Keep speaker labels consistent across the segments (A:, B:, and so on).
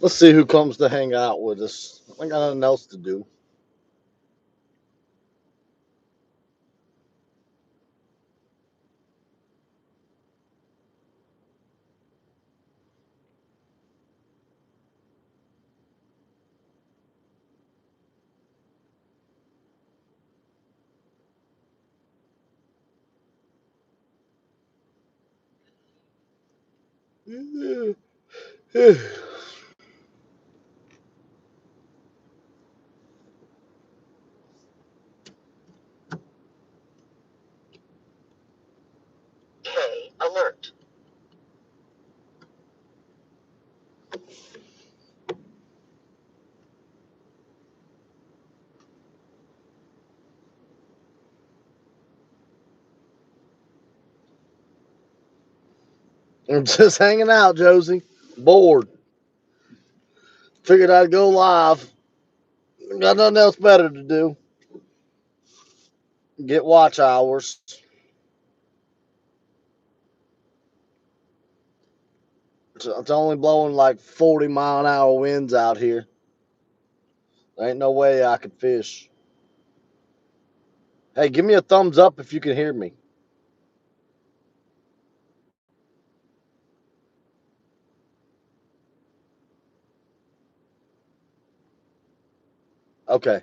A: Let's see who comes to hang out with us. I got nothing else to do.
B: K alert.
A: I'm just hanging out, Josie. Bored. Figured I'd go live. Got nothing else better to do. Get watch hours. It's only blowing like 40-mile-an-hour winds out here. There ain't no way I could fish. Hey, give me a thumbs up if you can hear me. Okay.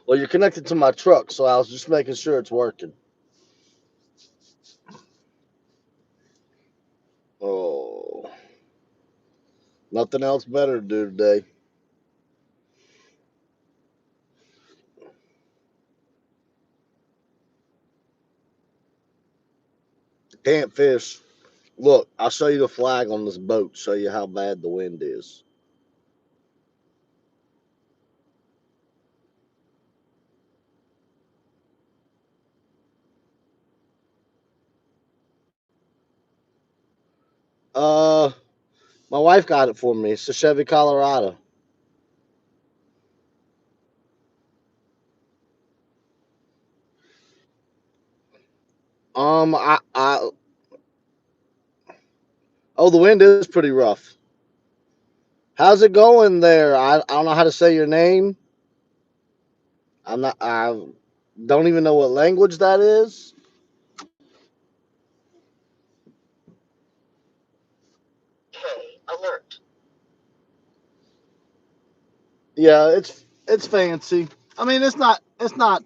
A: Well, you're connected to my truck, so I was just making sure it's working. Oh, nothing else better to do today. Can't fish. Look, I'll show you the flag on this boat, show you how bad the wind is. Uh, my wife got it for me. It's a Chevy Colorado. I oh, the wind is pretty rough. How's it going there? I don't know how to say your name. I don't even know what language that is.
B: K alert.
A: Yeah, it's fancy. I mean, it's not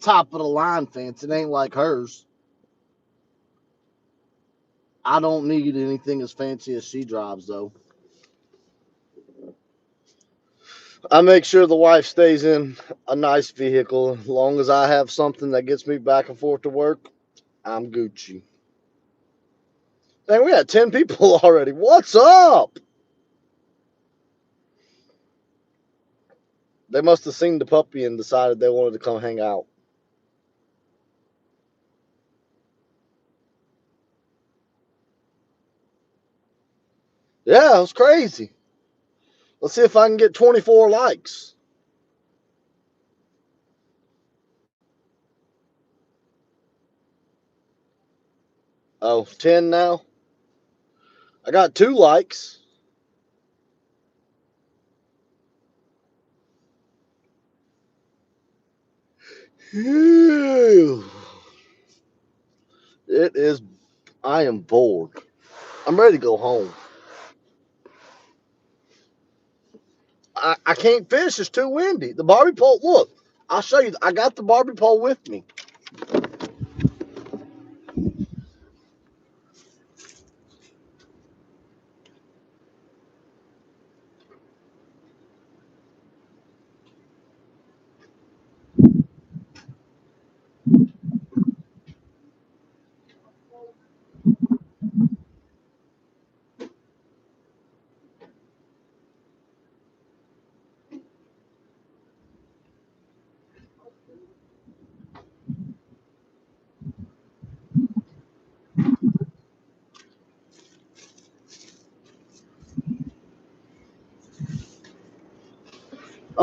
A: top of the line fancy. It ain't like hers. I don't need anything as fancy as she drives though. I make sure the wife stays in a nice vehicle. As long as I have something that gets me back and forth to work, I'm Gucci. Dang, we got 10 people already. What's up? They must have seen the puppy and decided they wanted to come hang out. Yeah, it was crazy. Let's see if I can get 24 likes. Oh, 10 now? I got 2 likes. Phew. It is, I am bored. I'm ready to go home. I can't fish. It's too windy. The barbie pole, look, I'll show you. I got the barbie pole with me.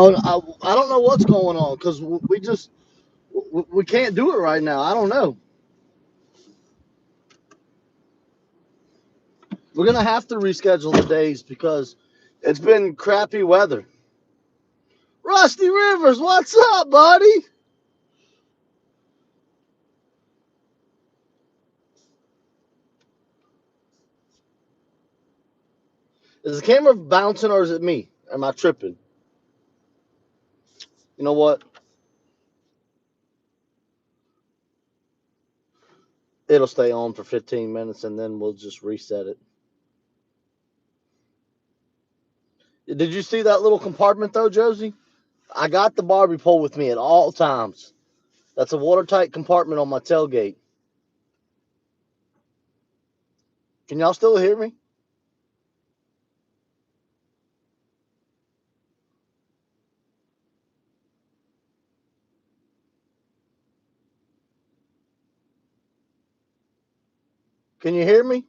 A: Oh, I don't know what's going on because we just We can't do it right now. I don't know. We're gonna have to reschedule the days because it's been crappy weather. Rusty Rivers, what's up, buddy? Is the camera bouncing or is it me? Am I tripping? You know what? It'll stay on for 15 minutes and then we'll just reset it. Did you see that little compartment though, Josie? I got the Barbie pole with me at all times. That's a watertight compartment on my tailgate. Can y'all still hear me? Can you hear me?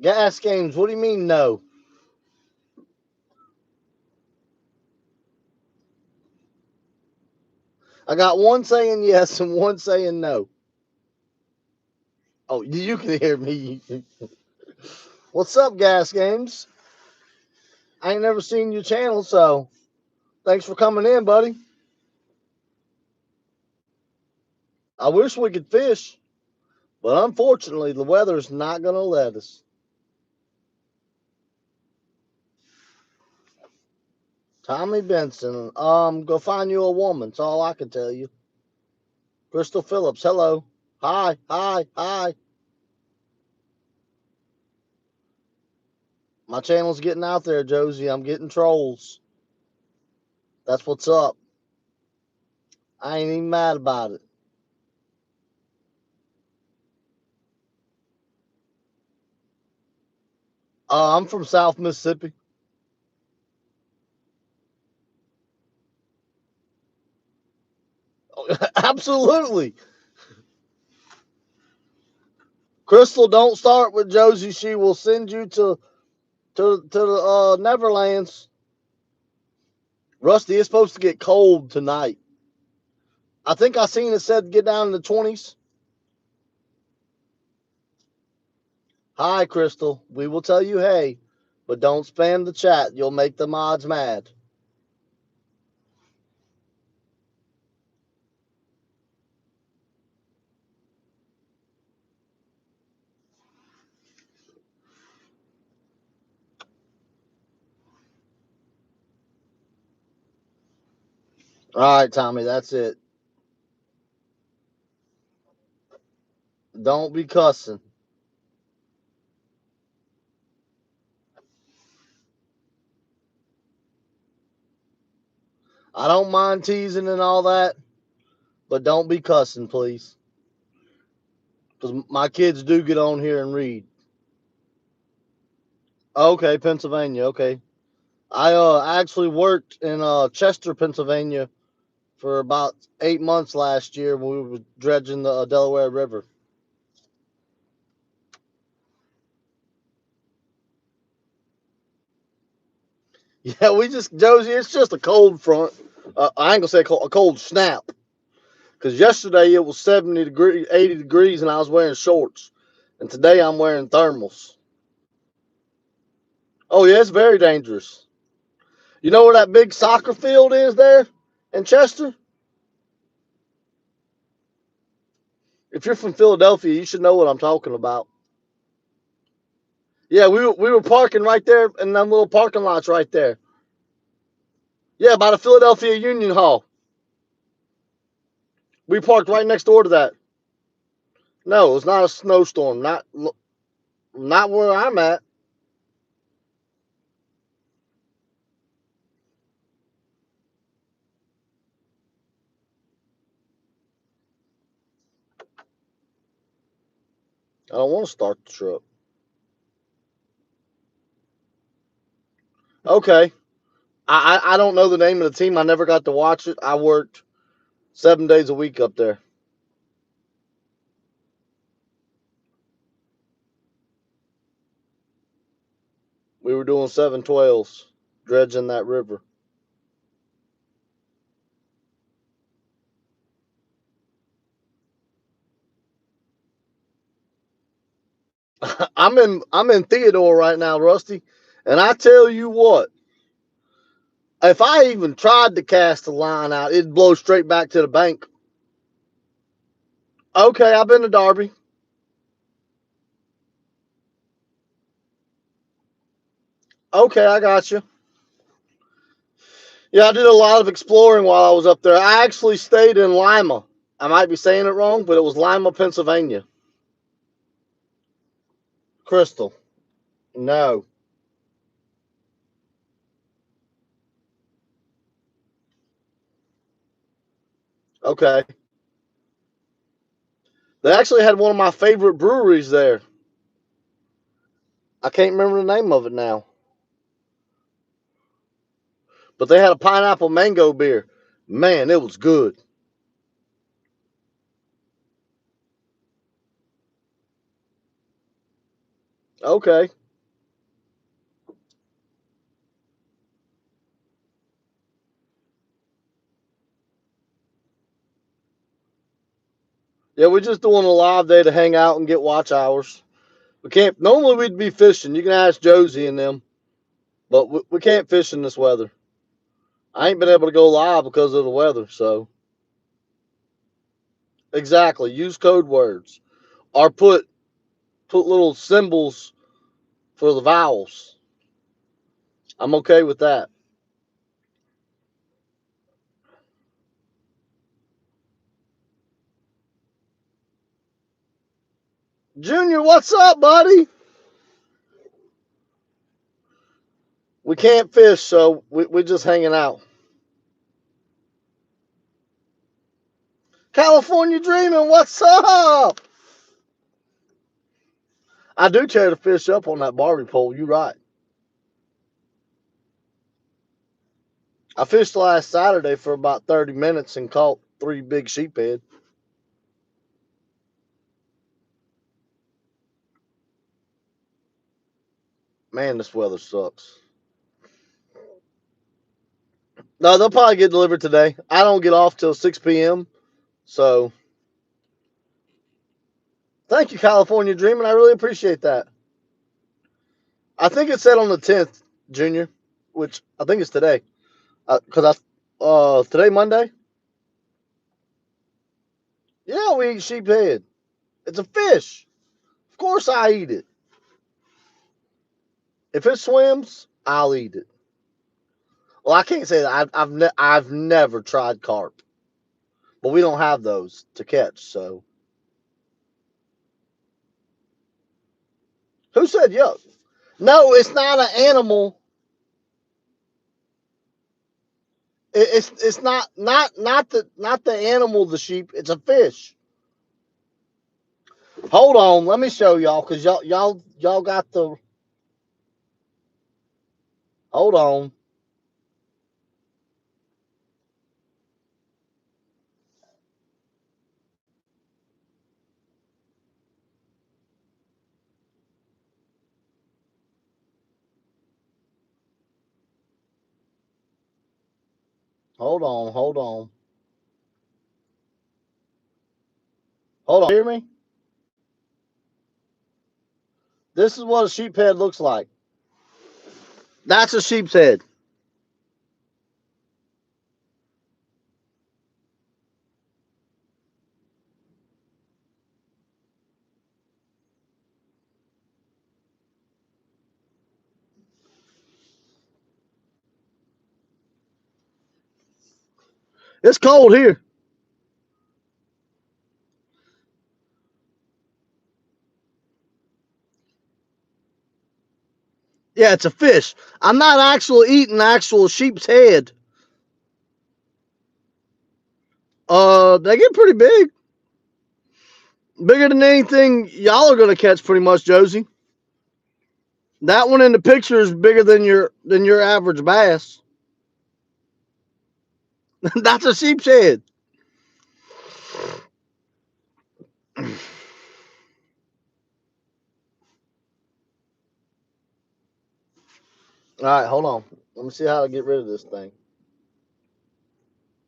A: Gas games, what do you mean no? I got one saying yes and one saying no. Oh, you can hear me. What's up, Gas Games? I ain't never seen your channel, so thanks for coming in, buddy. I wish we could fish, but unfortunately, the weather's not going to let us. Tommy Benson, go find you a woman. That's all I can tell you. Crystal Phillips, hello. Hi, hi, hi. My channel's getting out there, Josie. I'm getting trolls. That's what's up. I ain't even mad about it. I'm from South Mississippi. Absolutely. Crystal, don't start with Josie. She will send you to the Neverlands. Rusty, it's supposed to get cold tonight. I think I seen it said get down in the 20s. Hi, Crystal. We will tell you hey, but don't spam the chat. You'll make the mods mad. All right, Tommy, that's it. Don't be cussing. I don't mind teasing and all that, but don't be cussing, please. Because my kids do get on here and read. Okay, Pennsylvania. Okay. I actually worked in Chester, Pennsylvania for about 8 months last year when we were dredging the Delaware River. Yeah, we just, Josie, it's just a cold front. I ain't gonna say a cold snap. Because yesterday it was 70 degrees, 80 degrees, and I was wearing shorts. And today I'm wearing thermals. Oh, yeah, it's very dangerous. You know where that big soccer field is there in Chester? If you're from Philadelphia, you should know what I'm talking about. Yeah, we were parking right there in them little parking lots right there. Yeah, by the Philadelphia Union Hall. We parked right next door to that. No, it's not a snowstorm. Not where I'm at. I don't want to start the truck. Okay. I don't know the name of the team. I never got to watch it. I worked 7 days a week up there. We were doing 712s, dredging that river. I'm in Theodore right now, Rusty, and I tell you what, if I even tried to cast a line out, it'd blow straight back to the bank. Okay, I've been to Darby. Okay, I got you. Yeah, I did a lot of exploring while I was up there. I actually stayed in Lima. I might be saying it wrong, but it was Lima, Pennsylvania. Crystal. No. Okay. They actually had one of my favorite breweries there. I can't remember the name of it now, but they had a pineapple mango beer. Man, it was good. Okay. Yeah, we're just doing a live day to hang out and get watch hours. We can't. Normally we'd be fishing. You can ask Josie and them, but we can't fish in this weather. I ain't been able to go live because of the weather. So exactly, use code words or put little symbols for the vowels. I'm okay with that. Junior, what's up, buddy? We can't fish, so we're just hanging out. California Dreaming, what's up? I do tear the fish up on that barbie pole. You right. I fished last Saturday for about 30 minutes and caught 3 big sheephead. Man, this weather sucks. No, they'll probably get delivered today. I don't get off till 6 p.m. So thank you, California Dreaming. I really appreciate that. I think it said on the 10th, Junior, which I think it's today. Because today Monday. Yeah, we eat sheep head. It's a fish. Of course, I eat it. If it swims, I'll eat it. Well, I can't say that. I've never tried carp, but we don't have those to catch. So who said yuck? No, it's not an animal. It's not the animal, the sheep. It's a fish. Hold on, let me show y'all because y'all got the. Hold on, hold on. Hear me? This is what a sheep head looks like. That's a sheep's head. It's cold here. Yeah, it's a fish. I'm not actually eating actual sheep's head. They get pretty big. Bigger than anything y'all are gonna catch, pretty much, Josie. That one in the picture is bigger than your average bass. That's a sheep's head. All right, hold on. Let me see how to get rid of this thing.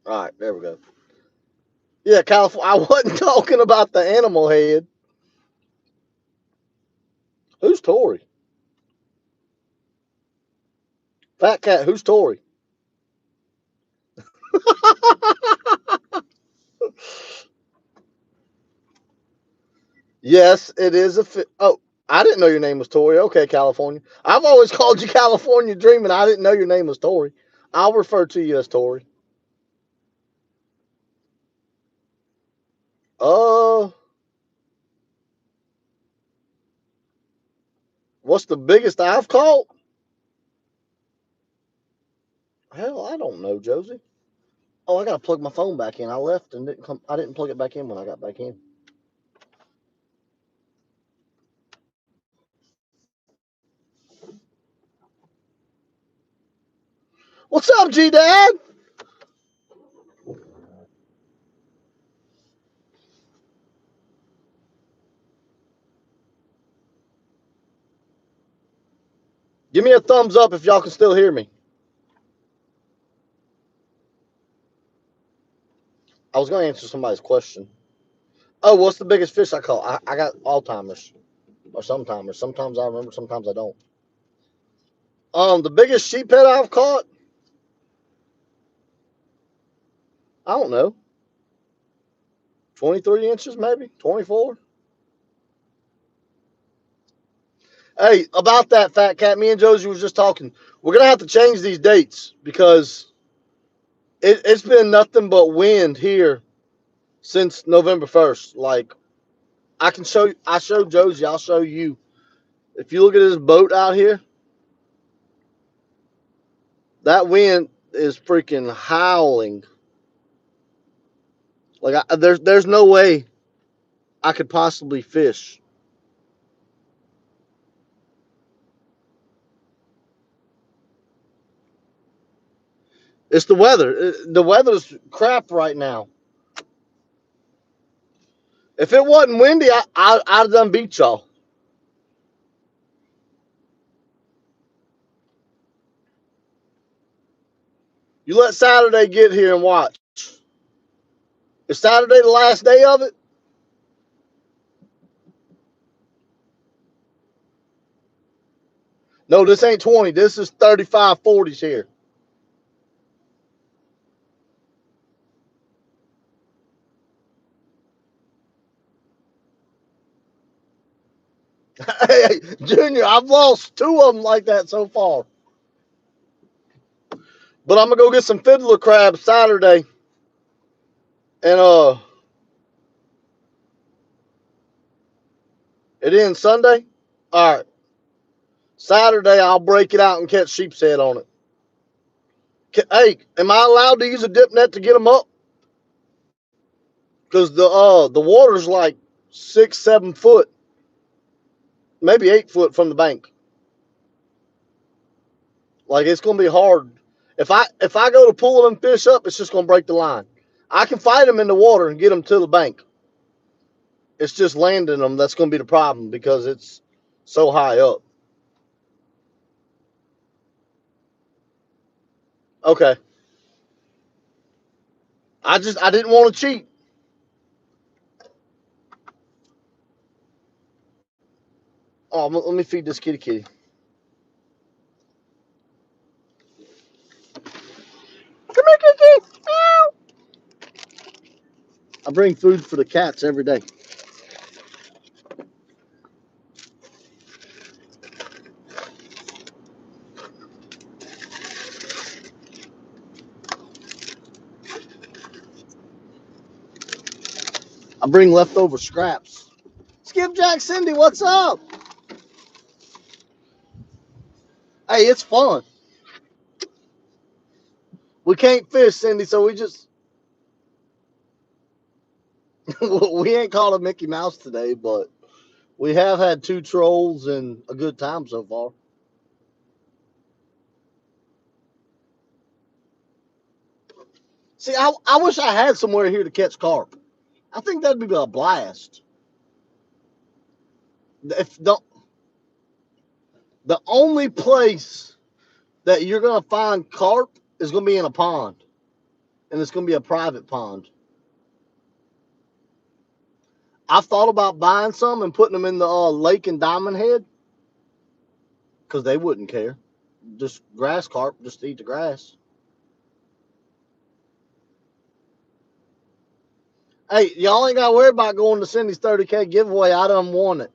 A: All right, there we go. Yeah, California. I wasn't talking about the animal head. Tori? Fat Cat, who's Tori? Yes, it is a oh, I didn't know your name was Tori. Okay, California. I've always called you California Dreaming. I didn't know your name was Tori. I'll refer to you as Tori. Uh, what's the biggest I've caught? Hell, I don't know, Josie. Oh, I gotta plug my phone back in. I left and didn't come. I didn't plug it back in when I got back in. What's up, G Dad? Give me a thumbs up if y'all can still hear me. I was gonna answer somebody's question. Oh, what's the biggest fish I caught? I got all timers or sometimers. Sometimes I remember, sometimes I don't. The biggest sheephead I've caught, I don't know, 23 inches maybe, 24. Hey, about that, Fat Cat, me and Josie was just talking. We're gonna have to change these dates because it's been nothing but wind here since November 1st. Like I can show you, I showed Josie, I'll show you. If you look at this boat out here, that wind is freaking howling. Like there's no way I could possibly fish. It's the weather. The weather's crap right now. If it wasn't windy, I'd have done beat y'all. You let Saturday get here and watch. Is Saturday the last day of it? No, this ain't 20. This is 35, 40s here. Hey, Junior, I've lost two of them like that so far. But I'm gonna go get some fiddler crabs Saturday, and it ends Sunday. All right, Saturday I'll break it out and catch sheep's head on it. Hey, am I allowed to use a dip net to get them up? Because the water's like 6, 7 foot, maybe 8 foot from the bank. Like it's gonna be hard. If I go to pull them fish up, it's just gonna break the line. I can fight them in the water and get them to the bank. It's just landing them that's gonna be the problem because it's so high up. Okay. I didn't want to cheat. Oh, let me feed this kitty kitty. Come here, kitty. Meow. I bring food for the cats every day. I bring leftover scraps. Skipjack Cindy, what's up? Hey, it's fun. We can't fish, Cindy, so we just we ain't caught a Mickey Mouse today, but we have had two trolls and a good time so far. See, I wish I had somewhere here to catch carp. I think that'd be a blast. If the only place that you're gonna find carp is gonna be in a pond, and it's gonna be a private pond. I've thought about buying some and putting them in the lake in Diamond Head, because they wouldn't care. Just grass carp, just eat the grass. Hey, y'all ain't got to worry about going to Cindy's 30K giveaway. I done won it.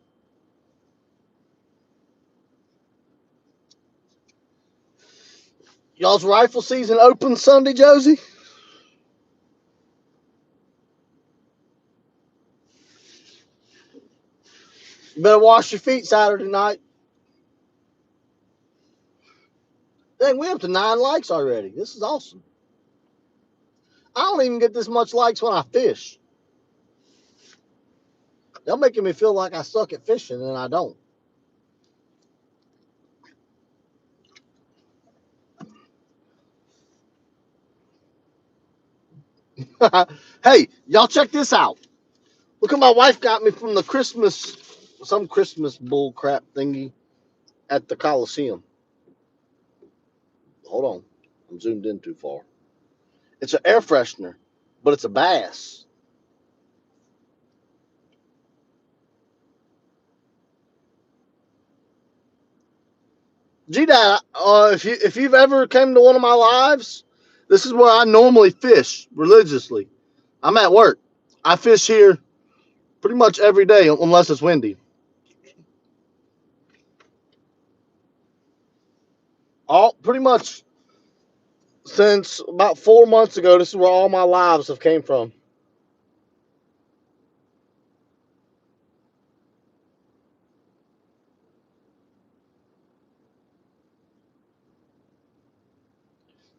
A: Y'all's rifle season open Sunday, Josie? You better wash your feet Saturday night. Dang, we're up to 9 likes already. This is awesome. I don't even get this much likes when I fish. They're making me feel like I suck at fishing, and I don't. Hey, y'all check this out. Look what my wife got me from some Christmas bull crap thingy at the Coliseum. Hold on. I'm zoomed in too far. It's an air freshener, but it's a bass. G-Dad, if you've ever came to one of my lives, this is where I normally fish religiously. I'm at work. I fish here pretty much every day unless it's windy. All pretty much since about 4 months ago, this is where all my lives have came from.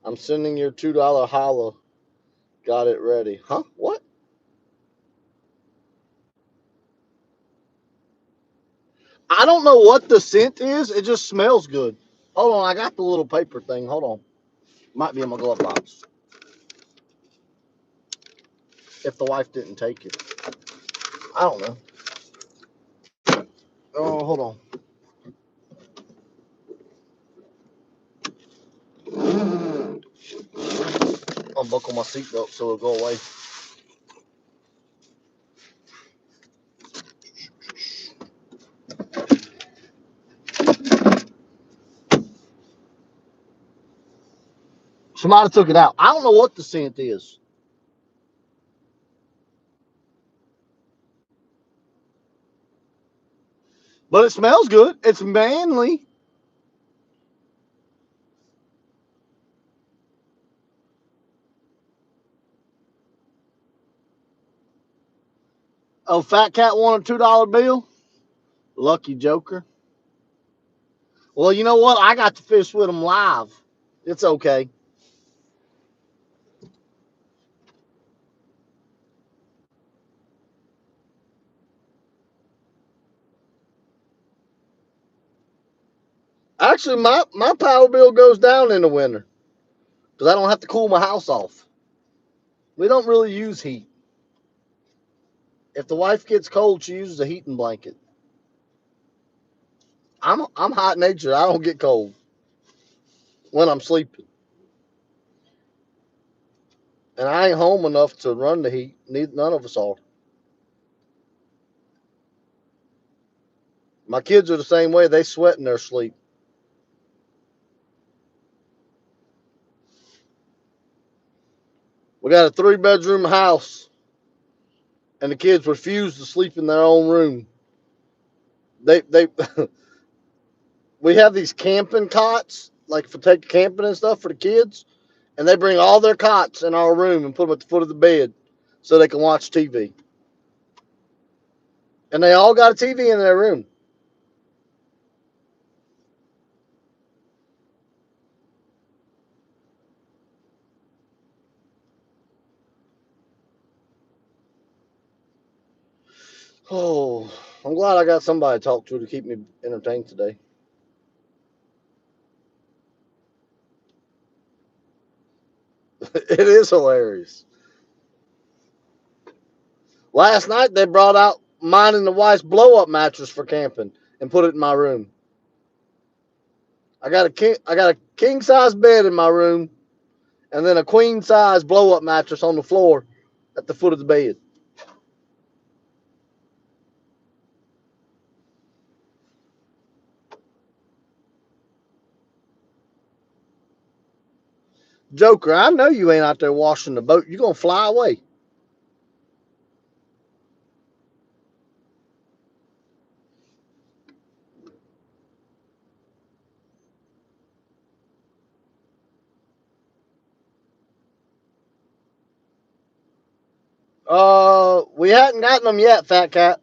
A: I'm sending your $2 holla. Got it ready. Huh? What? I don't know what the scent is. It just smells good. Hold on, I got the little paper thing. Hold on. Might be in my glove box. If the wife didn't take it. I don't know. Oh, hold on. Unbuckle my seatbelt so it'll go away. Somebody took it out. I don't know what the scent is. But it smells good. It's manly. Oh, Fat Cat won a $2 bill? Lucky Joker. Well, you know what? I got to fish with him live. It's okay. Actually, my power bill goes down in the winter because I don't have to cool my house off. We don't really use heat. If the wife gets cold, she uses a heating blanket. I'm hot natured. I don't get cold when I'm sleeping. And I ain't home enough to run the heat. None of us are. My kids are the same way. They sweat in their sleep. We got a 3-bedroom house, and the kids refuse to sleep in their own room. They we have these camping cots, like for take camping and stuff for the kids, and they bring all their cots in our room and put them at the foot of the bed so they can watch TV. And they all got a TV in their room. Oh, I'm glad I got somebody to talk to keep me entertained today. It is hilarious. Last night they brought out mine and the wife's blow up mattress for camping and put it in my room. I got a king size bed in my room and then a queen size blow up mattress on the floor at the foot of the bed. Joker, I know you ain't out there washing the boat. You're going to fly away. We hadn't gotten them yet, Fat Cat.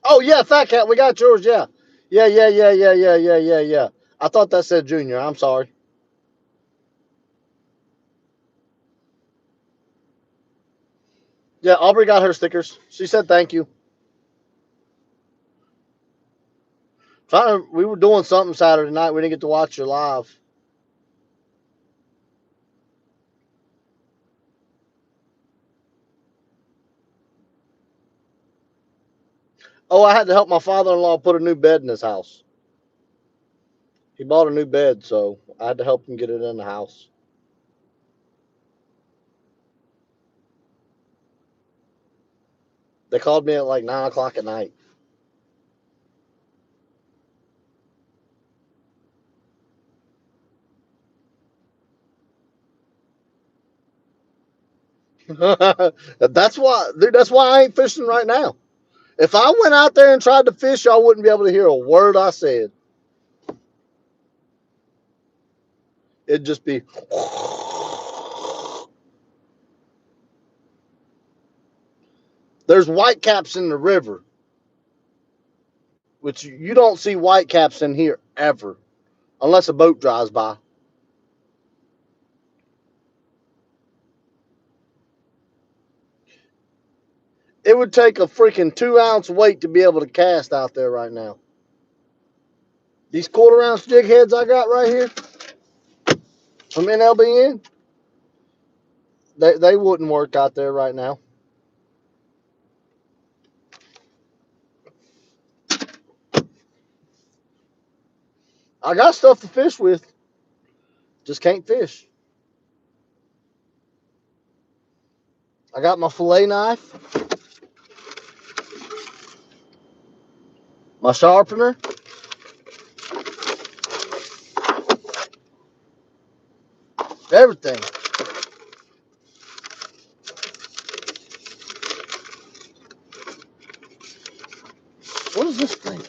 A: Oh, yeah, Fat Cat, we got yours, yeah. Yeah. I thought that said Junior. I'm sorry. Yeah, Aubrey got her stickers. She said thank you. We were doing something Saturday night. We didn't get to watch you live. Oh, I had to help my father-in-law put a new bed in his house. He bought a new bed, so I had to help him get it in the house. They called me at like 9 o'clock at night. That's why, dude. That's why I ain't fishing right now. If I went out there and tried to fish, y'all wouldn't be able to hear a word I said. It'd just be. There's whitecaps in the river, which you don't see whitecaps in here ever, unless a boat drives by. It would take a freaking 2 ounce weight to be able to cast out there right now. These quarter ounce jig heads I got right here from NLBN, they wouldn't work out there right now. I got stuff to fish with, just can't fish. I got my fillet knife, my sharpener, everything. What is this thing?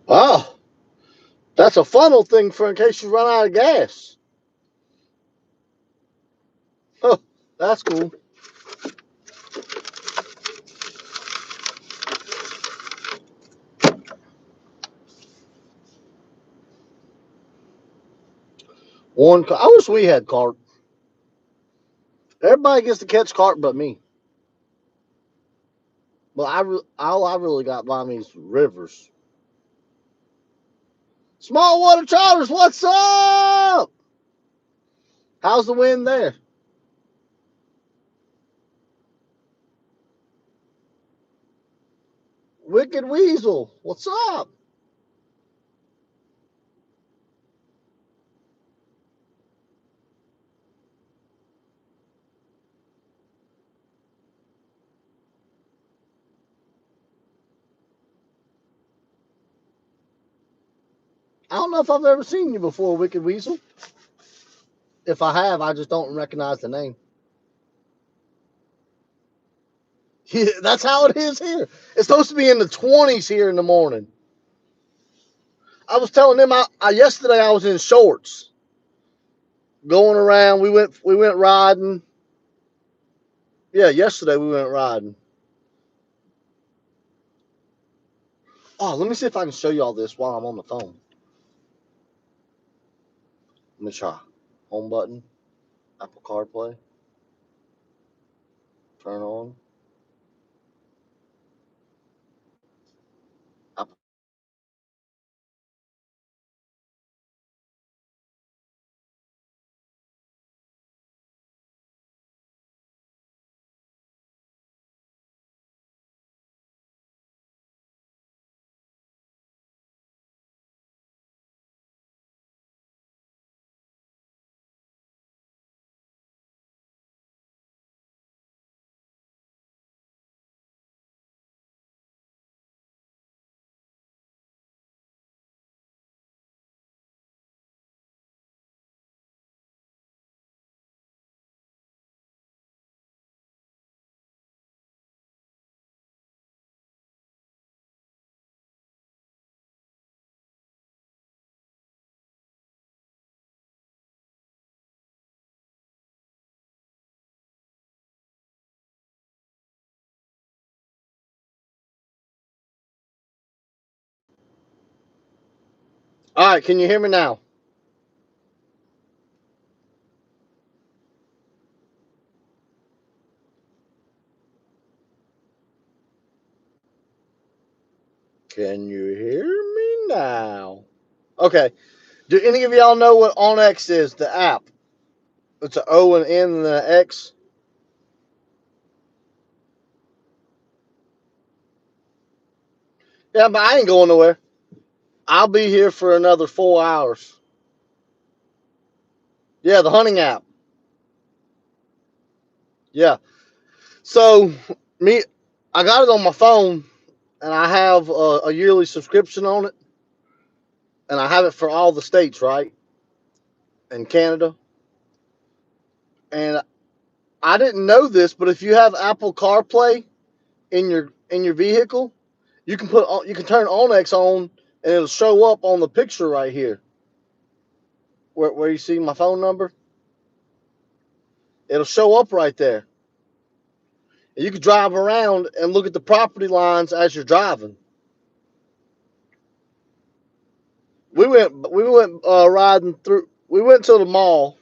A: Oh, that's a funnel thing for in case you run out of gas. Oh, that's cool. I wish we had carp. Everybody gets to catch carp but me. But all I really got by me is rivers. Small water trouters, what's up? How's the wind there? Wicked Weasel, what's up? I don't know if I've ever seen you before, Wicked Weasel. If I have, I just don't recognize the name. Yeah, that's how it is here. It's supposed to be in the 20s here in the morning. I was telling them yesterday I was in shorts going around. We went riding. Yeah, yesterday we went riding. Oh, let me see if I can show you all this while I'm on the phone. Let me try. Home button, Apple CarPlay, turn on. Apple All right, can you hear me now? Can you hear me now? Okay. Do any of y'all know what OnX is, the app? It's an O and N and an X. Yeah, but I ain't going nowhere. I'll be here for another 4 hours. Yeah, the hunting app. Yeah. So me, I got it on my phone, and I have a yearly subscription on it, and I have it for all the states, right, in Canada. And I didn't know this, but if you have Apple CarPlay in your vehicle, you can turn OnX on, and it'll show up on the picture right here, where you see my phone number. It'll show up right there. And you can drive around and look at the property lines as you're driving. We went riding through. We went to the mall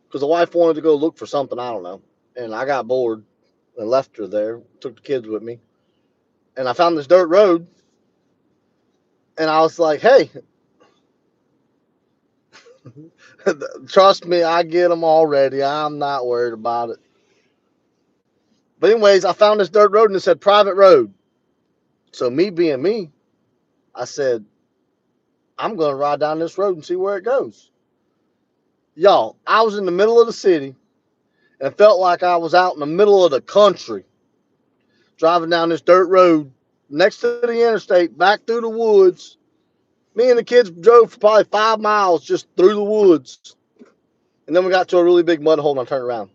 A: because the wife wanted to go look for something. I don't know, and I got bored and left her there. Took the kids with me, and I found this dirt road, and I was like, "Hey, trust me, I get them already. I'm not worried about it." But anyways, I found this dirt road and it said private road. So me being me, I said, I'm gonna ride down this road and see where it goes. Y'all, I was in the middle of the city and felt like I was out in the middle of the country, driving down this dirt road next to the interstate, back through the woods. Me and the kids drove for probably 5 miles just through the woods. And then we got to a really big mud hole and I turned around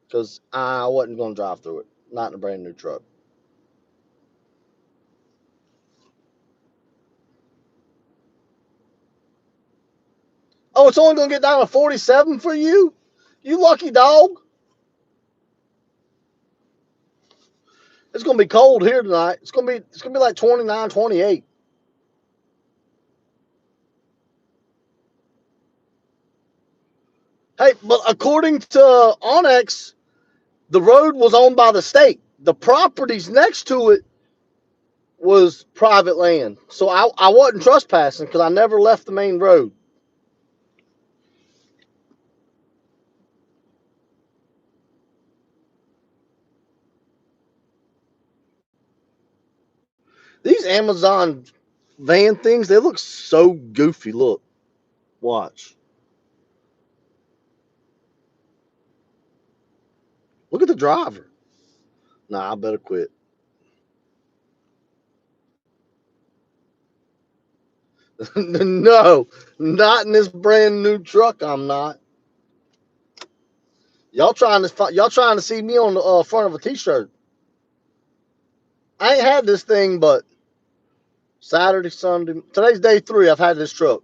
A: because I wasn't going to drive through it, not in a brand new truck. Oh, it's only going to get down to 47 for you? You lucky dog. It's going to be cold here tonight. It's going to be like 29, 28. Hey, but according to Onyx, the road was owned by the state. The properties next to it was private land. So I wasn't trespassing because I never left the main road. These Amazon van things, they look so goofy. Look, watch. Look at the driver. Nah, I better quit. No, not in this brand new truck. I'm not. Y'all trying to see me on the front of a t-shirt. I ain't had this thing but Saturday, Sunday. Today's day 3. I've had this truck.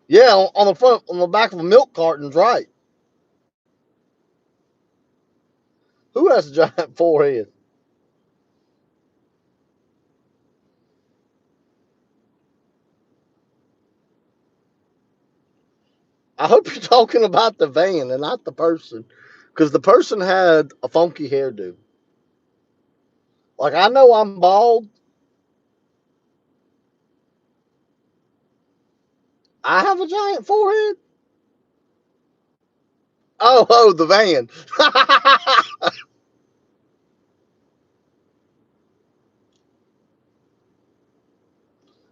A: Yeah, on the front, on the back of a milk carton's right. Who has a giant forehead? I hope you're talking about the van and not the person, because the person had a funky hairdo. Like I know I'm bald. I have a giant forehead. Oh, the van.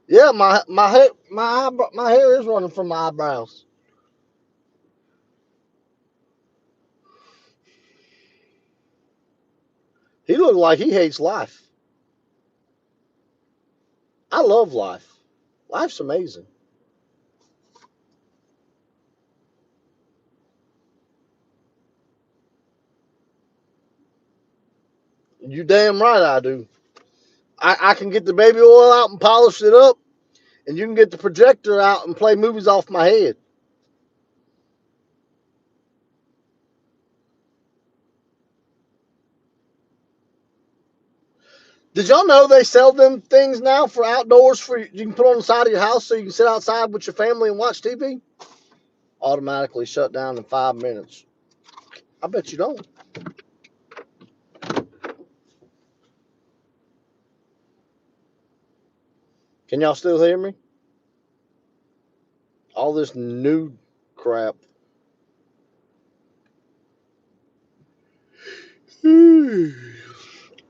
A: Yeah, my hair is running from my eyebrows. He looked like he hates life. I love life. Life's amazing. You damn right I do. I can get the baby oil out and polish it up, and you can get the projector out and play movies off my head. Did y'all know they sell them things now for outdoors? For you can put on the side of your house so you can sit outside with your family and watch TV. Automatically shut down in 5 minutes. I bet you don't. Can y'all still hear me? All this new crap.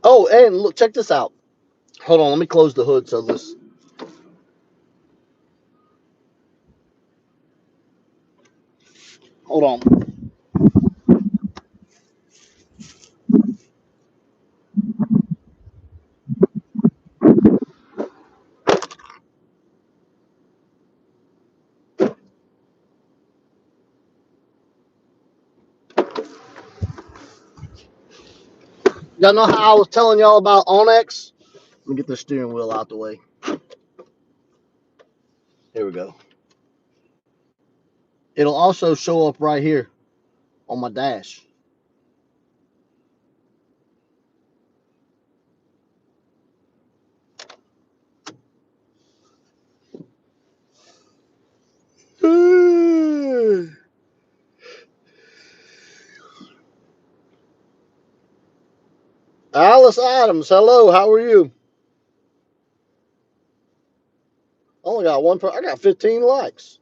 A: Oh, and look, check this out. Hold on, let me close the hood so this. Hold on. Y'all know how I was telling y'all about Onyx? Let me get the steering wheel out the way. Here we go. It'll also show up right here on my dash. Alice Adams, hello, how are you? Only got one. I got 15 likes.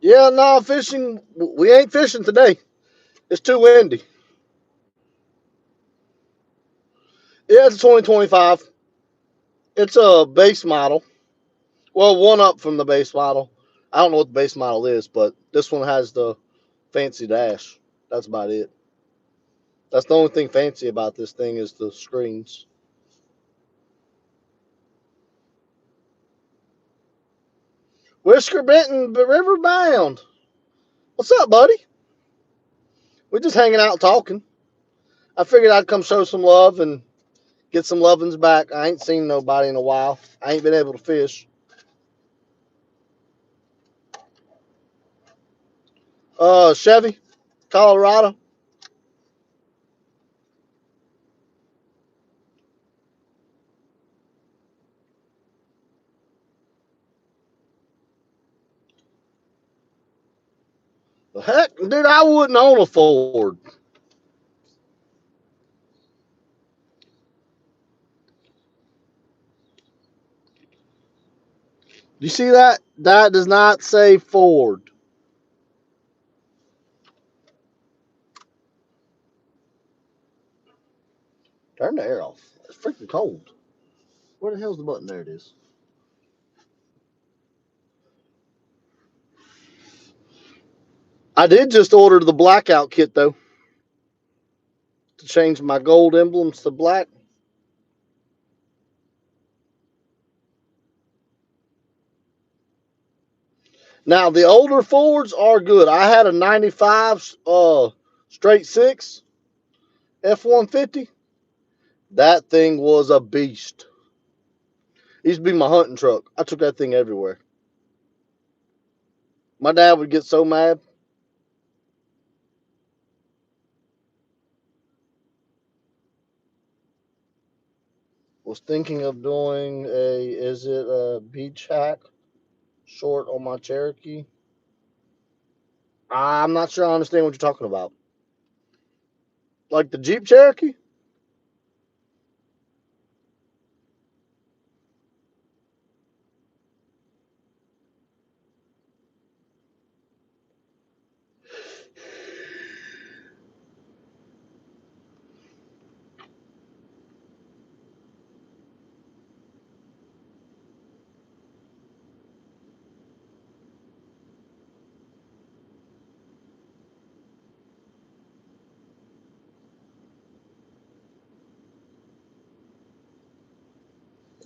A: Yeah, no, fishing. We ain't fishing today. It's too windy. Yeah, it's 2025. It's a base model. Well, one up from the base model. I don't know what the base model is, but this one has the fancy dash. That's about it. That's the only thing fancy about this thing is the screens. Whisker Benton, Riverbound. What's up, buddy? We're just hanging out talking. I figured I'd come show some love and get some lovin's back. I ain't seen nobody in a while. I ain't been able to fish. Chevy, Colorado. Heck, dude, I wouldn't own a Ford. You see that? That does not say Ford. Turn the air off. It's freaking cold. Where the hell's the button? There it is. I did just order the blackout kit though to change my gold emblems to black. Now the older Fords are good. I had a '95 straight six F-150. That thing was a beast. It used to be my hunting truck. I took that thing everywhere. My dad would get so mad. Was thinking of doing is it a beach hack short on my Cherokee? I'm not sure I understand what you're talking about. Like the Jeep Cherokee?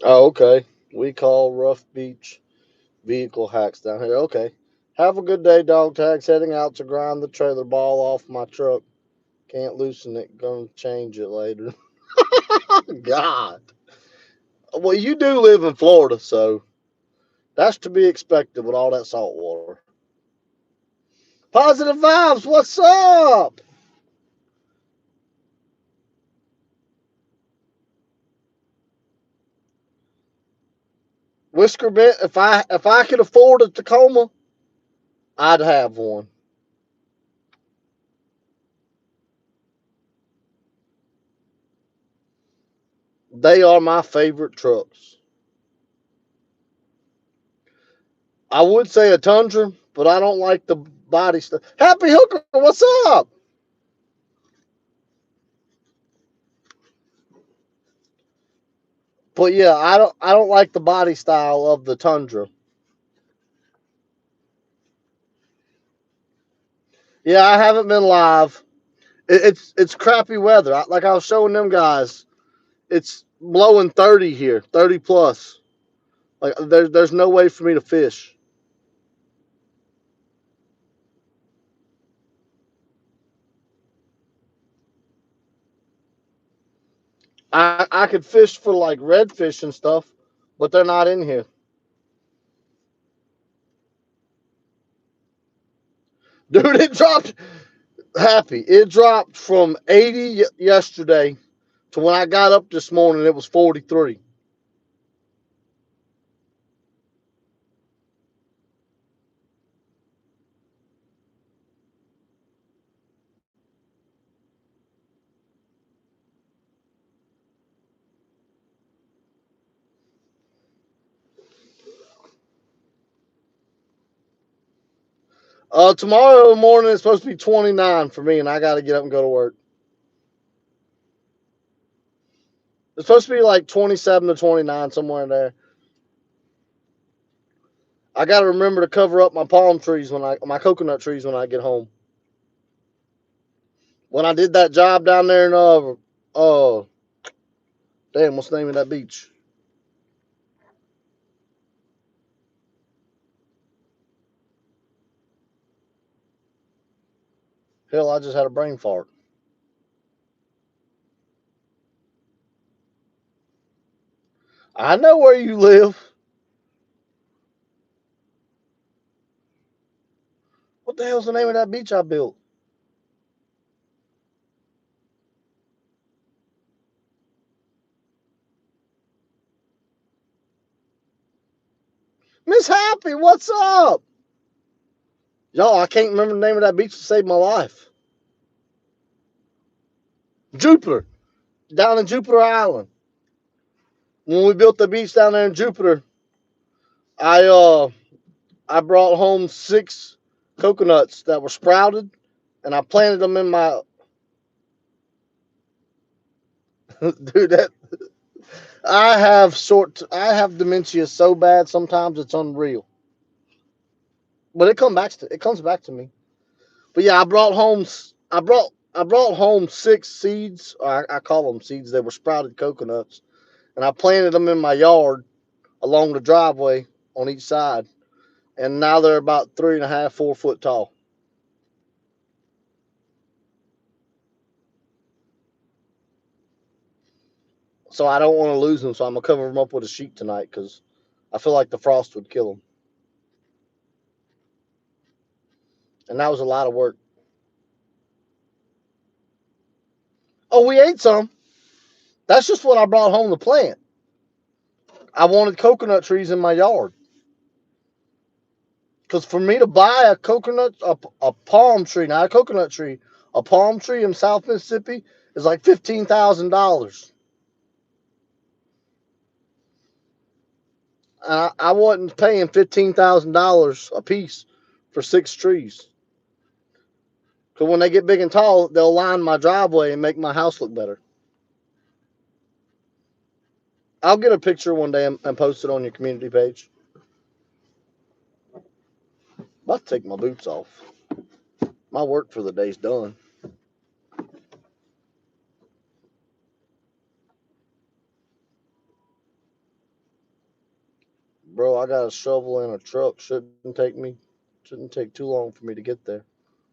A: Oh, okay. We call rough beach vehicle hacks down here. Okay. Have a good day, dog tags. Heading out to grind the trailer ball off my truck. Can't loosen it. Gonna change it later. God. Well, you do live in Florida, so That's to be expected with all that salt water. Positive vibes, what's up? Whisker bit. If I could afford a Tacoma, I'd have one. They are my favorite trucks. I would say a Tundra, but I don't like the body stuff. Happy Hooker, what's up? But yeah, I don't like the body style of the Tundra. Yeah, I haven't been live. It's crappy weather. Like I was showing them guys, it's blowing 30 here, 30 plus. Like there's no way for me to fish. I could fish for like redfish and stuff, but they're not in here. Dude, it dropped happy. It dropped from 80 yesterday to when I got up this morning it was 43. Tomorrow morning it's supposed to be 29 for me and I got to get up and go to work. It's supposed to be like 27 to 29 somewhere in there. I got to remember to cover up my palm trees my coconut trees when I get home. When I did that job down there in damn, what's the name of that beach? Hell, I just had a brain fart. I know where you live. What the hell's the name of that beach I built? Miss Happy, what's up? Y'all, I can't remember the name of that beach to save my life. Jupiter, down in Jupiter Island. When we built the beach down there in Jupiter, I uh I brought home 6 coconuts that were sprouted, and I planted them in my dude. That I have dementia so bad sometimes it's unreal. But it comes back to me. But yeah, I brought home 6 seeds. I call them seeds. They were sprouted coconuts, and I planted them in my yard along the driveway on each side. And now they're about 3.5, 4 foot tall. So I don't want to lose them. So I'm gonna cover them up with a sheet tonight because I feel like the frost would kill them. And that was a lot of work. Oh, we ate some. That's just what I brought home to plant. I wanted coconut trees in my yard. Because for me to buy a palm tree, not a coconut tree, a palm tree in South Mississippi is like $15,000. I wasn't paying $15,000 a piece for 6 trees. Because when they get big and tall, they'll line my driveway and make my house look better. I'll get a picture one day and post it on your community page. I'm about to take my boots off. My work for the day's done. Bro, I got a shovel in a truck. Shouldn't take too long for me to get there.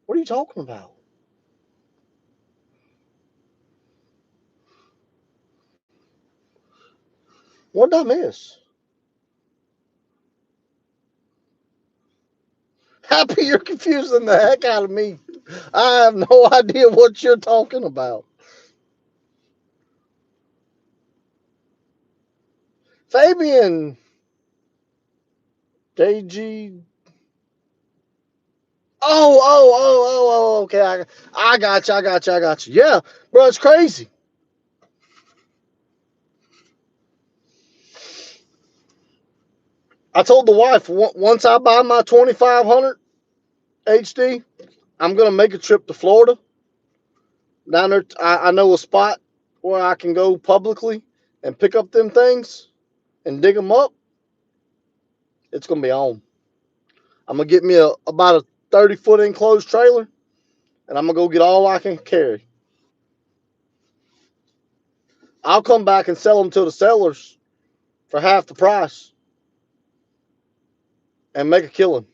A: What are you talking about? What did I miss? Happy, you're confusing the heck out of me. I have no idea what you're talking about. Fabian, JG. Oh. Okay, I got you. I got you. Yeah, bro, it's crazy. I told the wife once I buy my 2500 HD, I'm gonna make a trip to Florida. Down there, I know a spot where I can go publicly and pick up them things and dig them up. It's gonna be on. I'm gonna get me about a 30-foot enclosed trailer, and I'm gonna go get all I can carry. I'll come back and sell them to the sellers for half the price and make a killing.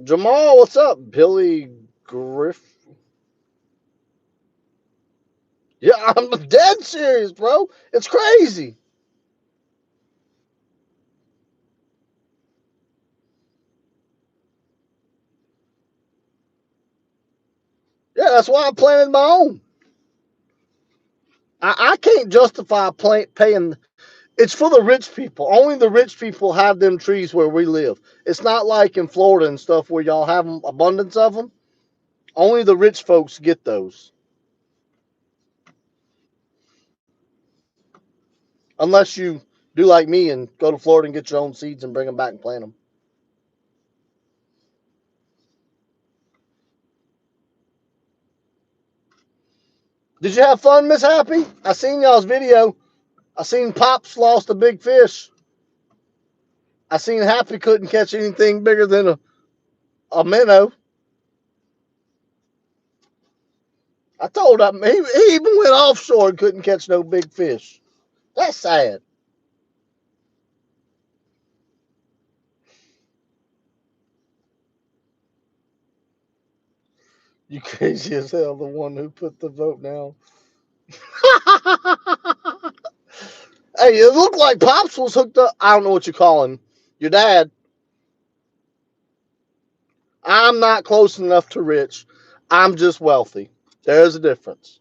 A: Jamal, what's up? Billy Griff. Yeah, I'm dead serious, bro. It's crazy. Yeah, that's why I planted my own. I can't justify paying. It's for the rich people. Only the rich people have them trees where we live. It's not like in Florida and stuff where y'all have abundance of them. Only the rich folks get those. Unless you do like me and go to Florida and get your own seeds and bring them back and plant them. Did you have fun, Miss Happy? I seen y'all's video. I seen Pops lost a big fish. I seen Happy couldn't catch anything bigger than a minnow. I told him he even went offshore and couldn't catch no big fish. That's sad. You crazy as hell, the one who put the vote down. Hey, it looked like Pops was hooked up. I don't know what you call him. Your dad. I'm not close enough to rich. I'm just wealthy. There's a difference.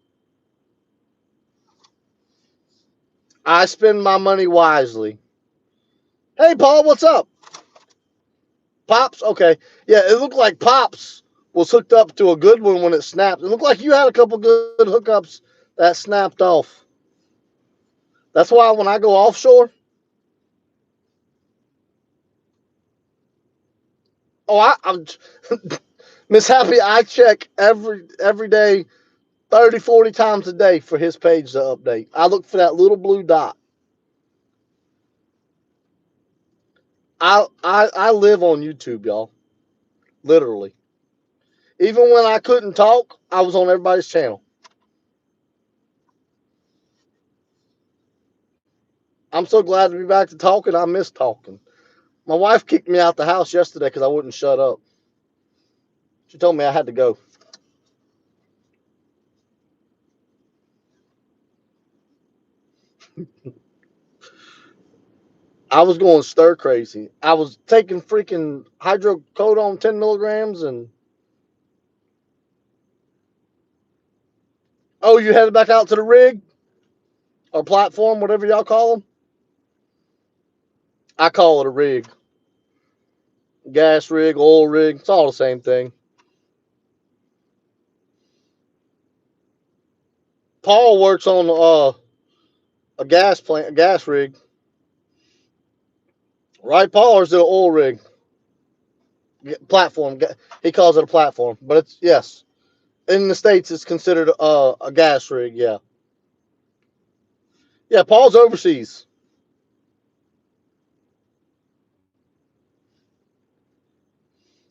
A: I spend my money wisely. Hey, Paul, what's up? Pops? Okay. Yeah, it looked like Pops was hooked up to a good one when it snapped. It looked like you had a couple good hookups that snapped off. That's why when I go offshore, I'm Miss Happy, I check every day 30, 40 times a day for his page to update. I look for that little blue dot. I live on YouTube, y'all. Literally. Even when I couldn't talk, I was on everybody's channel. I'm so glad to be back to talking. I miss talking. My wife kicked me out the house yesterday because I wouldn't shut up. She told me I had to go. I was going stir crazy. I was taking freaking hydrocodone 10 milligrams and oh, you headed back out to the rig or platform, whatever y'all call them. I call it a rig. Gas rig, oil rig, it's all the same thing. Paul works on a gas plant, a gas rig. Right, Paul, or is it an oil rig? Platform. He calls it a platform, but it's yes. In the States, it's considered a gas rig. Yeah, yeah. Paul's overseas.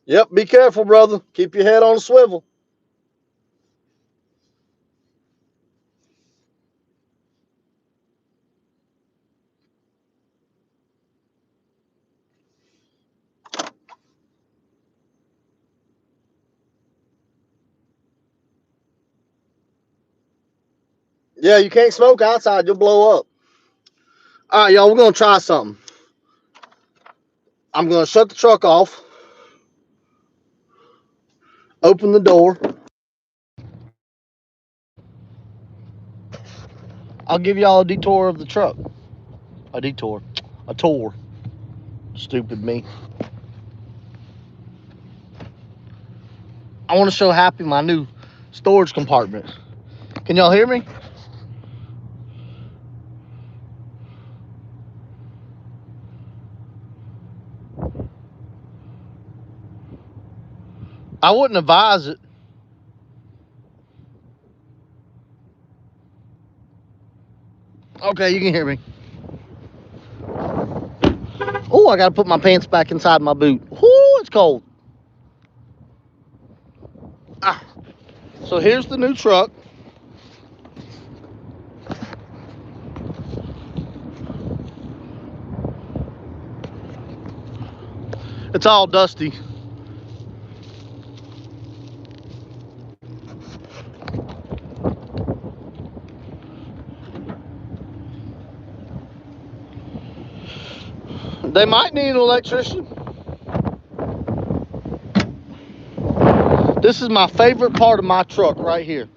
A: Yep. Be careful, brother. Keep your head on a swivel. Yeah, you can't smoke outside. You'll blow up. All right, y'all. We're gonna try something. I'm going to shut the truck off, open the door. I'll give y'all a detour of the truck. A detour. A tour. Stupid me. I want to show Happy my new storage compartment. Can y'all hear me? I wouldn't advise it. Okay, you can hear me. Oh, I gotta put my pants back inside my boot. Whoo, it's cold. Ah. So here's the new truck. It's all dusty. They might need an electrician. This is my favorite part of my truck right here.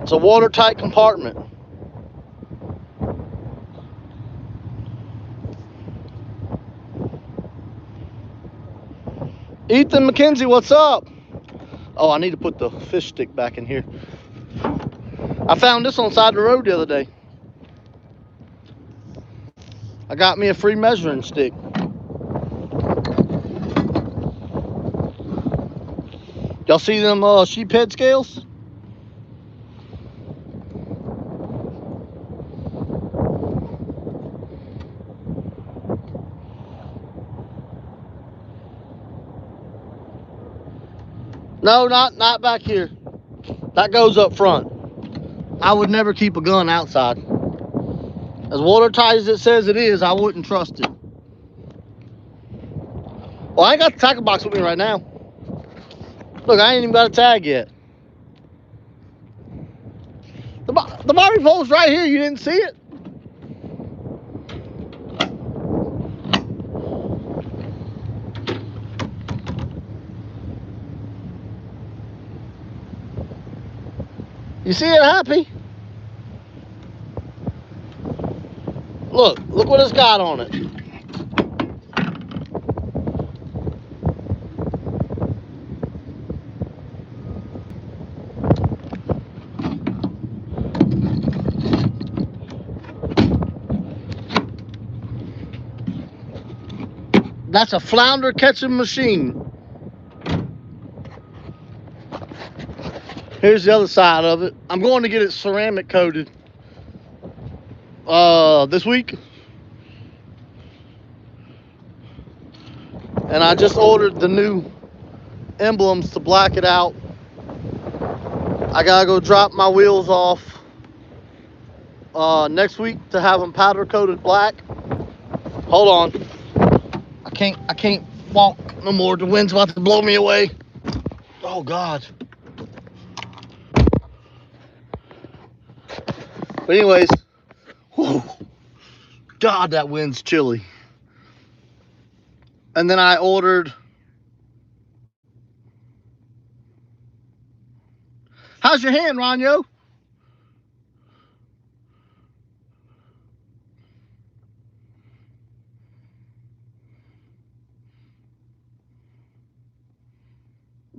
A: It's a watertight compartment. Ethan McKenzie, what's up? Oh, I need to put the fish stick back in here. I found this on the side of the road the other day. I got me a free measuring stick. Y'all see them sheep head scales? No, not back here. That goes up front. I would never keep a gun outside. As watertight as it says it is, I wouldn't trust it. Well, I ain't got the tackle box with me right now. Look, I ain't even got a tag yet. The bobby pole's right here. You didn't see it? You see it, Happy? Look what it's got on it. That's a flounder catching machine. Here's the other side of it. I'm going to get it ceramic coated this week. And I just ordered the new emblems to black it out. I gotta go drop my wheels off next week to have them powder coated black. Hold on. I can't walk no more. The wind's about to blow me away. Oh God. But anyways, whew, God, that wind's chilly. And then I ordered. How's your hand, Ronyo?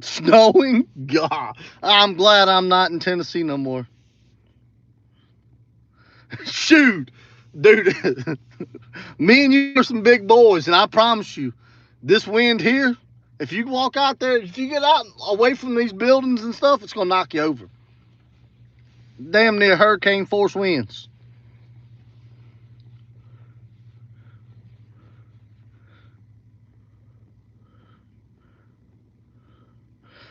A: Snowing? God, I'm glad I'm not in Tennessee no more. Shoot, dude. Me and you are some big boys, and I promise you, this wind here, if you walk out there, if you get out away from these buildings and stuff, it's gonna knock you over. Damn near hurricane force winds.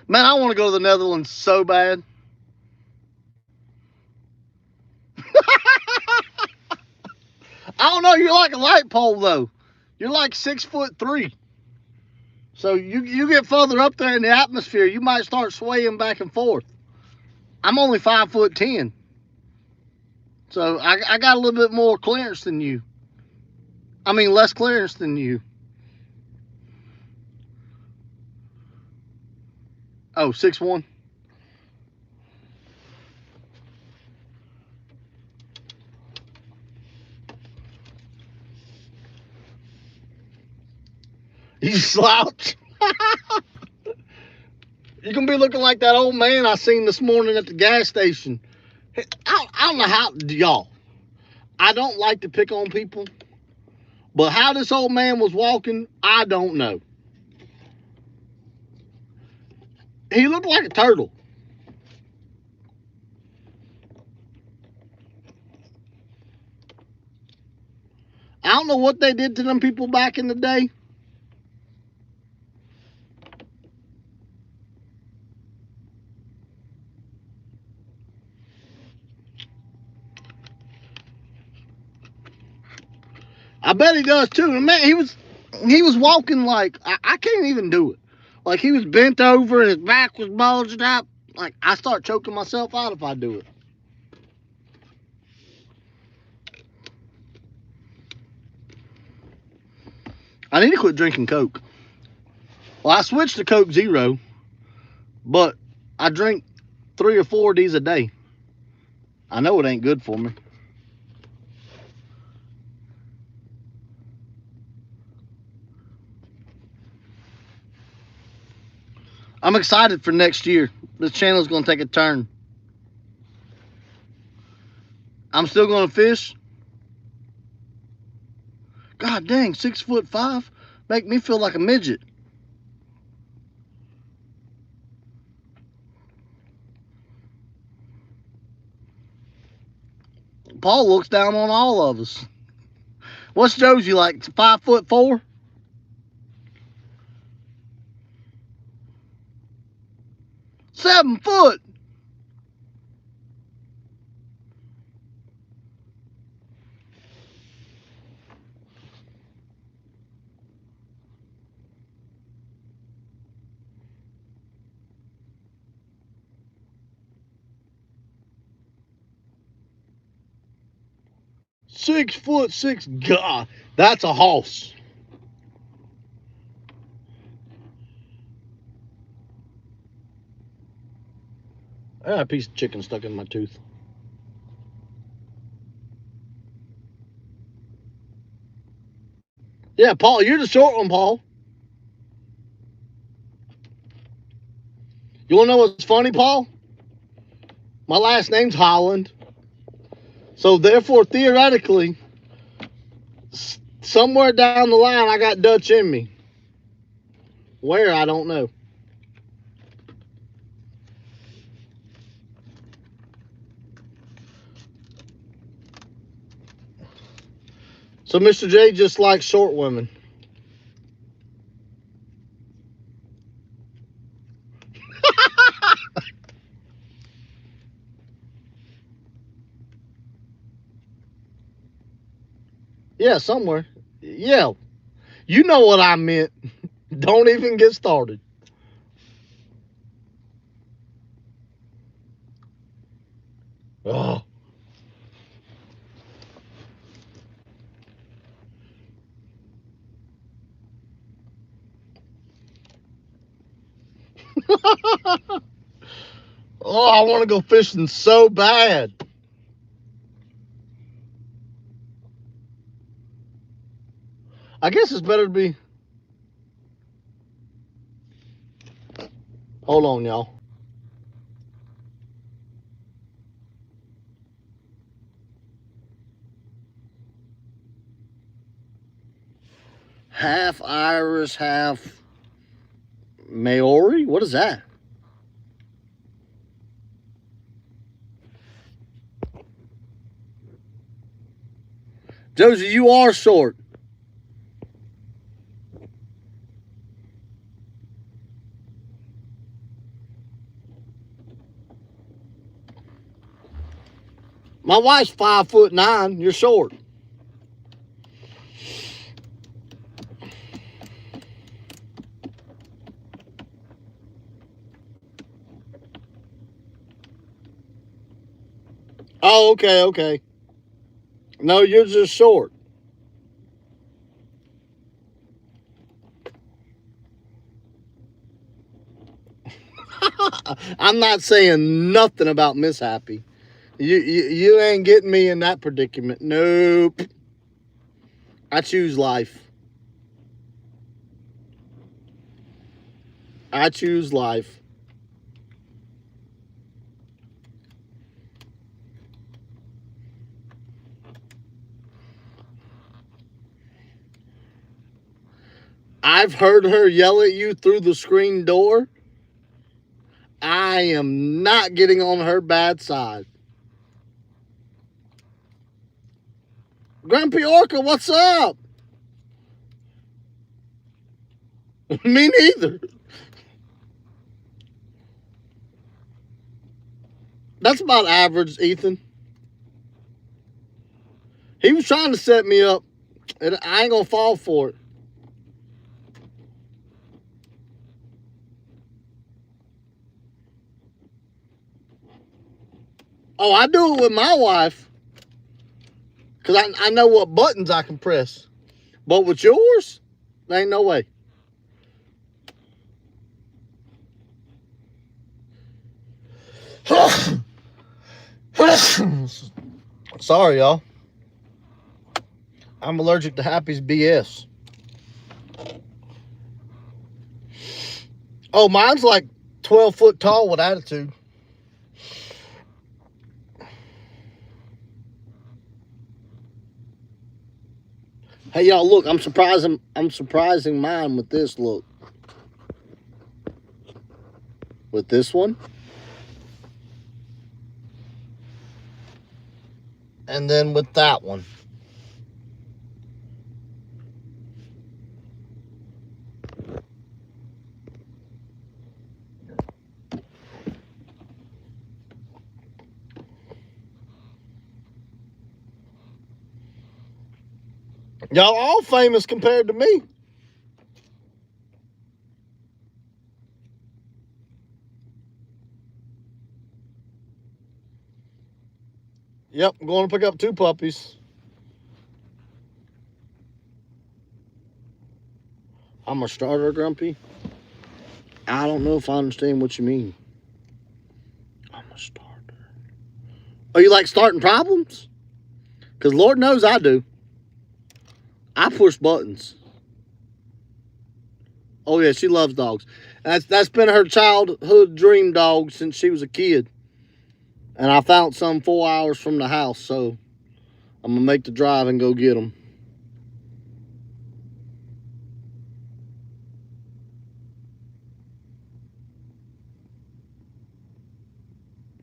A: Man, I want to go to the Netherlands so bad. I don't know, you're like a light pole though. You're like 6'3". So you get further up there in the atmosphere, you might start swaying back and forth. I'm only 5'10". So I got a little bit more clearance than you. I mean, less clearance than you. Oh, 6'1". You slouch. You're going to be looking like that old man I seen this morning at the gas station. I don't know how, y'all. I don't like to pick on people. But how this old man was walking, I don't know. He looked like a turtle. I don't know what they did to them people back in the day. I bet he does too. And man, he was walking like I can't even do it. Like he was bent over and his back was bulged out. Like I start choking myself out if I do it. I need to quit drinking Coke. Well, I switched to Coke Zero, but I drink 3 or 4 of these a day. I know it ain't good for me. I'm excited for next year. This channel's gonna take a turn. I'm still gonna fish. God dang, 6'5" make me feel like a midget. Paul looks down on all of us. What's Josie like? 5'4"? 7 foot. $6'6". God, that's a hoss. I got a piece of chicken stuck in my tooth. Yeah, Paul, you're the short one, Paul. You wanna know what's funny, Paul? My last name's Holland. So therefore, theoretically, somewhere down the line, I got Dutch in me. Where, I don't know. So Mr. J just likes short women. Yeah, somewhere. Yeah, you know what I meant. Don't even get started. Oh. Oh, I want to go fishing so bad. I guess it's better to be. Hold on, y'all. Half Irish, half Maori? What is that? Josie, you are short. My wife's 5'9". You're short. Oh, okay. No, you're just short. I'm not saying nothing about Miss Happy. You ain't getting me in that predicament. Nope. I choose life. I choose life. I've heard her yell at you through the screen door. I am not getting on her bad side. Grumpy Orca, what's up? Me neither. That's about average, Ethan. He was trying to set me up, and I ain't gonna fall for it. Oh, I do it with my wife, because I know what buttons I can press. But with yours, there ain't no way. Sorry, y'all. I'm allergic to Happy's BS. Oh, mine's like 12 foot tall with attitude. Hey, y'all, look, I'm surprising mine with this, look. With this one. And then with that one. Y'all all famous compared to me. Yep, I'm going to pick up 2 puppies. I'm a starter, Grumpy. I don't know if I understand what you mean. I'm a starter. Oh, you like starting problems? Because Lord knows I do. I push buttons. Oh, yeah, she loves dogs. That's been her childhood dream dog since she was a kid. And I found some 4 hours from the house, so I'm going to make the drive and go get them.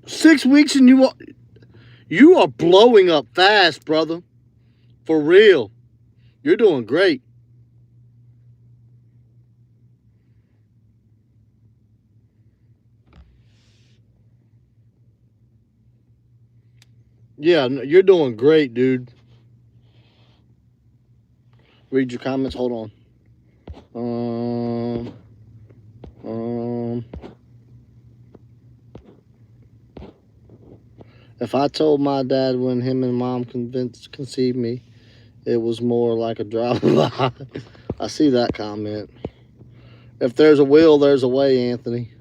A: Six weeks and you are blowing up fast, brother. For real. You're doing great. Yeah, you're doing great, dude. Read your comments. Hold on. If I told my dad when him and mom conceived me, it was more like a drive-by. I see that comment. If there's a will, there's a way, Anthony.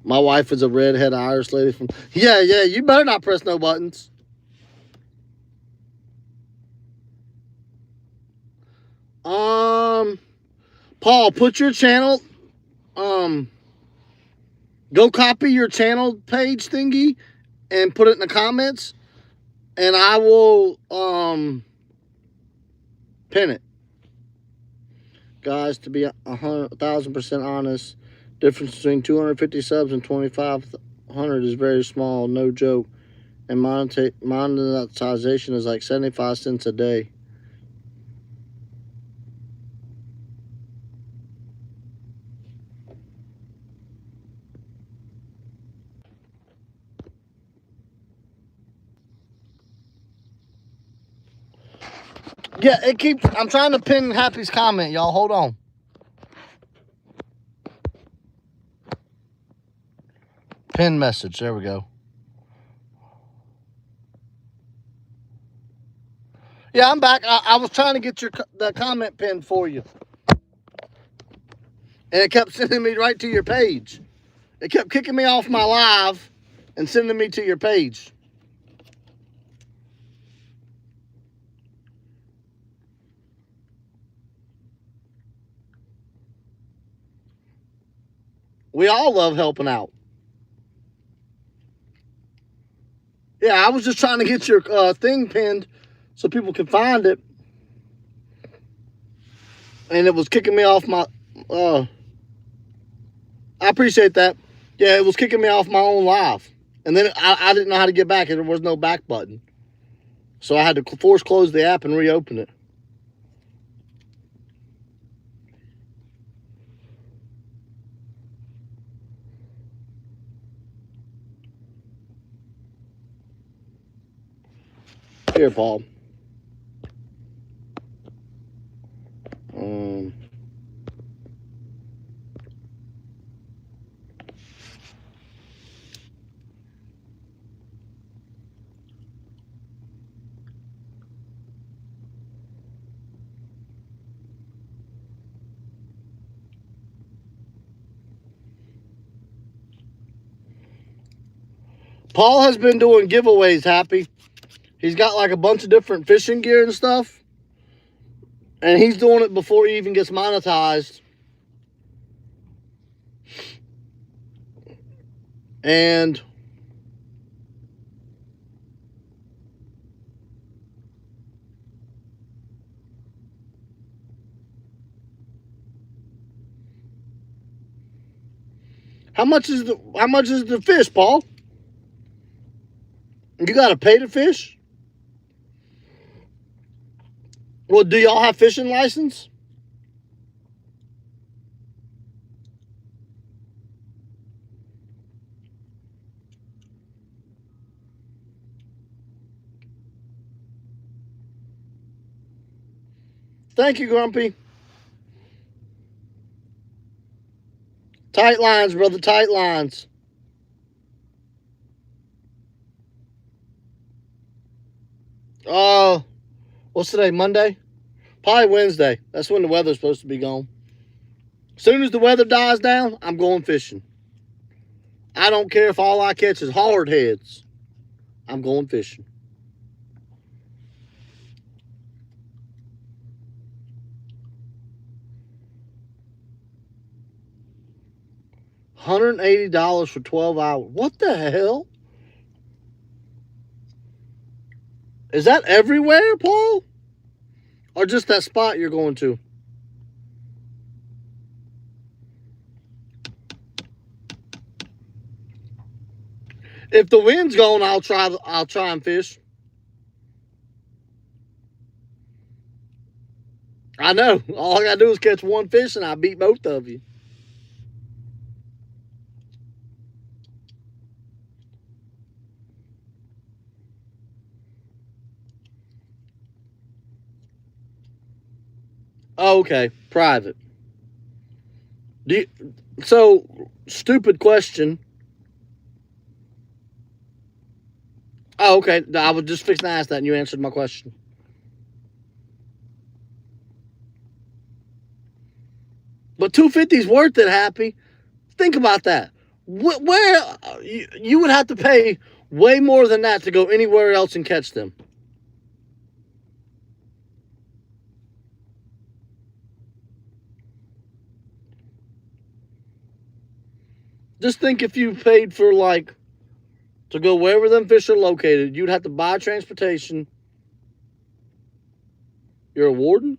A: My wife is a redhead Irish lady from... Yeah, you better not press no buttons. Paul, put your channel... Go copy your channel page thingy and put it in the comments. And I will, pin it. Guys, to be 1,000% honest, difference between 250 subs and 2,500 is very small, no joke. And monetization is like 75 cents a day. Yeah, I'm trying to pin Happy's comment, y'all. Hold on. Pin message. There we go. Yeah, I'm back. I was trying to get the comment pinned for you. And it kept sending me right to your page. It kept kicking me off my live and sending me to your page. We all love helping out. Yeah, I was just trying to get your thing pinned so people could find it. And it was kicking me off my... I appreciate that. Yeah, it was kicking me off my own live. And then I didn't know how to get back. There was no back button. So I had to force close the app and reopen it. Here, Paul. Paul has been doing giveaways, Happy. He's got like a bunch of different fishing gear and stuff. And he's doing it before he even gets monetized. And how much is the fish, Paul? You gotta pay to fish? Well, do y'all have fishing license? Thank you, Grumpy. Tight lines, brother, tight lines. What's today, Monday? Probably Wednesday. That's when the weather's supposed to be gone. As soon as the weather dies down, I'm going fishing. I don't care if all I catch is hard heads. I'm going fishing. $180 for 12 hours. What the hell? Is that everywhere, Paul? Or just that spot you're going to? If the wind's gone, I'll try and fish. I know. All I gotta do is catch one fish and I beat both of you. Oh, okay. Private. So, stupid question. Oh, okay. I was just fixing to ask that and you answered my question. But $250's worth it, Happy. Think about that. Where you would have to pay way more than that to go anywhere else and catch them. Just think if you paid for like to go wherever them fish are located, you'd have to buy transportation. You're a warden?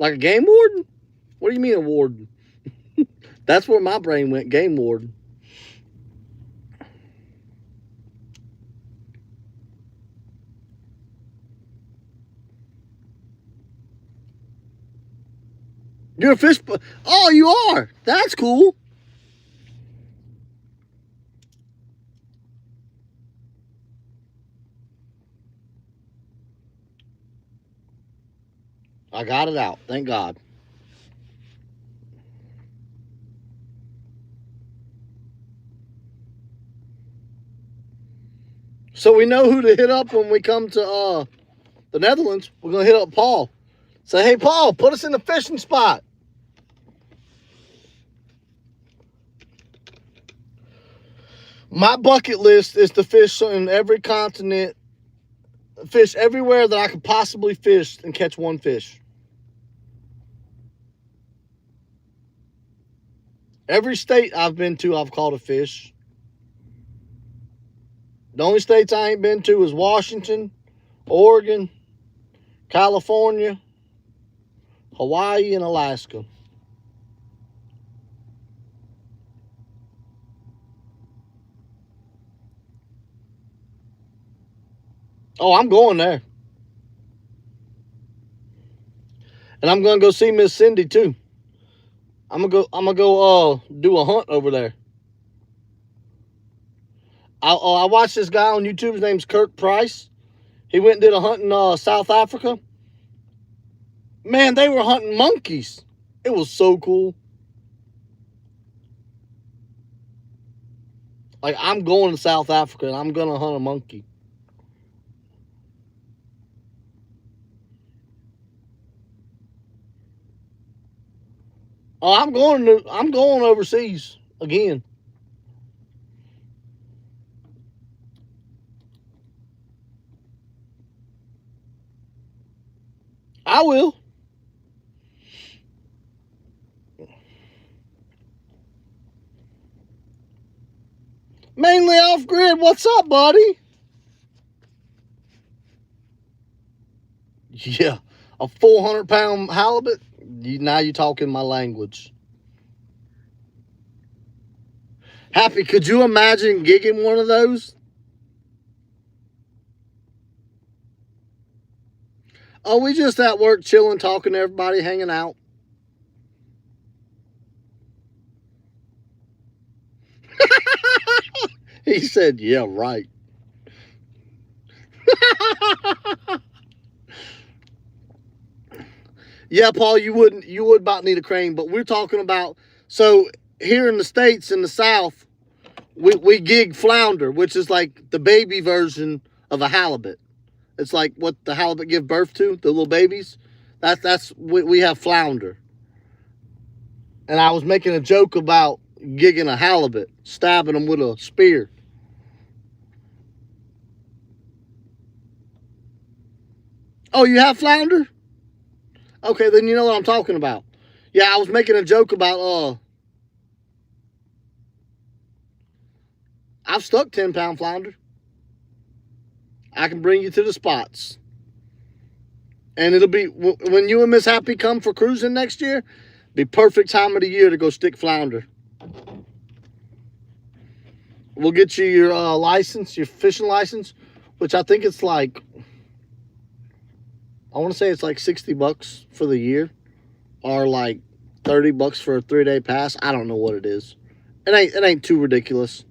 A: Like a game warden? What do you mean a warden? That's where my brain went, game warden. You're a fish... Oh, you are. That's cool. I got it out. Thank God. So we know who to hit up when we come to the Netherlands. We're going to hit up Paul. Say, hey, Paul, put us in the fishing spot. My bucket list is to fish in every continent, fish everywhere that I could possibly fish and catch one fish. Every state I've been to, I've caught a fish. The only states I ain't been to is Washington, Oregon, California, Hawaii, and Alaska. Oh, I'm going there. And I'm gonna go see Miss Cindy too. I'm gonna go do a hunt over there. I watched this guy on YouTube. His name's Kirk Price. He went and did a hunt in South Africa. Man, they were hunting monkeys. It was so cool. Like, I'm going to South Africa and I'm gonna hunt a monkey. Oh, I'm going overseas again. I will. Mainly off grid. What's up, buddy? Yeah, a 400-pound halibut. Now you're talking my language. Happy, could you imagine gigging one of those? Oh, we just at work chilling, talking to everybody, hanging out. He said, yeah, right. Yeah, Paul, you would about need a crane, but we're talking about, so here in the States, in the South, we gig flounder, which is like the baby version of a halibut. It's like what the halibut give birth to, the little babies. We have flounder. And I was making a joke about gigging a halibut, stabbing them with a spear. Oh, you have flounder? Okay, then you know what I'm talking about. Yeah, I was making a joke about I've stuck 10-pound flounder. I can bring you to the spots. And it'll be, when you and Miss Happy come for cruising next year, be perfect time of the year to go stick flounder. We'll get you your license, your fishing license, which I think it's like, I want to say it's like $60 for the year, or like $30 for a 3-day pass. I don't know what it is. It ain't too ridiculous.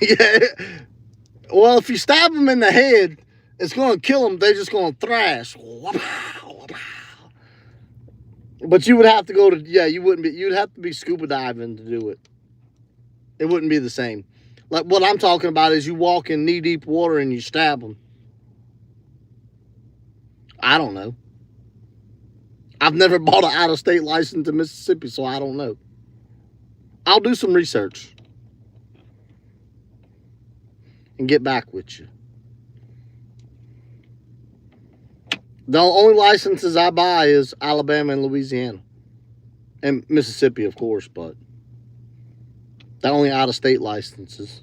A: Yeah. Well, if you stab them in the head, it's going to kill them. They're just going to thrash. But you would have to go to, yeah, you'd have to be scuba diving to do it. It wouldn't be the same. Like, what I'm talking about is you walk in knee-deep water and you stab them. I don't know. I've never bought an out-of-state license in Mississippi, so I don't know. I'll do some research and get back with you. The only licenses I buy is Alabama and Louisiana. And Mississippi, of course, but the only out-of-state licenses.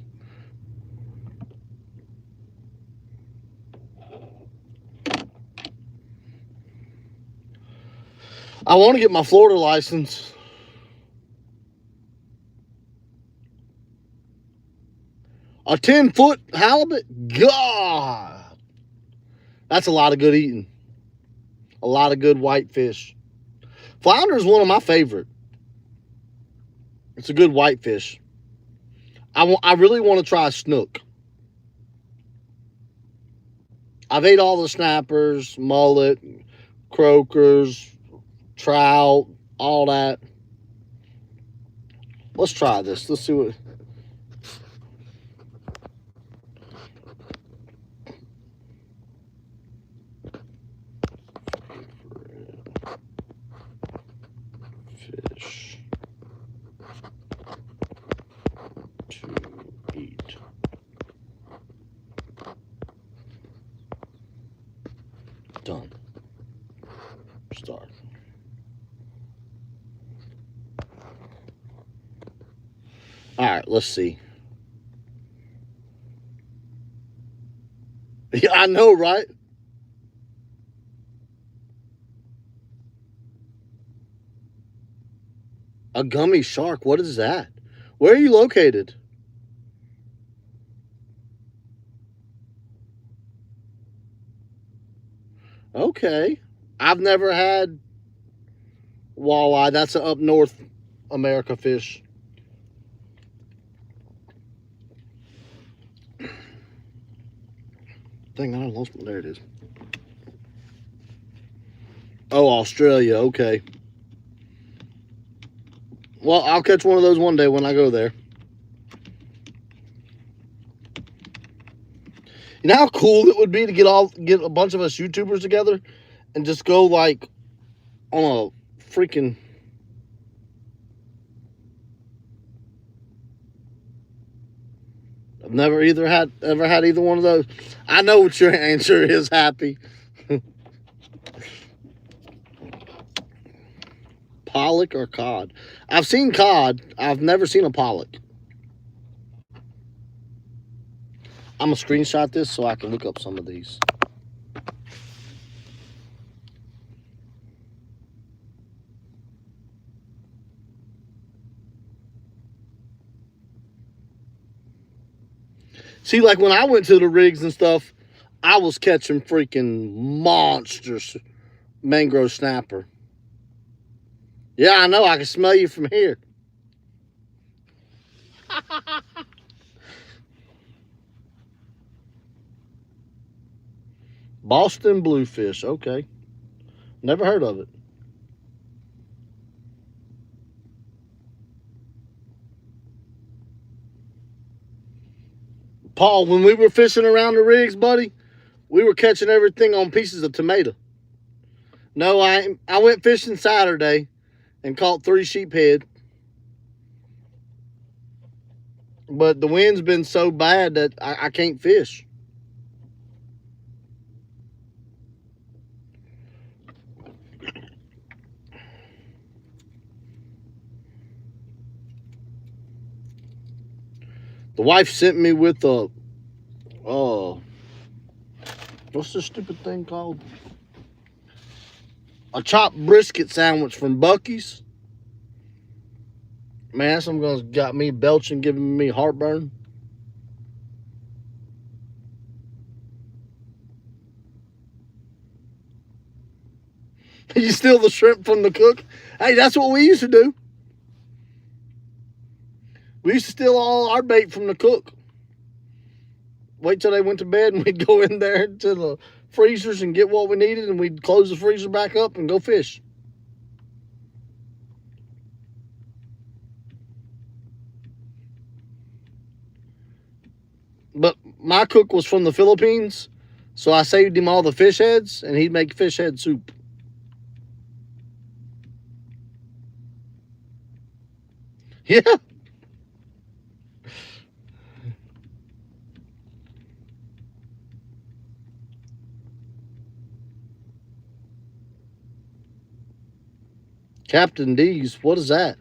A: I want to get my Florida license. A 10-foot halibut? God! That's a lot of good eating. A lot of good white fish. Flounder is one of my favorite. It's a good white fish. I really want to try snook. I've ate all the snappers, mullet, croakers, trout, all that. Let's try this. Let's see what. Fish to eat. Done. Start. All right, let's see. Yeah, I know, right? A gummy shark. What is that? Where are you located? Okay. I've never had walleye. That's an up north America fish. Dang, I lost my. There it is. Oh, Australia. Okay. Well, I'll catch one of those one day when I go there. You know how cool it would be to get a bunch of us YouTubers together and just go like on a freaking. I've never ever had either one of those. I know what your answer is, Happy. Pollock or cod? I've seen cod. I've never seen a pollock. I'm gonna screenshot this so I can look up some of these. See, like when I went to the rigs and stuff, I was catching freaking monsters mangrove snapper. Yeah, I know. I can smell you from here. Boston bluefish. Okay. Never heard of it. Paul, when we were fishing around the rigs, buddy, we were catching everything on pieces of tomato. No, I went fishing Saturday and caught 3 sheephead. But the wind's been so bad that I can't fish. The wife sent me with a, what's this stupid thing called? A chopped brisket sandwich from Buc-ee's. Man, some guys got me belching, giving me heartburn. You steal the shrimp from the cook? Hey, that's what we used to do. We used to steal all our bait from the cook. Wait till they went to bed and we'd go in there to the freezers and get what we needed, and we'd close the freezer back up and go fish. But my cook was from the Philippines, so I saved him all the fish heads, and he'd make fish head soup. Yeah. Captain D's, what is that?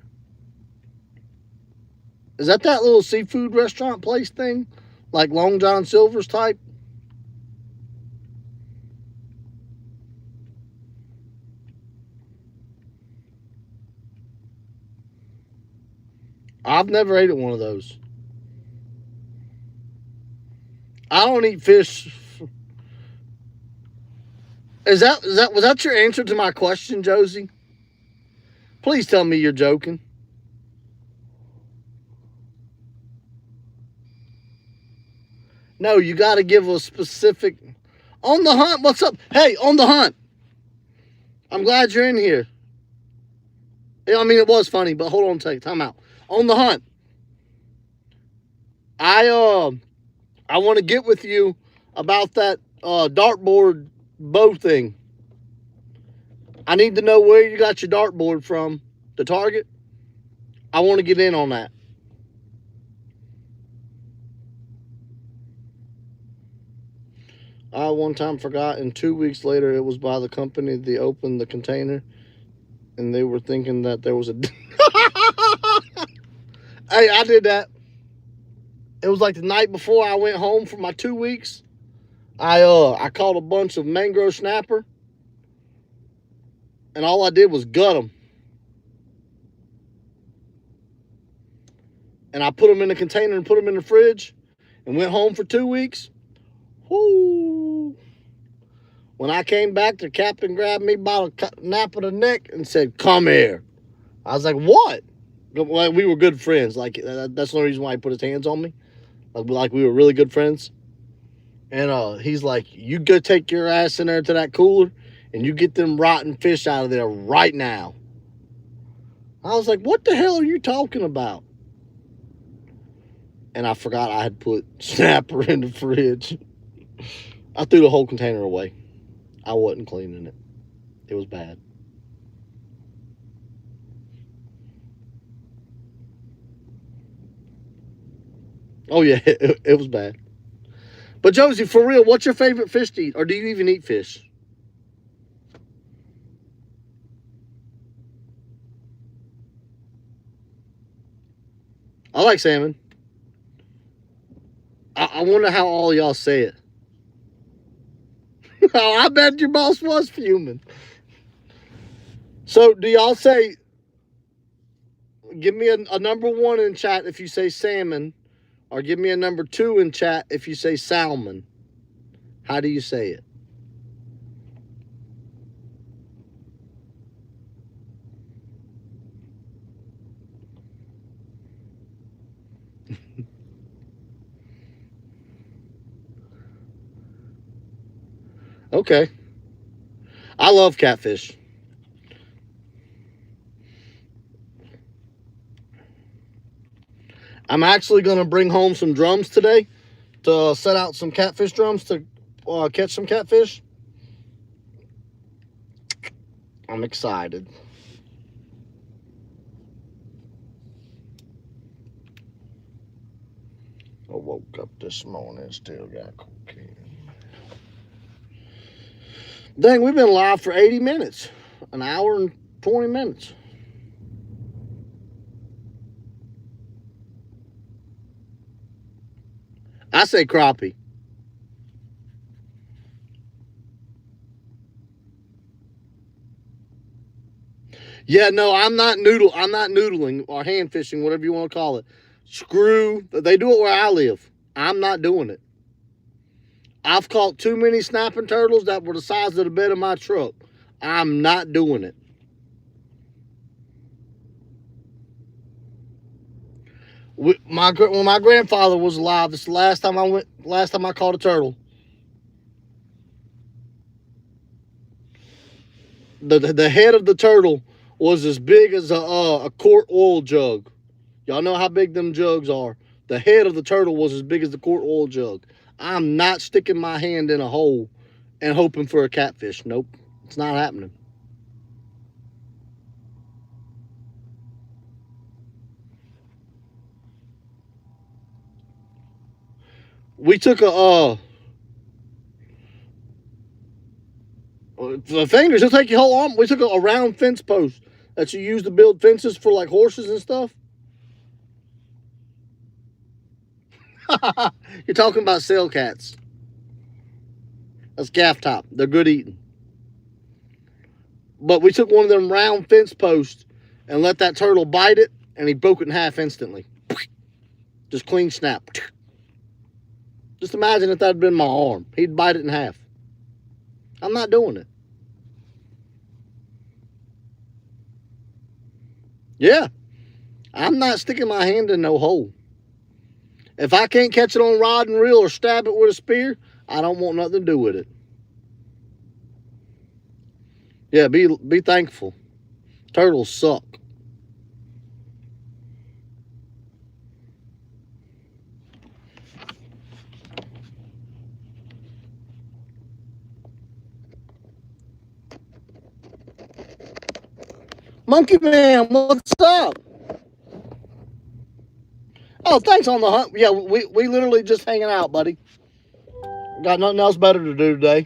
A: Is that little seafood restaurant place thing? Like Long John Silver's type? I've never ate at one of those. I don't eat fish. Was that your answer to my question, Josie? Please tell me you're joking. No, you got to give a specific. On the hunt, what's up? Hey, on the hunt. I'm glad you're in here. I mean, it was funny, but hold on a second. Time out. on the hunt. I want to get with you about that dartboard bow thing. I need to know where you got your dartboard from. The target. I want to get in on that. I one time forgot, and 2 weeks later, it was by the company. They opened the container, and they were thinking that there was a. Hey, I did that. It was like the night before I went home for my 2 weeks. I caught a bunch of mangrove snapper, and all I did was gut them. And I put them in a container and put them in the fridge, and went home for 2 weeks. Whoo! When I came back, the captain grabbed me by the nape of the neck and said, "Come here." I was like, "What?" Well, we were good friends. Like that's the only reason why he put his hands on me. Like we were really good friends. And he's like, "You go take your ass in there to that cooler, and you get them rotten fish out of there right now." I was like, "What the hell are you talking about?" And I forgot I had put snapper in the fridge. I threw the whole container away. I wasn't cleaning it. It was bad. Oh, yeah, it was bad. But, Josie, for real, what's your favorite fish to eat? Or do you even eat fish? I like salmon. I wonder how all y'all say it. Oh, I bet your boss was fuming. So, do y'all say, give me a number one in chat if you say salmon, or give me a number two in chat if you say salmon? How do you say it? Okay. I love catfish. I'm actually going to bring home some drums today to set out some catfish drums to catch some catfish. I'm excited. I woke up this morning and still got cocaine. Dang, we've been live for 80 minutes. An hour and 20 minutes. I say crappie. Yeah, no, I'm not noodling or hand fishing, whatever you want to call it. Screw. They do it where I live. I'm not doing it. I've caught too many snapping turtles that were the size of the bed of my truck. I'm not doing it. When my grandfather was alive, this is the last time I caught a turtle. The head of the turtle was as big as a quart oil jug. Y'all know how big them jugs are. The head of the turtle was as big as the quart oil jug. I'm not sticking my hand in a hole and hoping for a catfish. Nope, it's not happening. We took the fingers. It'll take your whole arm. We took a round fence post that you use to build fences for like horses and stuff. You're talking about sail cats. That's gaff top. They're good eating. But we took one of them round fence posts and let that turtle bite it, and he broke it in half instantly. Just clean snap. Just imagine if that had been my arm. He'd bite it in half. I'm not doing it. Yeah. I'm not sticking my hand in no hole. If I can't catch it on rod and reel or stab it with a spear, I don't want nothing to do with it. Yeah, be thankful. Turtles suck. Monkey Man, what's up? Oh, thanks on the hunt. Yeah, we literally just hanging out, buddy. Got nothing else better to do today.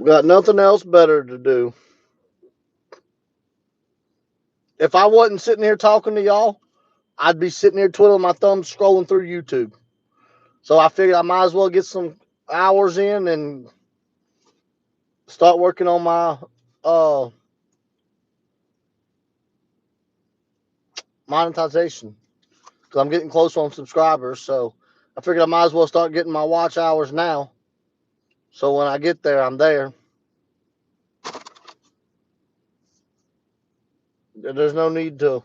A: Got nothing else better to do. If I wasn't sitting here talking to y'all, I'd be sitting here twiddling my thumbs scrolling through YouTube. So I figured I might as well get some hours in and start working on my monetization because I'm getting close on subscribers. So I figured I might as well start getting my watch hours now. So when I get there, I'm there. There's no need to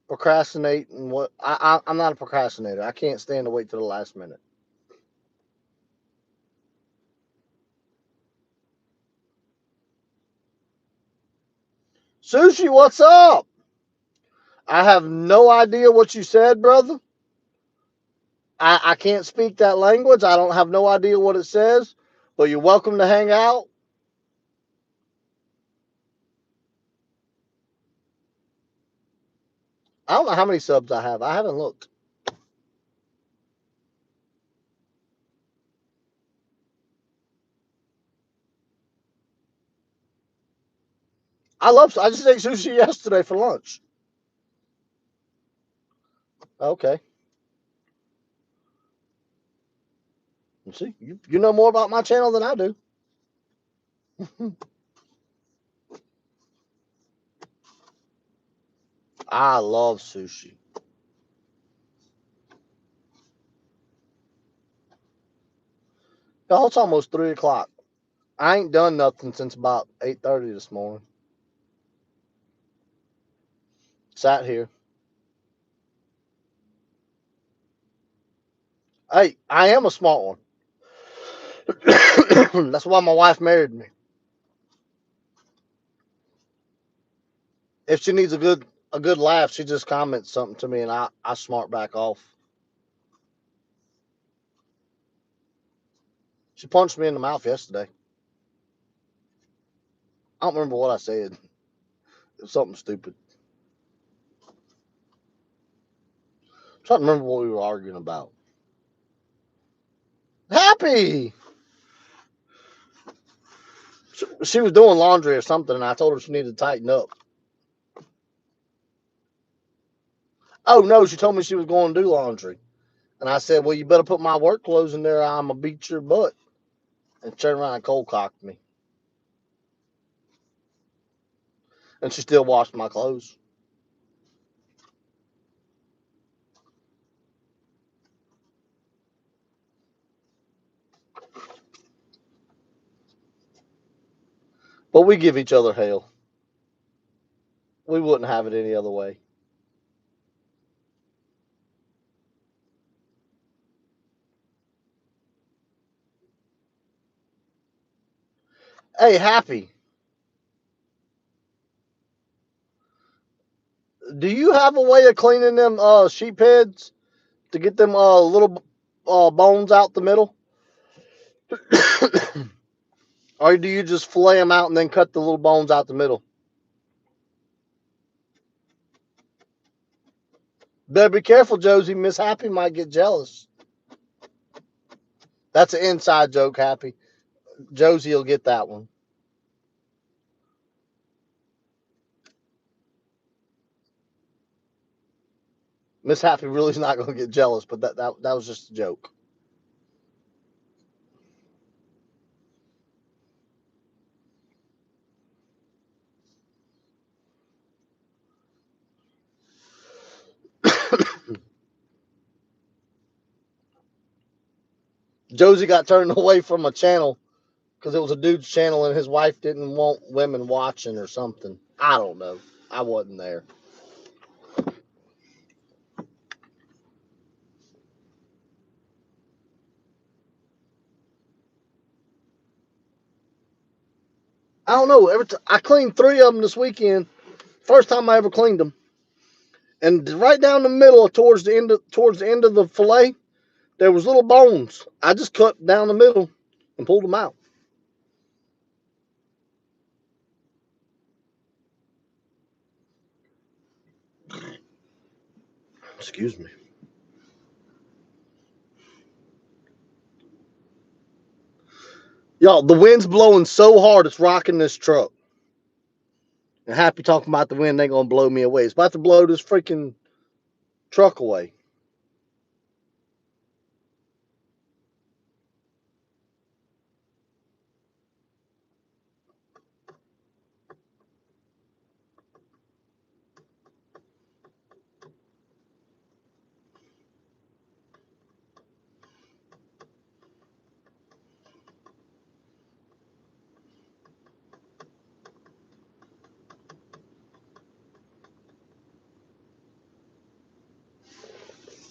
A: procrastinate and what I'm not a procrastinator. I can't stand to wait till the last minute. Sushi, what's up? I have no idea what you said, brother. I can't speak that language. I don't have no idea what it says, but you're welcome to hang out. I don't know how many subs I have. I haven't looked. I just ate sushi yesterday for lunch. Okay. See, you know more about my channel than I do. I love sushi. Oh, it's almost 3 o'clock. I ain't done nothing since about 8:30 this morning. Sat here. Hey, I am a smart one. That's why my wife married me. If she needs a good laugh, she just comments something to me and I smart back off. She punched me in the mouth yesterday. I don't remember what I said. It was something stupid. I'm trying to remember what we were arguing about. Happy! She was doing laundry or something, and I told her she needed to tighten up. Oh, no, she told me she was going to do laundry. And I said, well, you better put my work clothes in there. I'm going to beat your butt. And turned around and cold cocked me. And she still washed my clothes. But we give each other hell. We wouldn't have it any other way. Hey, Happy, do you have a way of cleaning them sheep heads to get them little bones out the middle? Or do you just fillet them out and then cut the little bones out the middle? Better be careful, Josie. Miss Happy might get jealous. That's an inside joke, Happy. Josie will get that one. Miss Happy really is not going to get jealous, but that was just a joke. Josie got turned away from a channel because it was a dude's channel and his wife didn't want women watching or something. I don't know. I wasn't there. I don't know. I cleaned 3 of them this weekend. First time I ever cleaned them. And right down the middle, towards the end of the fillet, there was little bones. I just cut down the middle and pulled them out. Excuse me. Y'all, the wind's blowing so hard it's rocking this truck. And Happy talking about the wind ain't gonna blow me away. It's about to blow this freaking truck away.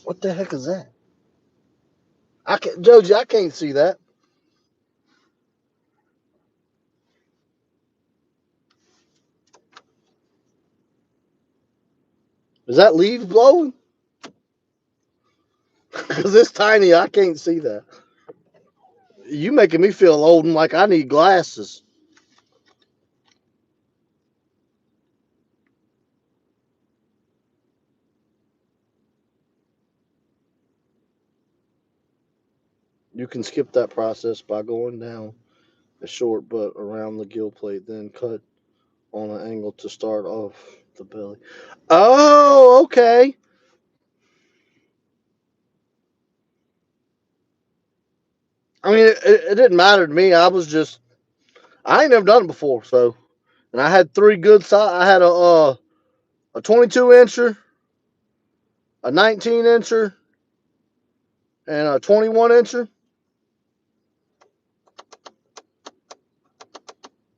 A: What the heck is that? Joji, I can't see that. Is that leaves blowing? Because it's tiny, I can't see that. You making me feel old and like I need glasses. You can skip that process by going down a short butt around the gill plate, then cut on an angle to start off the belly. Oh, okay. I mean, it didn't matter to me. I ain't never done it before, so. And I had three good size. I had a 22 incher, a 19 incher, and a 21 incher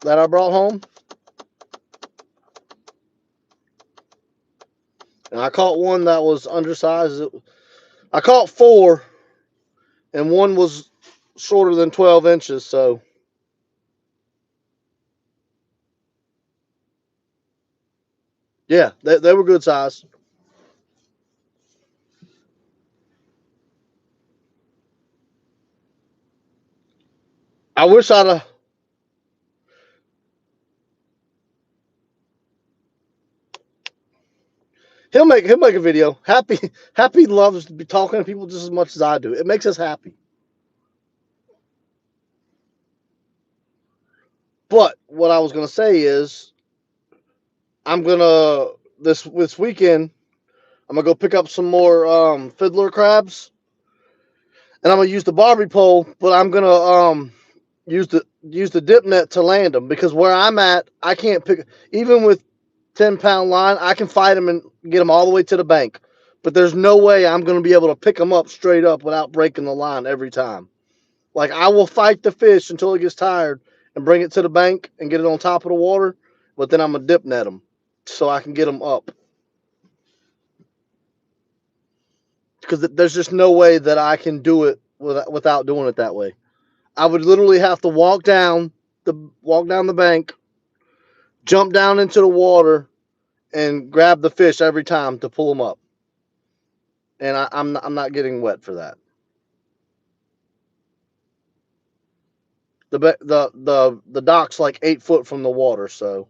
A: that I brought home. And I caught one that was undersized. I caught four, and one was shorter than 12 inches. So, yeah, they were good size. I wish I'd have. He'll make a video. Happy loves to be talking to people just as much as I do. It makes us happy. But what I was gonna say is, I'm gonna this weekend. I'm gonna go pick up some more fiddler crabs, and I'm gonna use the barbie pole. But I'm gonna use the dip net to land them, because where I'm at, I can't pick, even with 10-pound line. I can fight them and get them all the way to the bank, but there's no way I'm gonna be able to pick them up straight up without breaking the line every time. Like, I will fight the fish until it gets tired and bring it to the bank and get it on top of the water, but then I'm gonna dip net them so I can get them up. Because there's just no way that I can do it without doing it that way. I would literally have to walk down the bank, jump down into the water, and grab the fish every time to pull them up. And I'm not getting wet for that. The dock's like 8 foot from the water, so.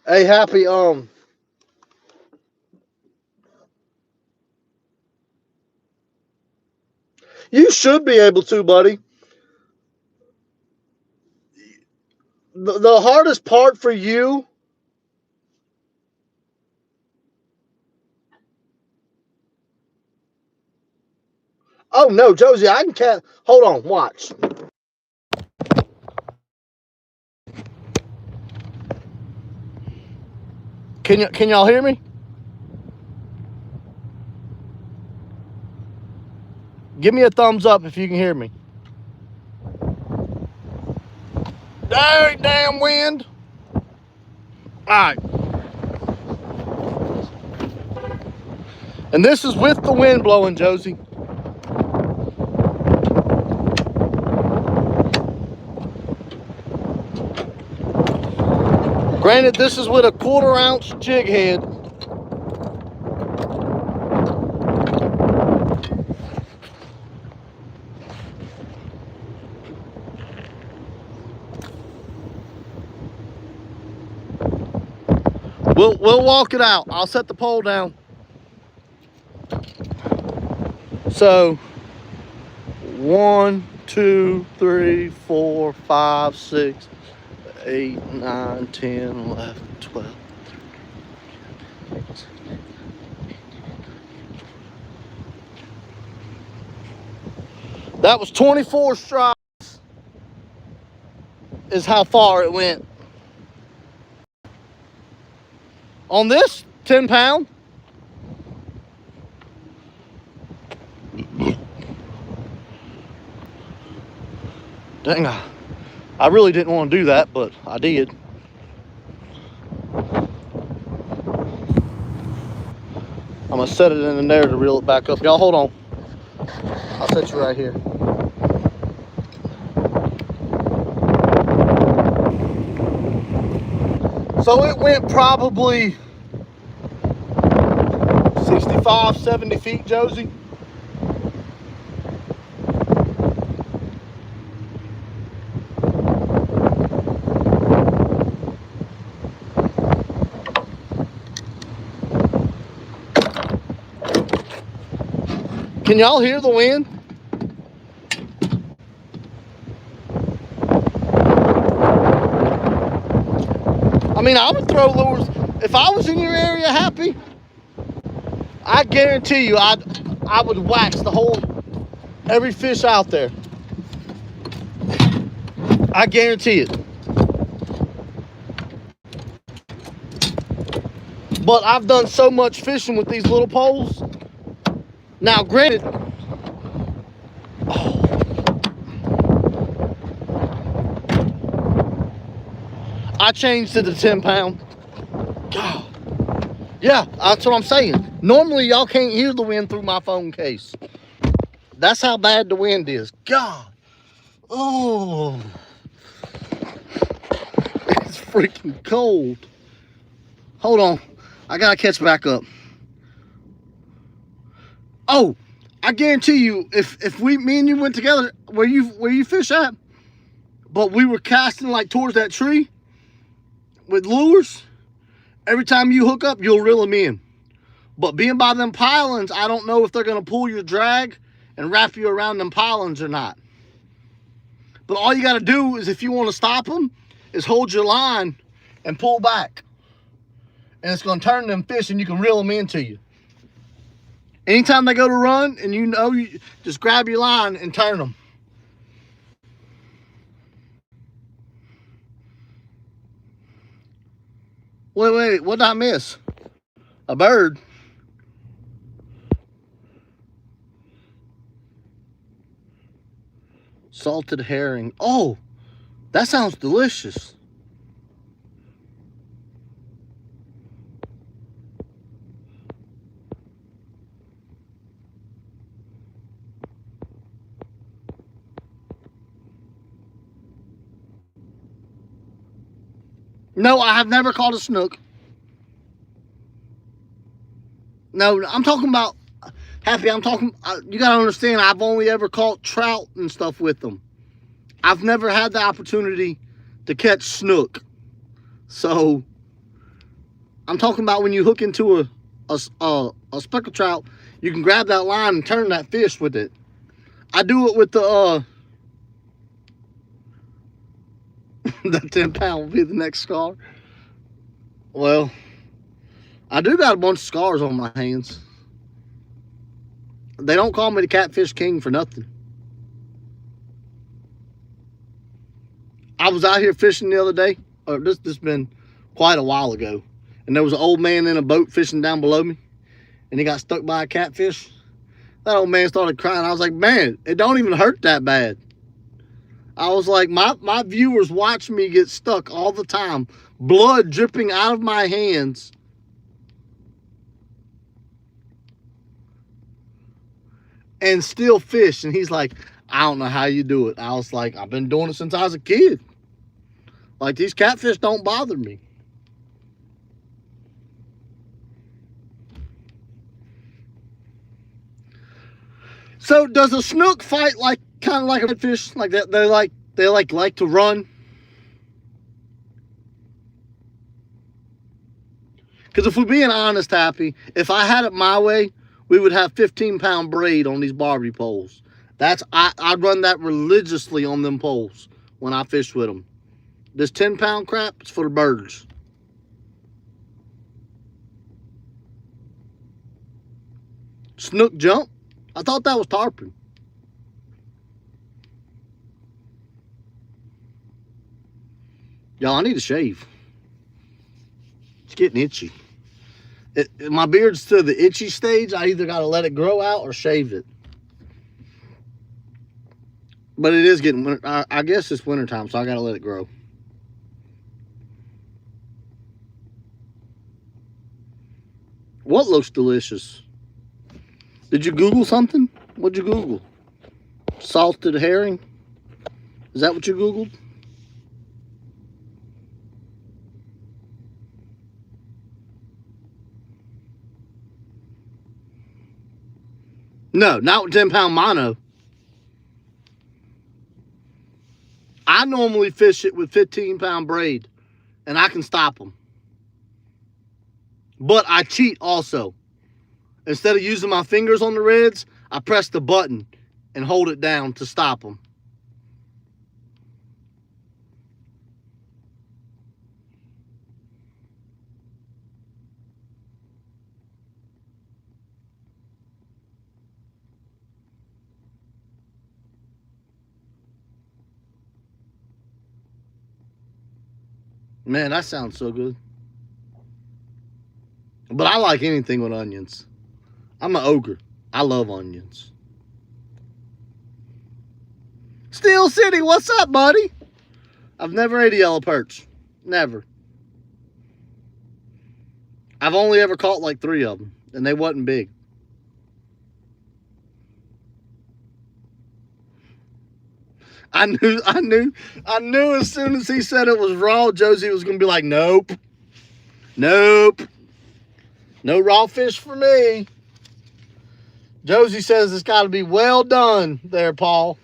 A: Hey, Happy, you should be able to, buddy. The hardest part for you. Oh no, Josie, I can catch. Hold on, watch. Can y'all hear me? Give me a thumbs up if you can hear me. Damn wind. Alright. And this is with the wind blowing, Josie. Granted, this is with a 1/4 ounce jig head. We'll walk it out. I'll set the pole down. So 1, 2, 3, 4, 5, 6, 8, 9, 10, 11, 12. That was 24 strides is how far it went. On this 10-pound, dang, I really didn't want to do that, but I did. I'm gonna set it in there to reel it back up. Y'all hold on. I'll set you right here. So it went probably 65, 70 feet, Josie. Can y'all hear the wind? I mean, I would throw lures. If I was in your area, Happy, I guarantee you I would wax every fish out there. I guarantee it. But I've done so much fishing with these little poles. Now, granted, I changed to the 10-pound. God. Yeah, that's what I'm saying. Normally, y'all can't hear the wind through my phone case. That's how bad the wind is. God. Oh. It's freaking cold. Hold on. I gotta catch back up. Oh, I guarantee you, if me and you went together, where you fish at, but we were casting like towards that tree with lures, every time you hook up, you'll reel them in. But being by them pilings, I don't know if they're gonna pull your drag and wrap you around them pilings or not. But all you gotta do is, if you want to stop them, is hold your line and pull back. And it's gonna turn them fish and you can reel them into you. Anytime they go to run and you just grab your line and turn them. Wait, what did I miss? A bird. Salted herring. Oh, that sounds delicious. No, I have never caught a snook. No, I'm talking about, Happy, you gotta understand, I've only ever caught trout and stuff with them. I've never had the opportunity to catch snook. So, I'm talking about when you hook into a speckled trout, you can grab that line and turn that fish with it. I do it with the 10-pound will be the next scar. Well, I do got a bunch of scars on my hands. They don't call me the Catfish King for nothing. I was out here fishing the other day. This has been quite a while ago. And there was an old man in a boat fishing down below me. And he got stuck by a catfish. That old man started crying. I was like, man, it don't even hurt that bad. I was like, my viewers watch me get stuck all the time. Blood dripping out of my hands. And still fish. And he's like, I don't know how you do it. I was like, I've been doing it since I was a kid. Like, these catfish don't bother me. So does a snook fight like kind of like a redfish? Like that they like to run? Because if we're being honest, Happy, if I had it my way, we would have 15-pound braid on these Barbie poles. I'd run that religiously on them poles when I fish with them. This 10-pound crap is for the birds. Snook jump? I thought that was tarpon. Y'all, I need to shave. It's getting itchy. My beard's to the itchy stage. I either got to let it grow out or shave it. But it is getting, I guess it's wintertime, so I got to let it grow. What looks delicious? Did you Google something? What'd you Google? Salted herring? Is that what you Googled? No, not with 10-pound mono. I normally fish it with 15-pound braid, and I can stop them. But I cheat also. Instead of using my fingers on the reds, I press the button and hold it down to stop them. Man, that sounds so good. But I like anything with onions. I'm an ogre. I love onions. Steel City, what's up, buddy? I've never ate a yellow perch. Never. I've only ever caught like 3 of them, and they wasn't big. I knew as soon as he said it was raw, Josie was going to be like, nope. Nope. No raw fish for me. Josie says it's got to be well done there, Paul.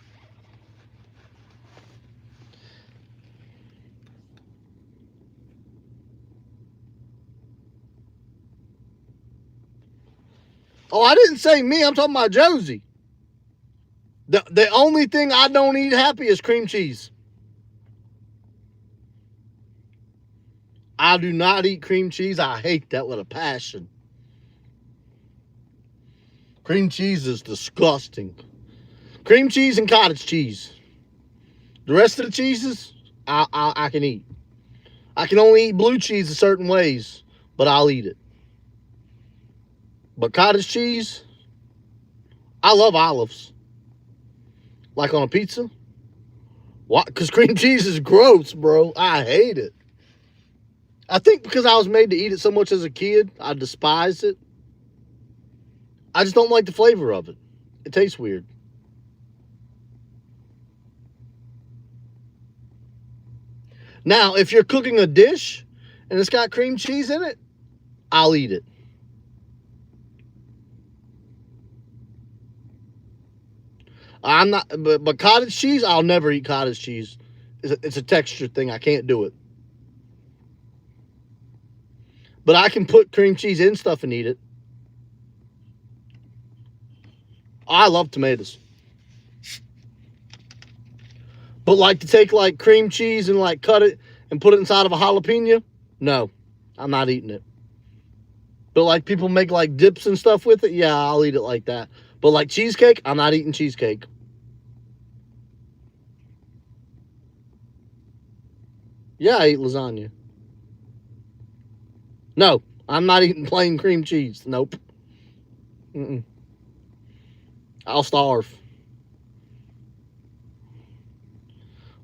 A: Oh, I didn't say me. I'm talking about Josie. The only thing I don't eat, Happy, is cream cheese. I do not eat cream cheese. I hate that with a passion. Cream cheese is disgusting. Cream cheese and cottage cheese. The rest of the cheeses, I can eat. I can only eat blue cheese a certain ways, but I'll eat it. But cottage cheese, I love olives. Like on a pizza. Why? Because cream cheese is gross, bro. I hate it. I think because I was made to eat it so much as a kid, I despise it. I just don't like the flavor of it. It tastes weird. Now, if you're cooking a dish and it's got cream cheese in it, I'll eat it. I'm not, but cottage cheese, I'll never eat cottage cheese. It's a texture thing. I can't do it. But I can put cream cheese in stuff and eat it. I love tomatoes. But like to take like cream cheese and like cut it and put it inside of a jalapeno? No, I'm not eating it. But like people make like dips and stuff with it? Yeah, I'll eat it like that. But like cheesecake, I'm not eating cheesecake. Yeah, I eat lasagna. No, I'm not eating plain cream cheese. Nope. I'll starve.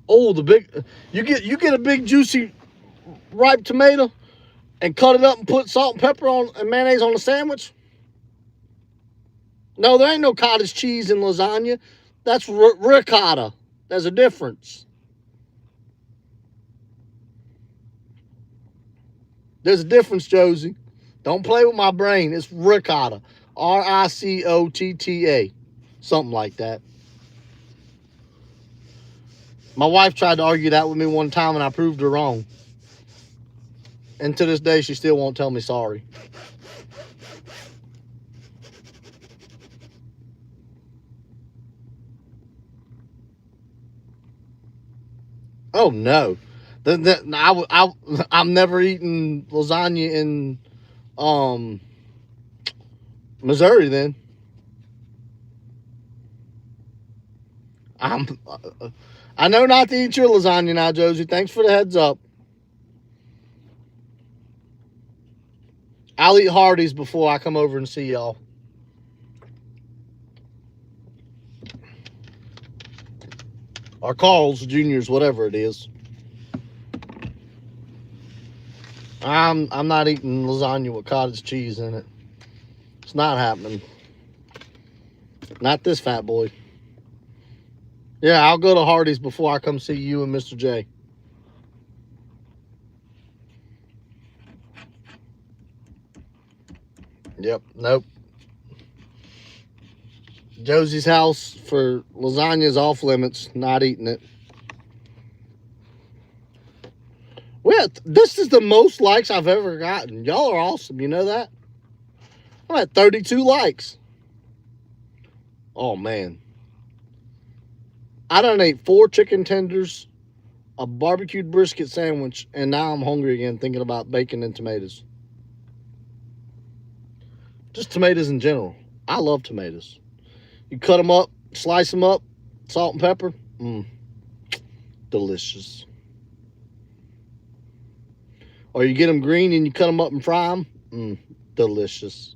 A: Oh, you get a big juicy ripe tomato and cut it up and put salt and pepper on and mayonnaise on a sandwich. No, there ain't no cottage cheese in lasagna. That's ricotta. There's a difference. There's a difference, Josie. Don't play with my brain. It's ricotta. Ricotta. Something like that. My wife tried to argue that with me one time, and I proved her wrong. And to this day, she still won't tell me sorry. Oh no, I'm never eating lasagna in um Missouri. Then I'm I know not to eat your lasagna now, Josie. Thanks for the heads up. I'll eat Hardee's before I come over and see y'all. Or Carl's Jr.'s, whatever it is. I'm not eating lasagna with cottage cheese in it. It's not happening. Not this fat boy. Yeah, I'll go to Hardee's before I come see you and Mr. J. Yep, nope. Josie's house for lasagna is off limits. Not eating it. Well, this is the most likes I've ever gotten. Y'all are awesome. You know that? I'm at 32 likes. Oh, man. I done ate 4 chicken tenders, a barbecued brisket sandwich, and now I'm hungry again thinking about bacon and tomatoes. Just tomatoes in general. I love tomatoes. You cut them up, slice them up, salt and pepper. Delicious. Or you get them green and you cut them up and fry them. Delicious.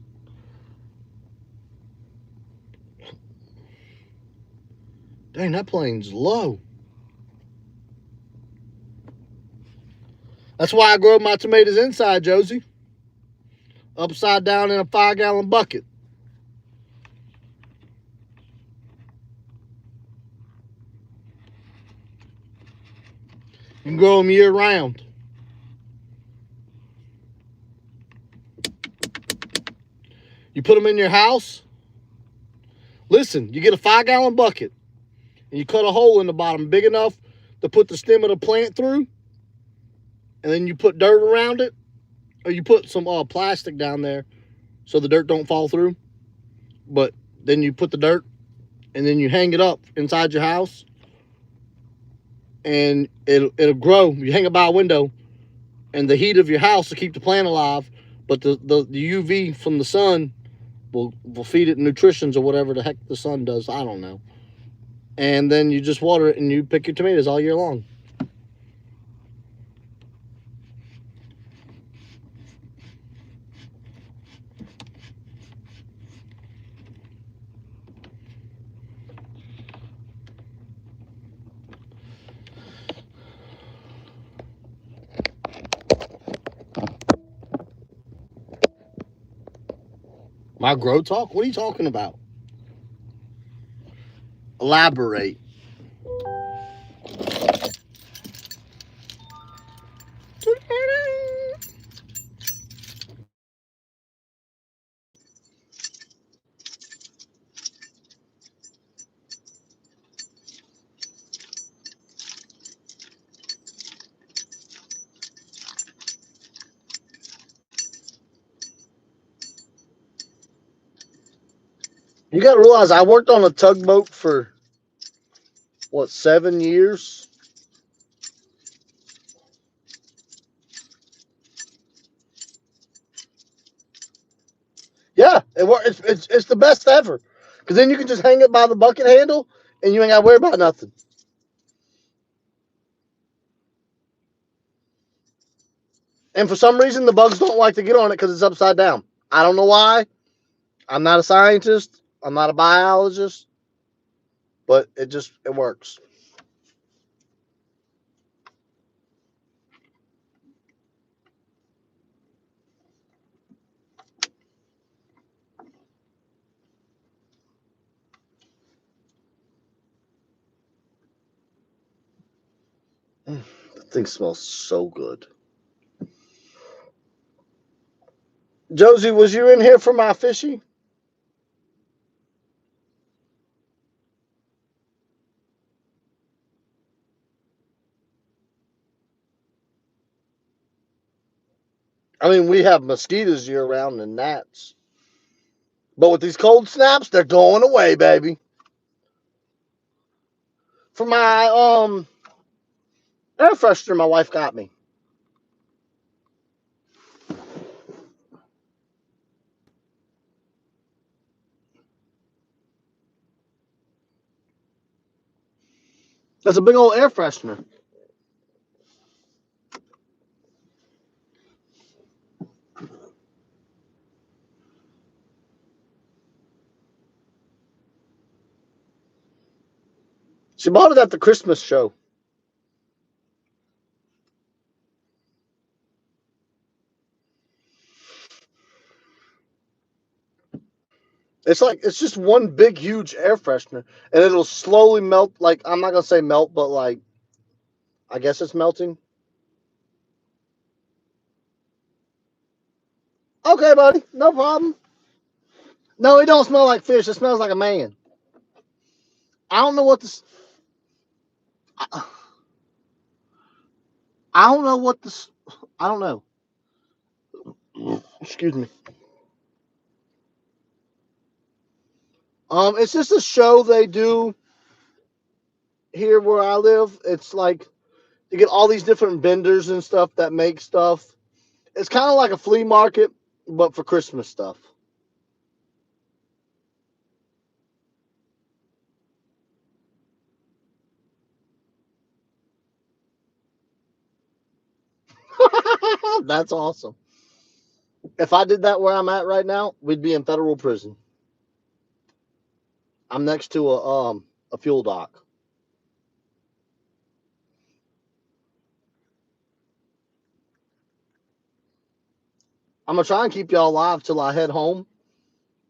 A: Dang, that plane's low. That's why I grow my tomatoes inside, Josie. Upside down in a 5-gallon bucket. You can grow them year round. You put them in your house. Listen, you get a 5-gallon bucket and you cut a hole in the bottom big enough to put the stem of the plant through, and then you put dirt around it, or you put some plastic down there so the dirt don't fall through. But then you put the dirt and then you hang it up inside your house, and it'll grow. You hang it by a window, and the heat of your house will keep the plant alive, but the UV from the sun will feed it nutritions or whatever the heck the sun does. I don't know. And then you just water it and you pick your tomatoes all year long. My grow talk? What are you talking about? Elaborate. You got to realize I worked on a tugboat for, 7 years? Yeah, it's the best ever. Because then you can just hang it by the bucket handle and you ain't got to worry about nothing. And for some reason, the bugs don't like to get on it because it's upside down. I don't know why. I'm not a scientist. I'm not a biologist. But it works. The thing smells so good. Josie, was you in here for my fishy? I mean, we have mosquitoes year round and gnats. But with these cold snaps, they're going away, baby. For my air freshener my wife got me. That's a big old air freshener. She bought it at the Christmas show. It's just one big huge air freshener, and it'll slowly melt. Like, I'm not gonna say melt, but like, I guess it's melting. Okay, buddy, no problem. No, it don't smell like fish. It smells like a man. I don't know what this. I, I don't know what this. I don't know. Excuse me. It's just a show they do here where I live. It's like you get all these different vendors and stuff that make stuff. It's kind of like a flea market, but for Christmas stuff. That's awesome. If I did that where I'm at right now, we'd be in federal prison. I'm next to a fuel dock. I'm gonna try and keep y'all alive till I head home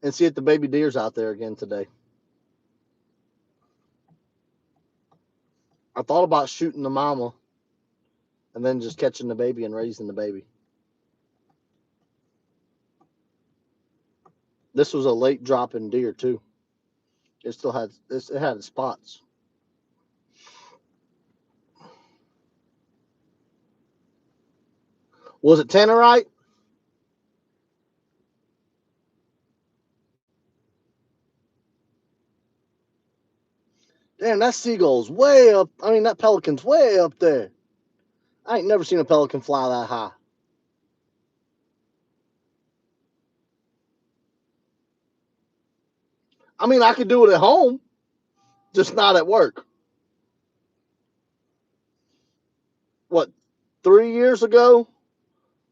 A: and see if the baby deer's out there again today. I thought about shooting the mama and then just catching the baby and raising the baby. This was a late dropping deer too. It still had it had its spots. Was it Tannerite? Damn, that seagull's way up. I mean, that pelican's way up there. I ain't never seen a pelican fly that high. I mean, I could do it at home, just not at work. What, 3 years ago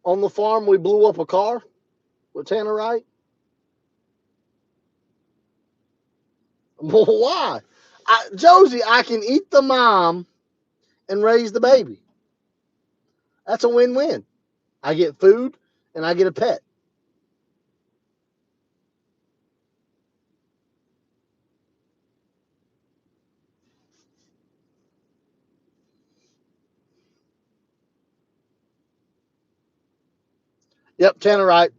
A: on the farm, we blew up a car with Tannerite? Well, why? Josie, I can eat the mom and raise the baby. That's a win-win. I get food and I get a pet. Yep, Tannerite.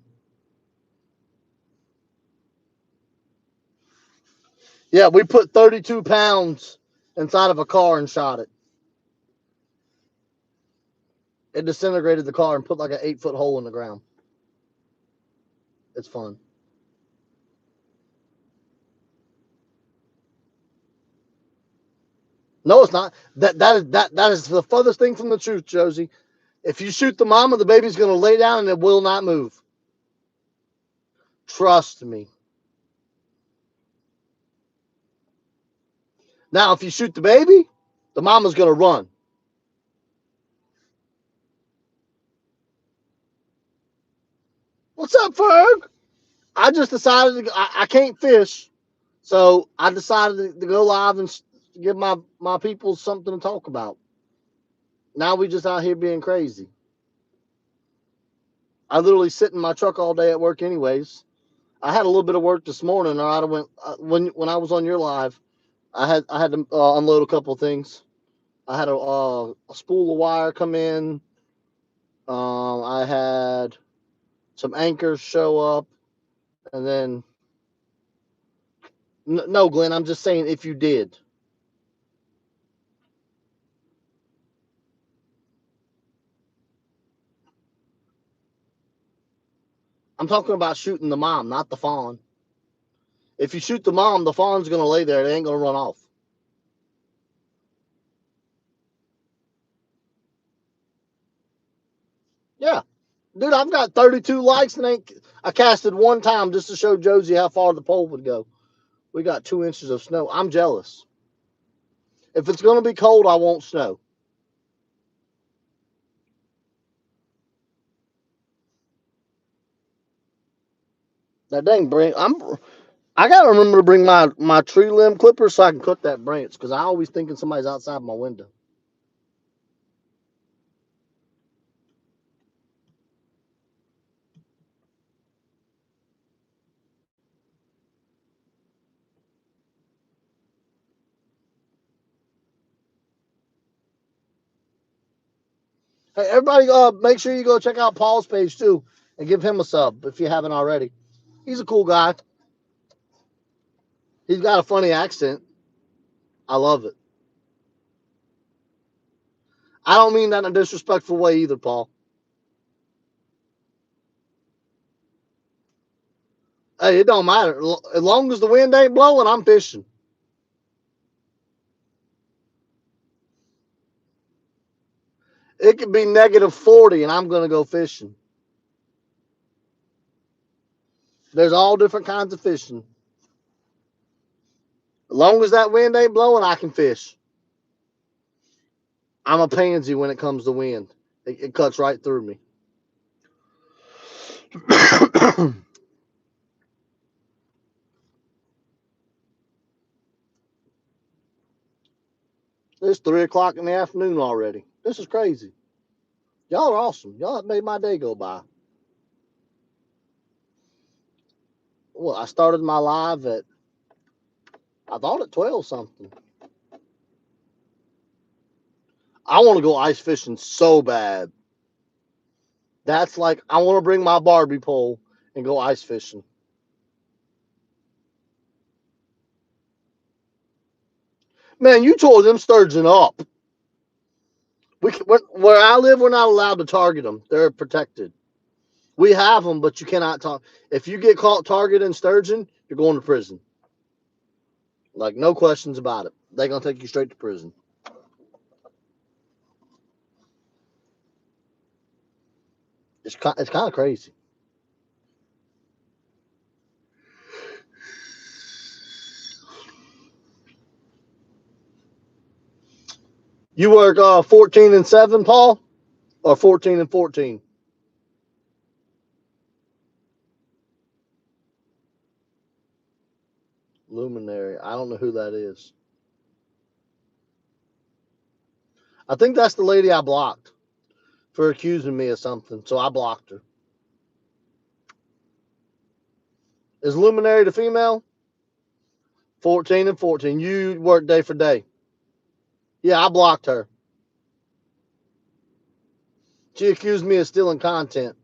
A: Yeah, we put 32 pounds inside of a car and shot it. It disintegrated the car and put like an 8-foot hole in the ground. It's fun. No, it's not. That is the furthest thing from the truth, Josie. If you shoot the mama, the baby's gonna lay down and it will not move. Trust me. Now, if you shoot the baby, the mama's gonna run. What's up, Ferg? I just decided I can't fish, so I decided to go live and give my people something to talk about. Now we just out here being crazy. I literally sit in my truck all day at work, anyways. I had a little bit of work this morning, or I'd have went when I was on your live. I had to unload a couple of things. I had a spool of wire come in. I had some anchors show up, and then no, Glenn. I'm just saying if you did. I'm talking about shooting the mom, not the fawn. If you shoot the mom, the fawn's going to lay there. It ain't going to run off. Yeah. Dude, I've got 32 likes and I casted one time just to show Josie how far the pole would go. We got 2 inches of snow. I'm jealous. If it's going to be cold, I won't snow. That dang branch. I got to remember to bring my tree limb clipper so I can cut that branch because I always thinking somebody's outside my window. Hey, everybody, make sure you go check out Paul's page too and give him a sub if you haven't already. He's a cool guy. He's got a funny accent. I love it. I don't mean that in a disrespectful way either, Paul. Hey, it don't matter. As long as the wind ain't blowing, I'm fishing. It could be -40 and I'm going to go fishing. There's all different kinds of fishing. As long as that wind ain't blowing, I can fish. I'm a pansy when it comes to wind. It cuts right through me. It's 3 o'clock in the afternoon already. This is crazy. Y'all are awesome. Y'all have made my day go by. Well, I started my live I thought at 12 something. I want to go ice fishing so bad. That's like, I want to bring my Barbie pole and go ice fishing. Man, you tore them sturgeon up. Where I live, we're not allowed to target them. They're protected. We have them, but you cannot talk. If you get caught targeting sturgeon, you're going to prison. Like, no questions about it. They're going to take you straight to prison. It's kind of crazy. You work 14 and 7, Paul? Or 14 and 14? Luminary. I don't know who that is. I think that's the lady I blocked for accusing me of something, so I blocked her. Is Luminary the female? 14 and 14. You work day for day. Yeah, I blocked her. She accused me of stealing content.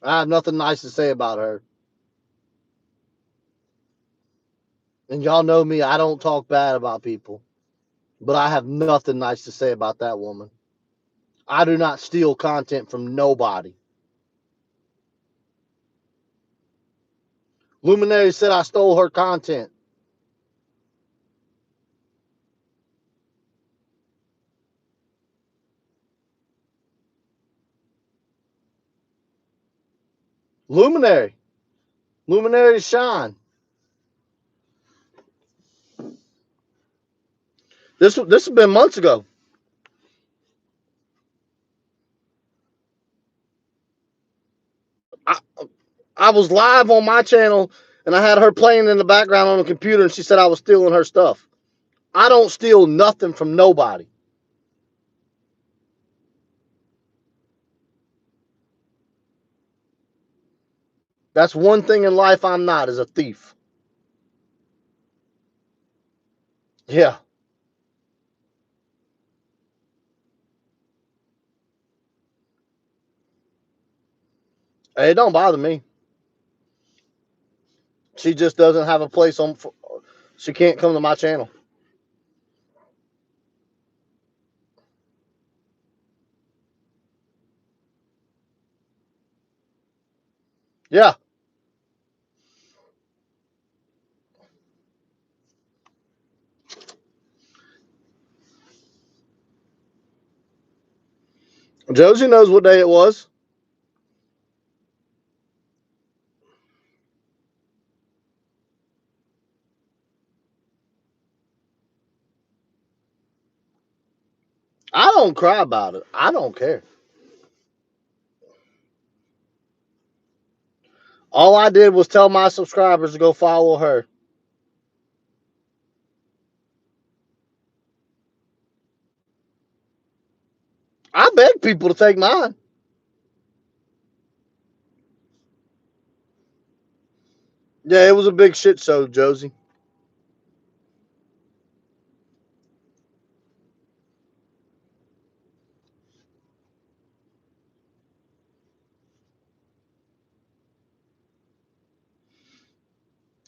A: I have nothing nice to say about her. And y'all know me, I don't talk bad about people. But I have nothing nice to say about that woman. I do not steal content from nobody. Luminary said I stole her content. Luminary. Luminary shine. This has been months ago. I, I was live on my channel and I had her playing in the background on the computer and she said I was stealing her stuff. I don't steal nothing from nobody. That's one thing in life I'm not, is a thief. Yeah. It don't bother me. She just doesn't have a place on. She can't come to my channel. Yeah. Josie knows what day it was. I don't cry about it. I don't care. All I did was tell my subscribers to go follow her. I beg people to take mine. Yeah, it was a big shit show, Josie.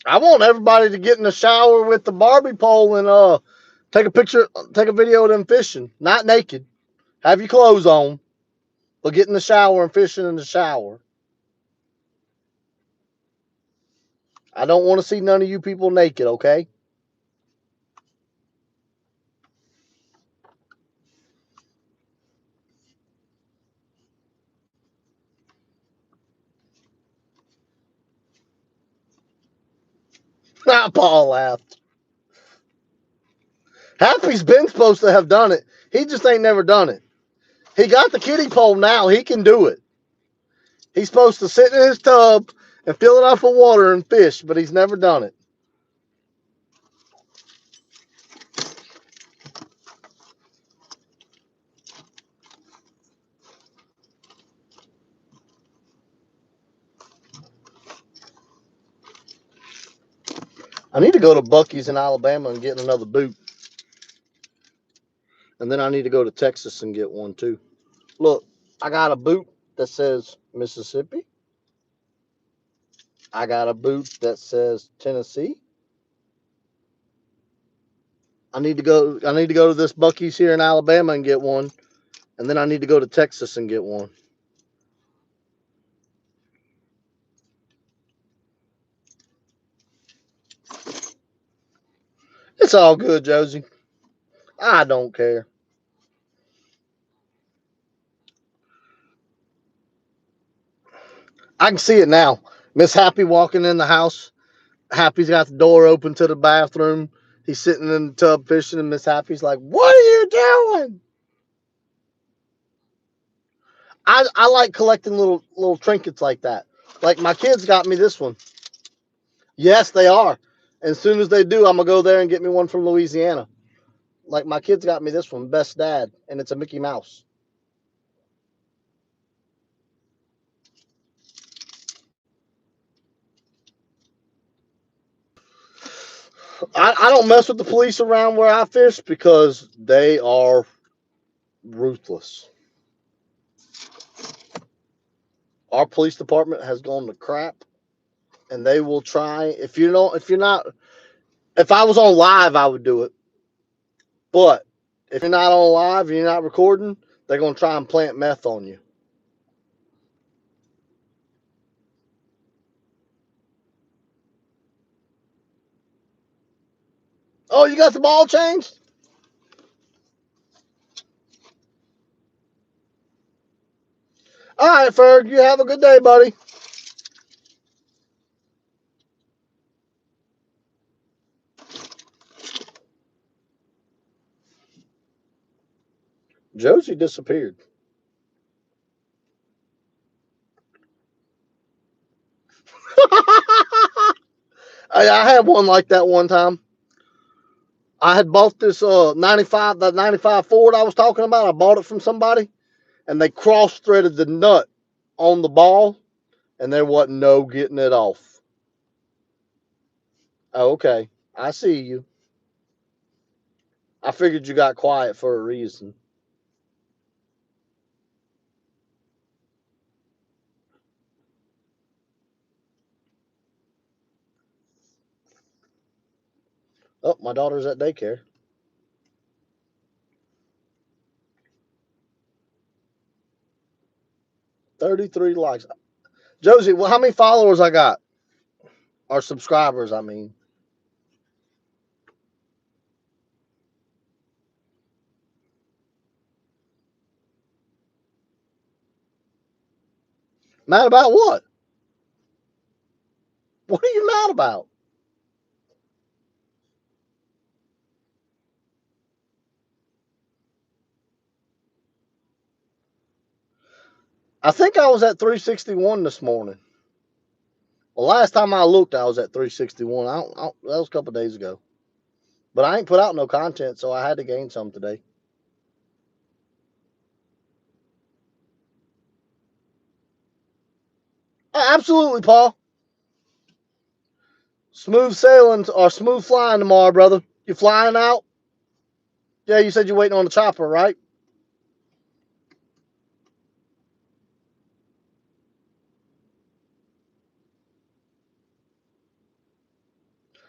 A: I want everybody to get in the shower with the Barbie pole and take a picture, take a video of them fishing. Not naked. Have your clothes on, but get in the shower and fishing in the shower. I don't want to see none of you people naked, okay? Paul laughed. Happy's been supposed to have done it. He just ain't never done it. He got the kiddie pole now. He can do it. He's supposed to sit in his tub and fill it up with water and fish, but he's never done it. I need to go to Buc-ee's in Alabama and get another boot. And then I need to go to Texas and get one too. Look, I got a boot that says Mississippi. I got a boot that says Tennessee. I need to go to this Buc-ee's here in Alabama and get one. And then I need to go to Texas and get one. It's all good, Josie. I don't care. I can see it now. Miss Happy walking in the house. Happy's got the door open to the bathroom. He's sitting in the tub fishing, and Miss Happy's like, "What are you doing?" I like collecting little trinkets like that. Like my kids got me this one. Yes, they are. And as soon as they do, I'm gonna go there and get me one from Louisiana. Like my kids got me this one, Best Dad, and it's a Mickey Mouse. I don't mess with the police around where I fish because they are ruthless. Our police department has gone to crap, and they will try. If you're not, if I was on live, I would do it. But if you're not on live and you're not recording, they're gonna try and plant meth on you. Oh, you got the ball changed? All right, Ferg, you have a good day, buddy. Josie disappeared. I had one like that one time. I had bought this 95, that 95 Ford I was talking about. I bought it from somebody, and they cross threaded the nut on the ball, and there wasn't no getting it off. Okay, I see you. I figured you got quiet for a reason. Oh, my daughter's at daycare. $33 likes. Josie, well, how many followers I got? Or subscribers, I mean. Mad about what? What are you mad about? I think I was at 361 this morning. Well, last time I looked, I was at 361. That was a couple days ago. But I ain't put out no content, so I had to gain some today. Absolutely, Paul. Smooth sailing or smooth flying tomorrow, brother. You flying out? Yeah, you said you're waiting on the chopper, right?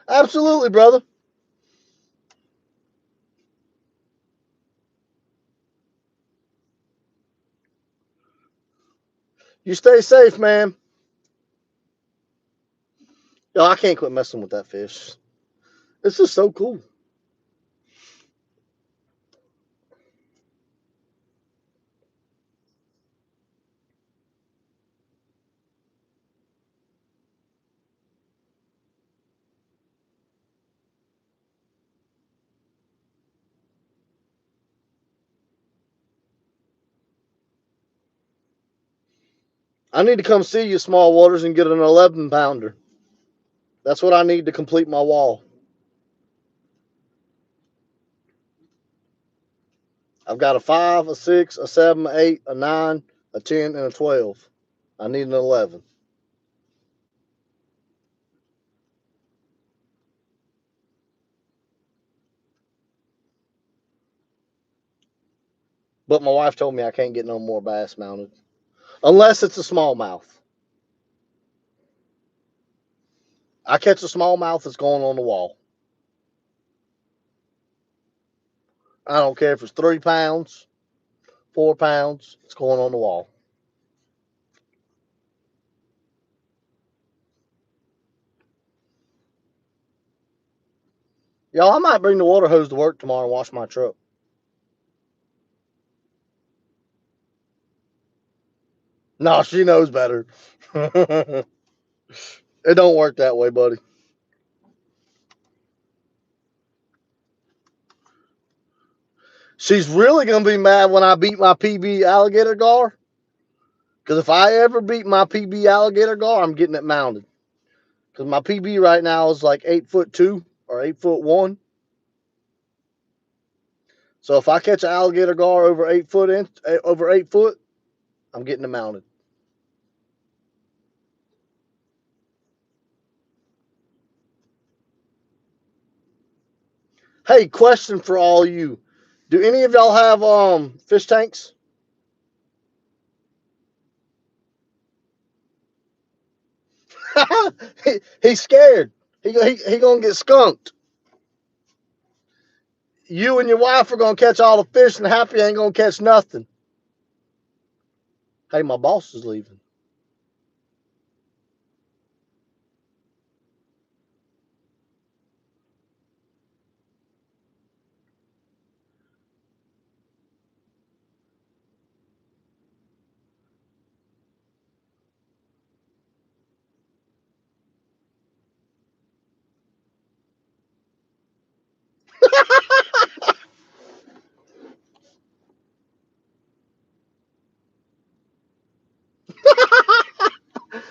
A: Absolutely, brother. You stay safe, man. Yo, I can't quit messing with that fish. This is so cool. I need to come see you, small waters, and get an 11 pounder. That's what I need to complete my wall. I've got a 5, a 6, a 7, a 8, a 9, a 10, and a 12. I need an 11. But my wife told me I can't get no more bass mounted unless it's a smallmouth. I catch a smallmouth that's going on the wall. I don't care if it's 3 pounds, 4 pounds, it's going on the wall. Y'all, I might bring the water hose to work tomorrow and wash my truck. No, she knows better. It don't work that way, buddy. She's really gonna be mad when I beat my PB alligator gar. Because if I ever beat my PB alligator gar, I'm getting it mounted. Because my PB right now is like 8'2" or 8'1". So if I catch an alligator gar over 8 foot, I'm getting it mounted. Hey, question for all you: do any of y'all have fish tanks? He's scared. He gonna get skunked. You and your wife are gonna catch all the fish, and Happy ain't gonna catch nothing. Hey, my boss is leaving.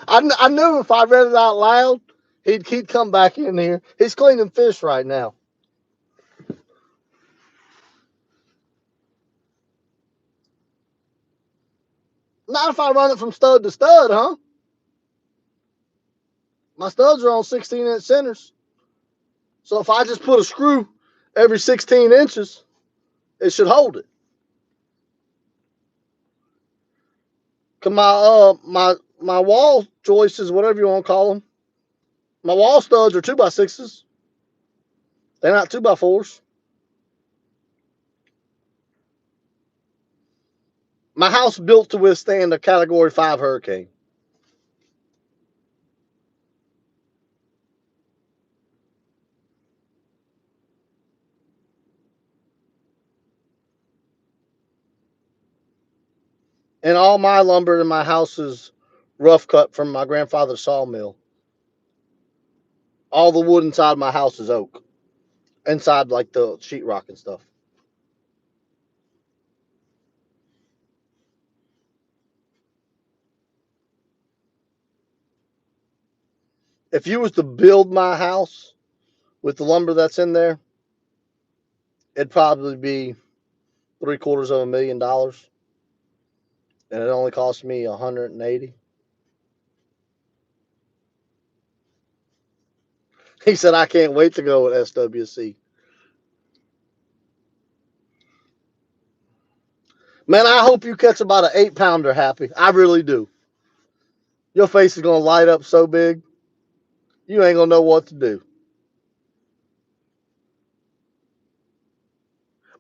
A: I knew if I read it out loud, he'd come back in here. He's cleaning fish right now. Not if I run it from stud to stud, huh? My studs are on 16-inch centers. So if I just put a screw every 16 inches, it should hold it. Cause my wall joists, whatever you want to call them, my wall studs are 2x6s. They're not 2x4s. My house built to withstand a Category 5 hurricane. And all my lumber in my house is rough cut from my grandfather's sawmill. All the wood inside my house is oak. Inside, like the sheetrock and stuff. If you was to build my house with the lumber that's in there, it'd probably be $750,000, and it only cost me 180. He said, "I can't wait to go with SWC." Man, I hope you catch about an 8 pounder, Happy. I really do. Your face is gonna light up so big, you ain't gonna know what to do.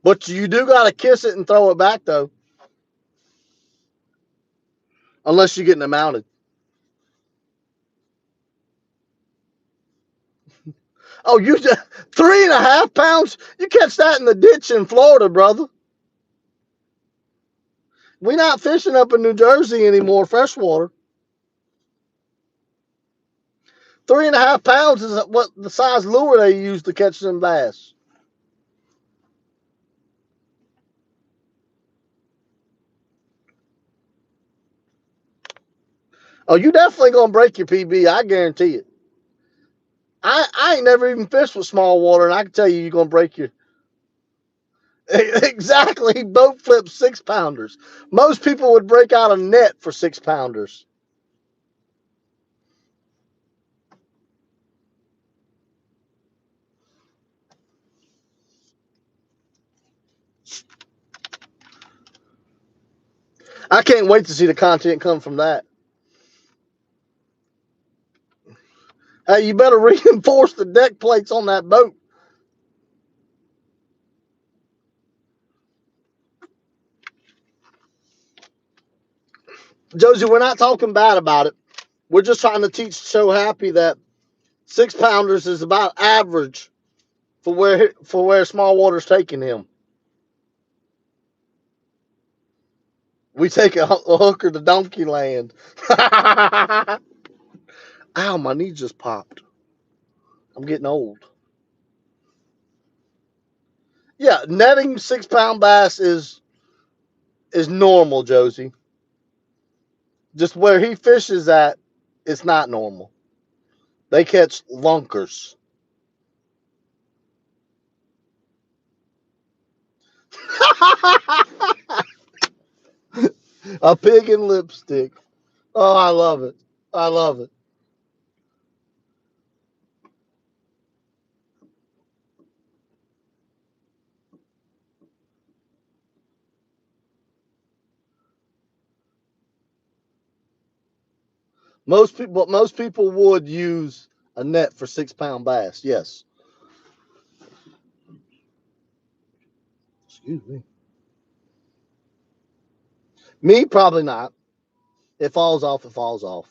A: But you do gotta kiss it and throw it back though, unless you're getting it mounted. Oh, you just 3.5 pounds? You catch that in the ditch in Florida, brother. We not fishing up in New Jersey anymore, freshwater. 3.5 pounds is what the size lure they use to catch them bass. Oh, you definitely gonna break your PB. I guarantee it. I ain't never even fished with small water, and I can tell you, you're gonna break your exactly boat flip 6 pounders. Most people would break out a net for 6 pounders. I can't wait to see the content come from that. Hey, you better reinforce the deck plates on that boat. Josie, we're not talking bad about it. We're just trying to teach So Happy that 6 pounders is about average for where small water's taking him. We take a hooker to donkey land. Ow, my knee just popped. I'm getting old. Yeah, netting 6 pound bass is normal, Josie. Just where he fishes at, it's not normal. They catch lunkers. A pig in lipstick. Oh, I love it. I love it. Most people would use a net for 6 pound bass. Yes. Excuse me. Me, probably not. It falls off. It falls off.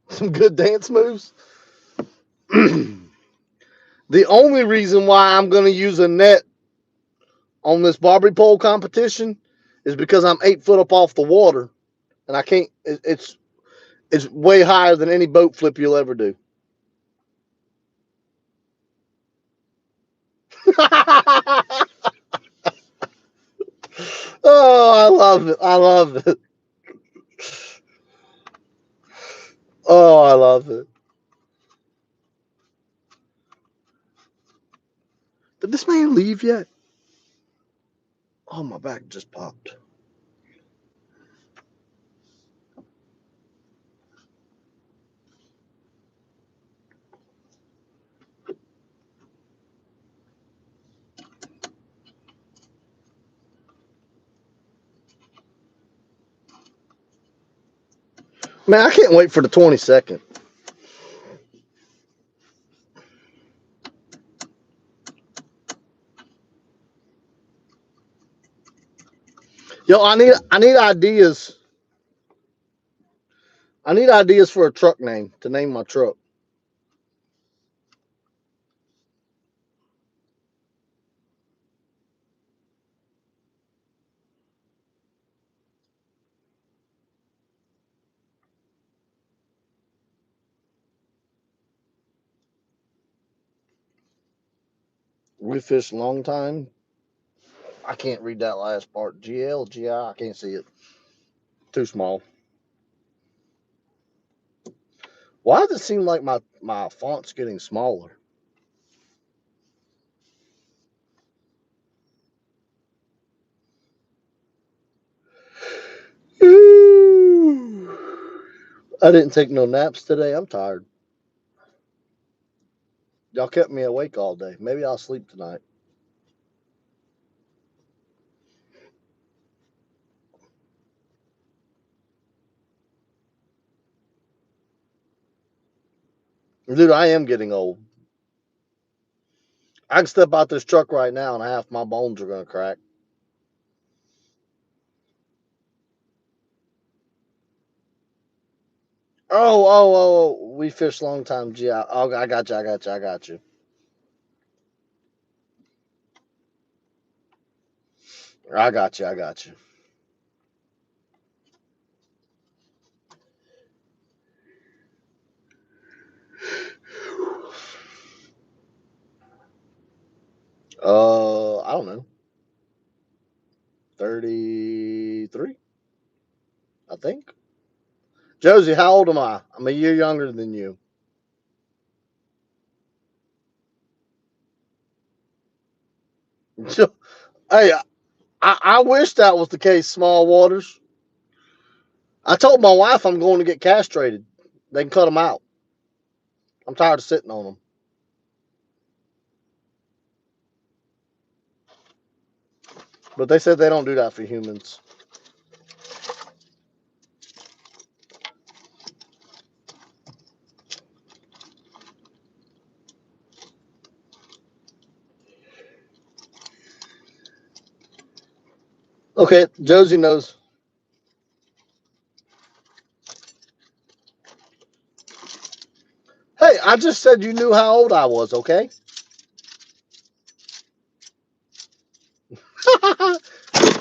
A: Some good dance moves. The only reason why I'm going to use a net on this Barbie pole competition is because I'm 8 foot up off the water, and I can't. It's way higher than any boat flip you'll ever do. Oh, I love it. I love it. Oh, I love it. Did this man leave yet? Oh, my back just popped. Man, I can't wait for the 22nd. Yo, I need ideas. I need ideas for a truck name to name my truck. We fished a long time. I can't read that last part. GL, GI, I can't see it. Too small. Why does it seem like my font's getting smaller? I didn't take no naps today. I'm tired. Y'all kept me awake all day. Maybe I'll sleep tonight. Dude, I am getting old. I can step out this truck right now and half my bones are going to crack. Oh, we fished long time. Gee, I got you, I got you, I got you. I got you, I got you. I don't know. 33, I think. Josie, how old am I? I'm a year younger than you. Hey, I wish that was the case, Small Waters. I told my wife I'm going to get castrated. They can cut them out. I'm tired of sitting on them. But they said they don't do that for humans. Okay, Josie knows. Hey, I just said you knew how old I was, okay?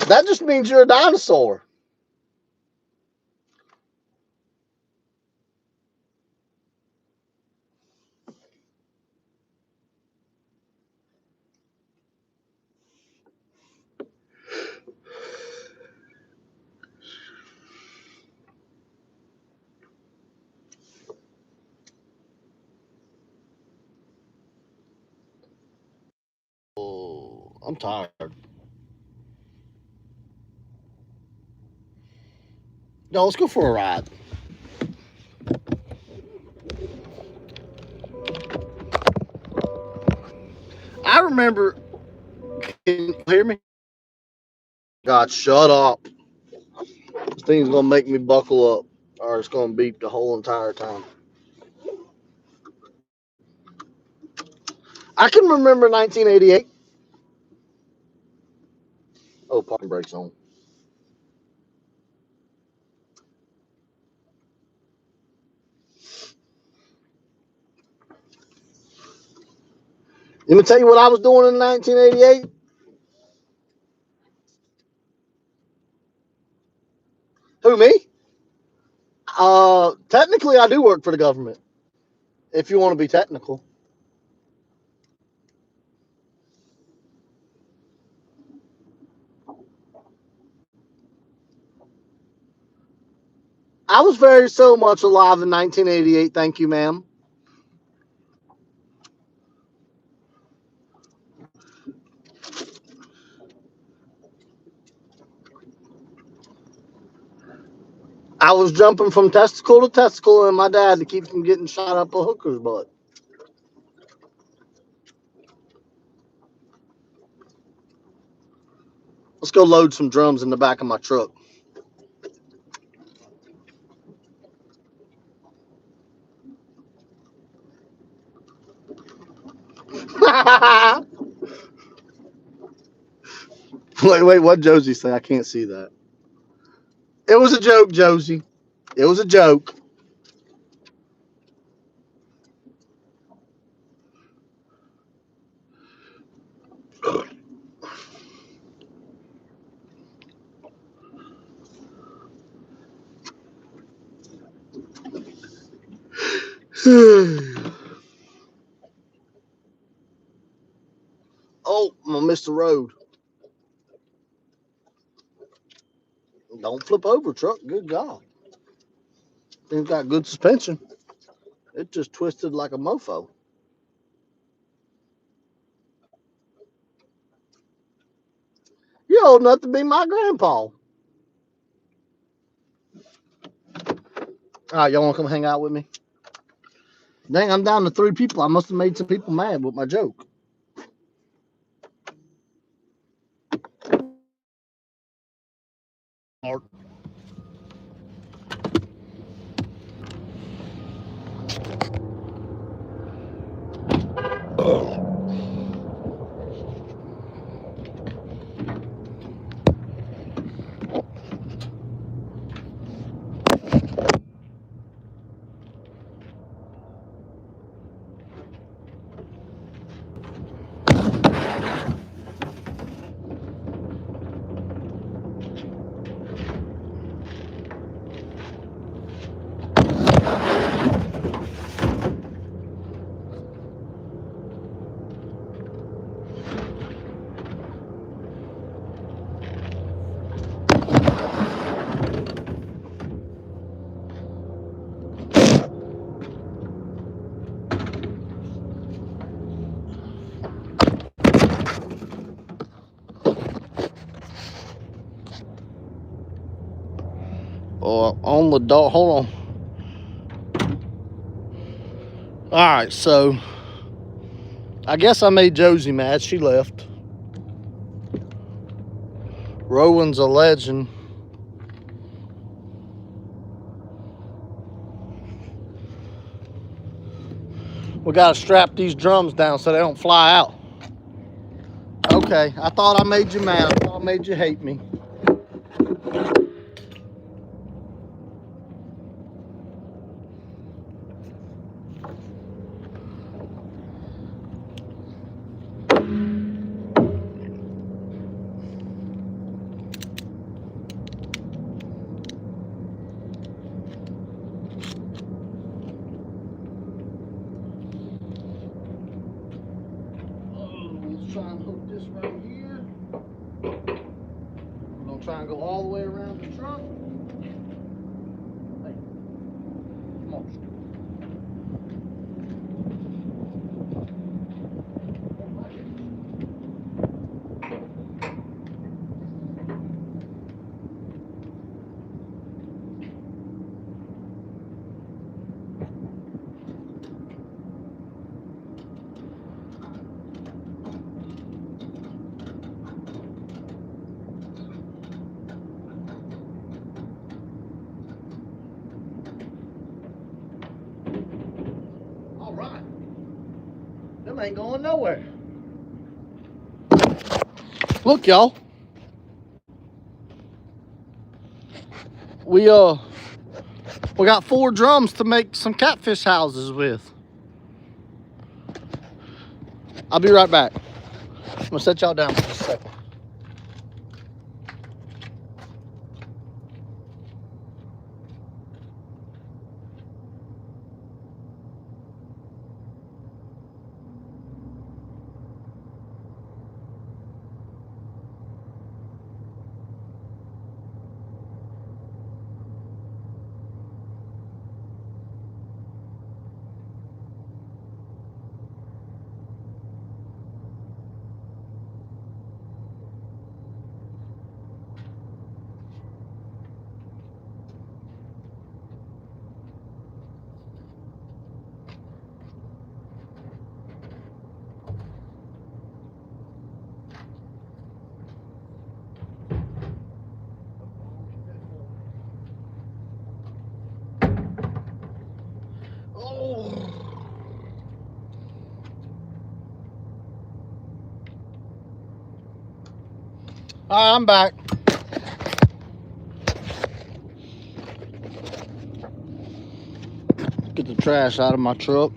A: That just means you're a dinosaur. Oh, I'm tired. No, let's go for a ride. I remember. Can you hear me? God, shut up. This thing's gonna make me buckle up, or it's gonna beep the whole entire time. I can remember 1988. Oh, parking brakes on. Let me tell you what I was doing in 1988. Who, me? Technically, I do work for the government. If you want to be technical, I was very so much alive in 1988. Thank you, ma'am. I was jumping from testicle to testicle, and my dad to keep from getting shot up a hooker's butt. Let's go load some drums in the back of my truck. Wait, what Josie say? I can't see that. It was a joke, Josie. It was a joke. miss the road. Don't flip over, truck. Good God. Thing's got good suspension. It just twisted like a mofo. You're old enough to be my grandpa. All right, y'all want to come hang out with me? Dang, I'm down to 3 people. I must have made some people mad with my joke. Mark. On the dog. Hold on. All right, so I guess I made Josie mad. She left. Rowan's a legend. We gotta strap these drums down so they don't fly out. Okay, I thought I made you mad. I thought I made you hate me. Let's try and hook this right here. We're gonna try and go all the way around the trunk. Hey, come on. All right. Them ain't going nowhere. Look, y'all. We got 4 drums to make some catfish houses with. I'll be right back. I'm gonna set y'all down for just a second. All right, I'm back. Get the trash out of my truck.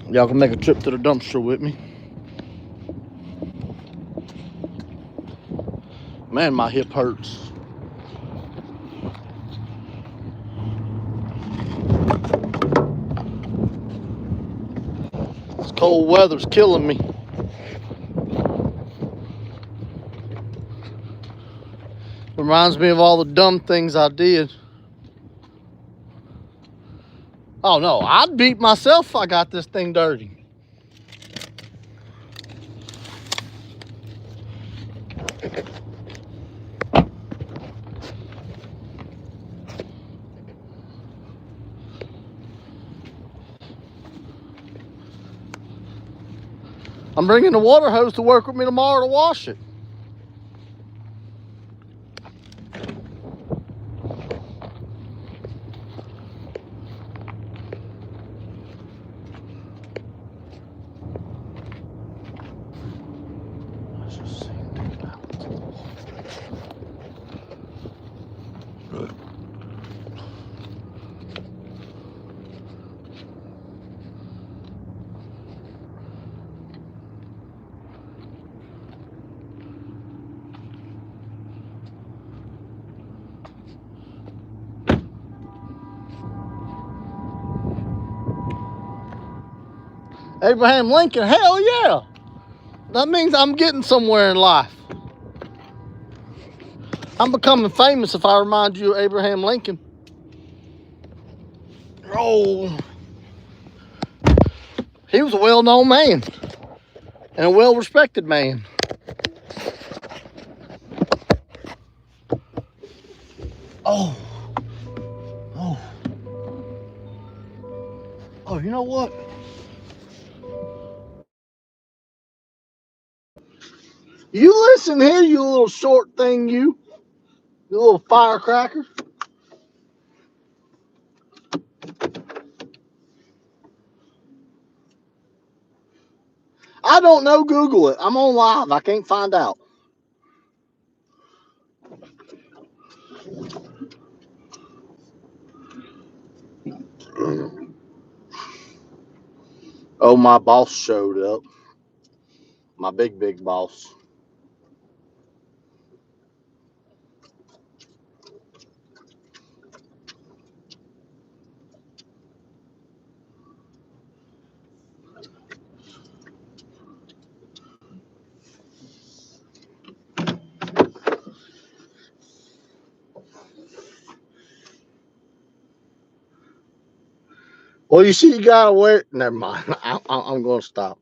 A: Y'all can make a trip to the dumpster with me. Man, my hip hurts. Cold weather's killing me. Reminds me of all the dumb things I did. Oh no, I'd beat myself if I got this thing dirty. I'm bringing the water hose to work with me tomorrow to wash it. Abraham Lincoln, hell yeah. That means I'm getting somewhere in life. I'm becoming famous if I remind you of Abraham Lincoln. Oh, he was a well-known man and a well-respected man. Oh, you know what? You listen here, you little short thing, you little firecracker. I don't know. Google it. I'm on live. I can't find out. Oh, my boss showed up. My big boss. Well, you see, you gotta wear. Never mind. I'm going to stop.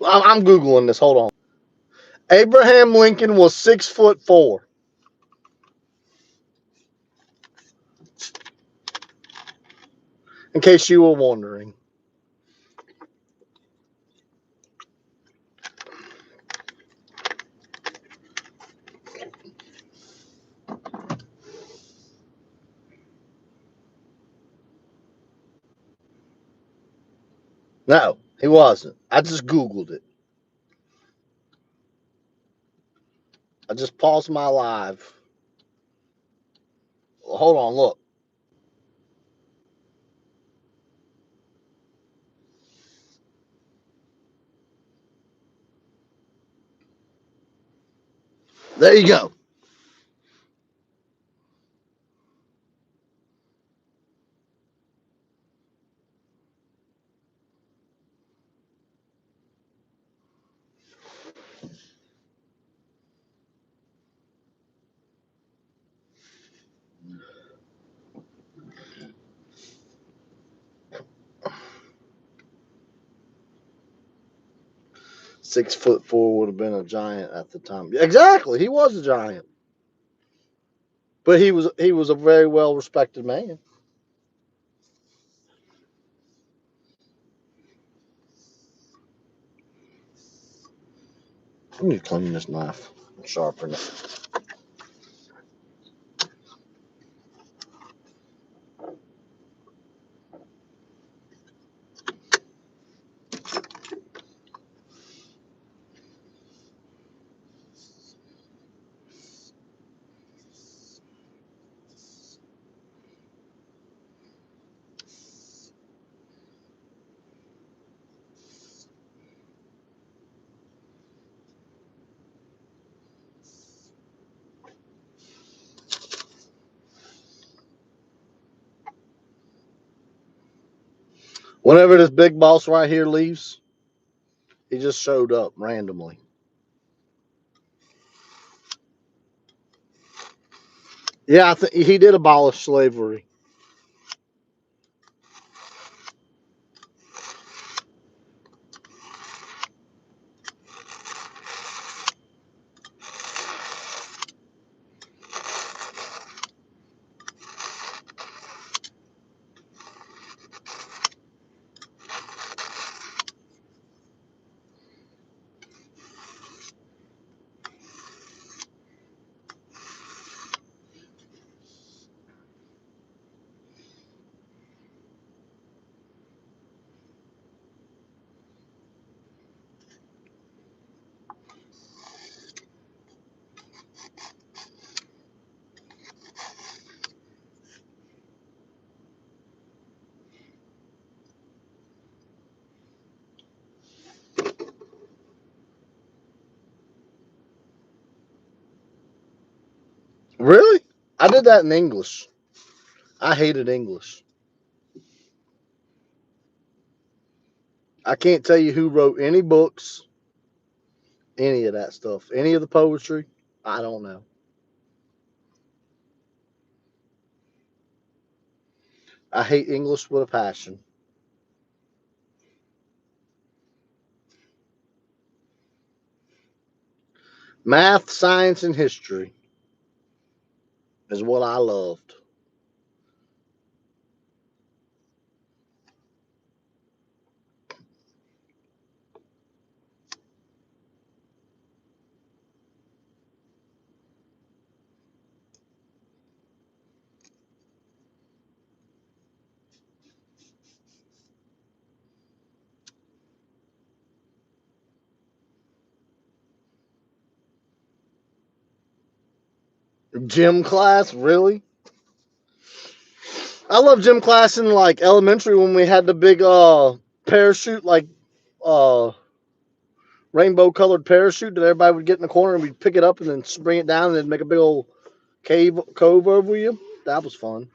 A: I'm googling this. Hold on. Abraham Lincoln was 6'4". In case you were wondering. No, he wasn't. I just googled it. I just paused my live. Well, hold on. Look. There you go. .6'4" would have been a giant at the time. Exactly, he was a giant, but he was a very well respected man. I need to clean this knife, sharpen it. Whenever this big boss right here leaves, he just showed up randomly. Yeah, I think he did abolish slavery. Really? I did that in English. I hated English. I can't tell you who wrote any books, any of that stuff, any of the poetry. I don't know. I hate English with a passion. Math, science, and history is what I loved. Gym class, really? I love gym class in like elementary when we had the big parachute, like uh rainbow colored parachute that everybody would get in the corner and we'd pick it up and then bring it down and then make a big old cove over you. That was fun.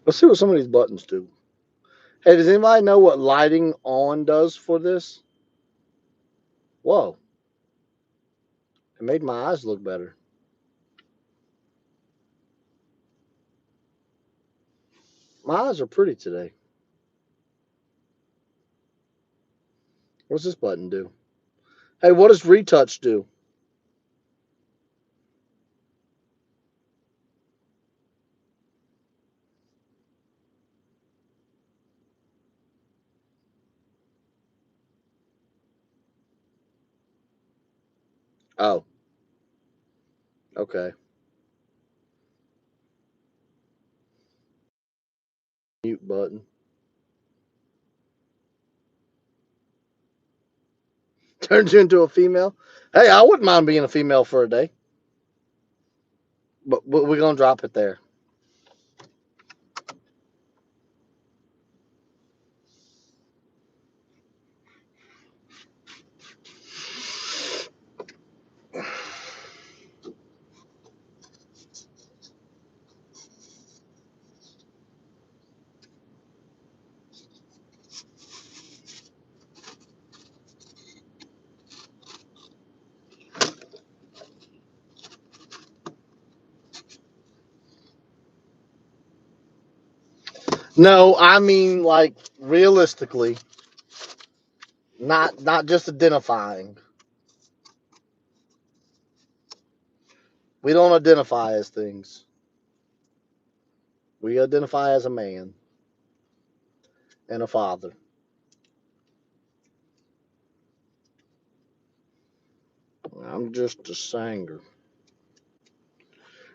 A: Let's see what some of these buttons do. Hey, does anybody know what lighting on does for this? Whoa, it made my eyes look better. My eyes are pretty today. What's this button do? Hey, what does retouch do? Oh, okay. Mute button. Turns you into a female. Hey, I wouldn't mind being a female for a day, but we're gonna drop it there. No, I mean like realistically, not just identifying. We don't identify as things. We identify as a man and a father. I'm just a singer,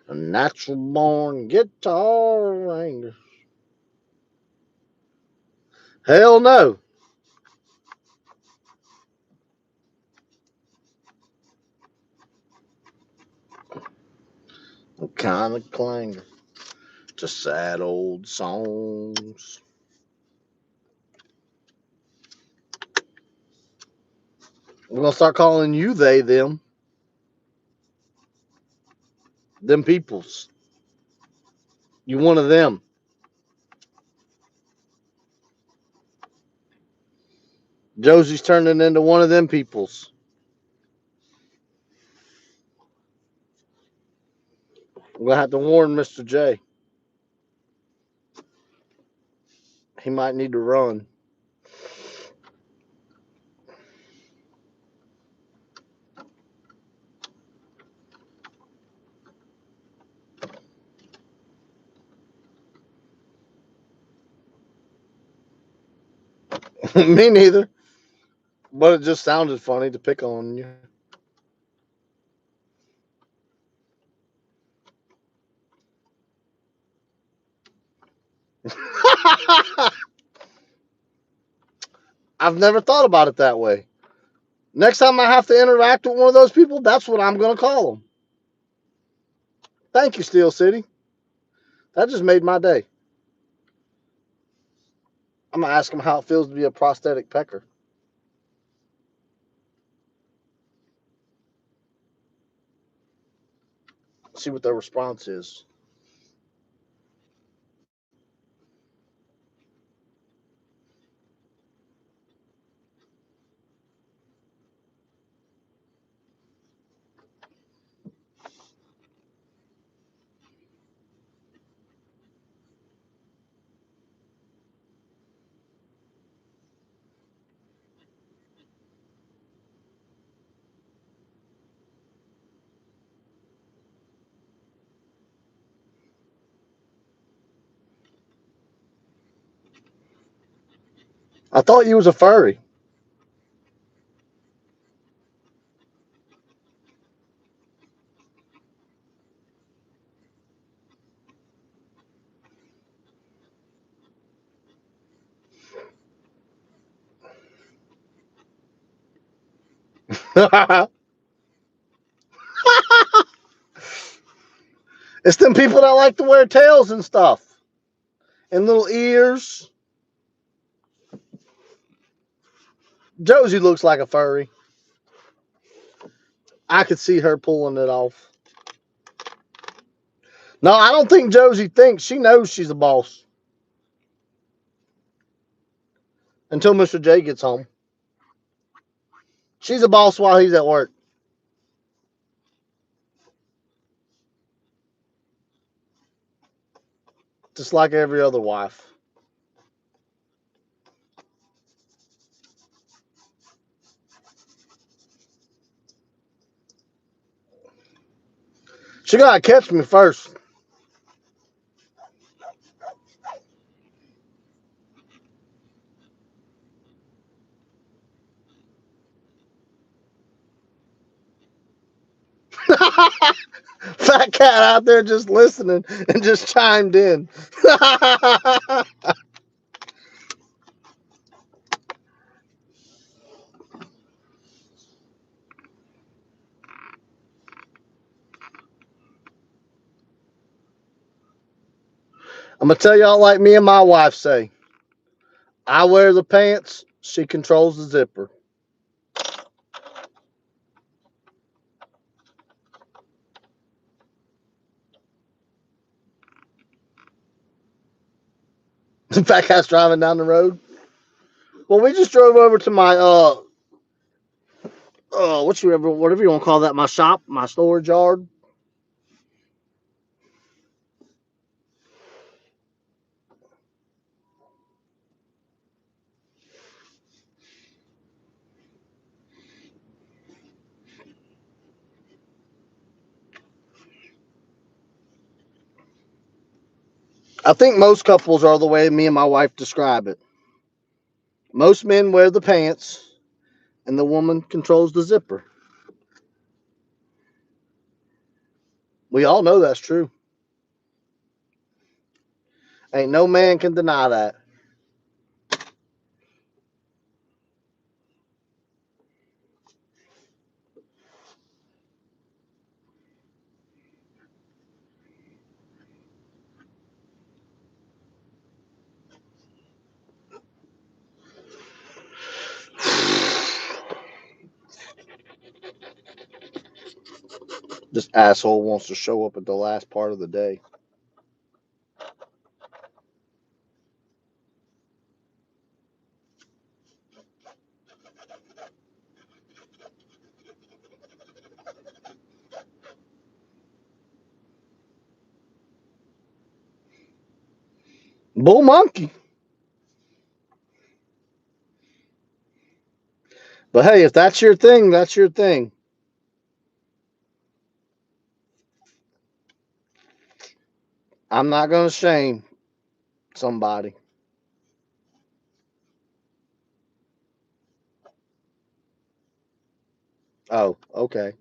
A: a natural born guitar singer. Hell no. What kind of clanger? Just sad old songs. We're gonna start calling you they, them peoples. You one of them. Josie's turning into one of them peoples. We're gonna have to warn Mr. J. He might need to run. Me neither. But it just sounded funny to pick on you. I've never thought about it that way. Next time I have to interact with one of those people, that's what I'm going to call them. Thank you, Steel City. That just made my day. I'm going to ask them how it feels to be a prosthetic pecker. See what their response is. I thought you was a furry. It's them people that like to wear tails and stuff. And little ears. Josie looks like a furry. I could see her pulling it off. No, I don't think Josie thinks. She knows she's a boss. Until Mr. J gets home. She's a boss while he's at work. Just like every other wife. She gotta catch me first. Fat cat out there just listening and just chimed in. I'm gonna tell y'all like me and my wife say. I wear the pants, she controls the zipper. The fat cat's driving down the road. Well, we just drove over to my whatever you want to call that, my shop, my storage yard. I think most couples are the way me and my wife describe it. Most men wear the pants, and the woman controls the zipper. We all know that's true. Ain't no man can deny that. This asshole wants to show up at the last part of the day. Bull monkey. But hey, if that's your thing, that's your thing. I'm not going to shame somebody. Oh, okay.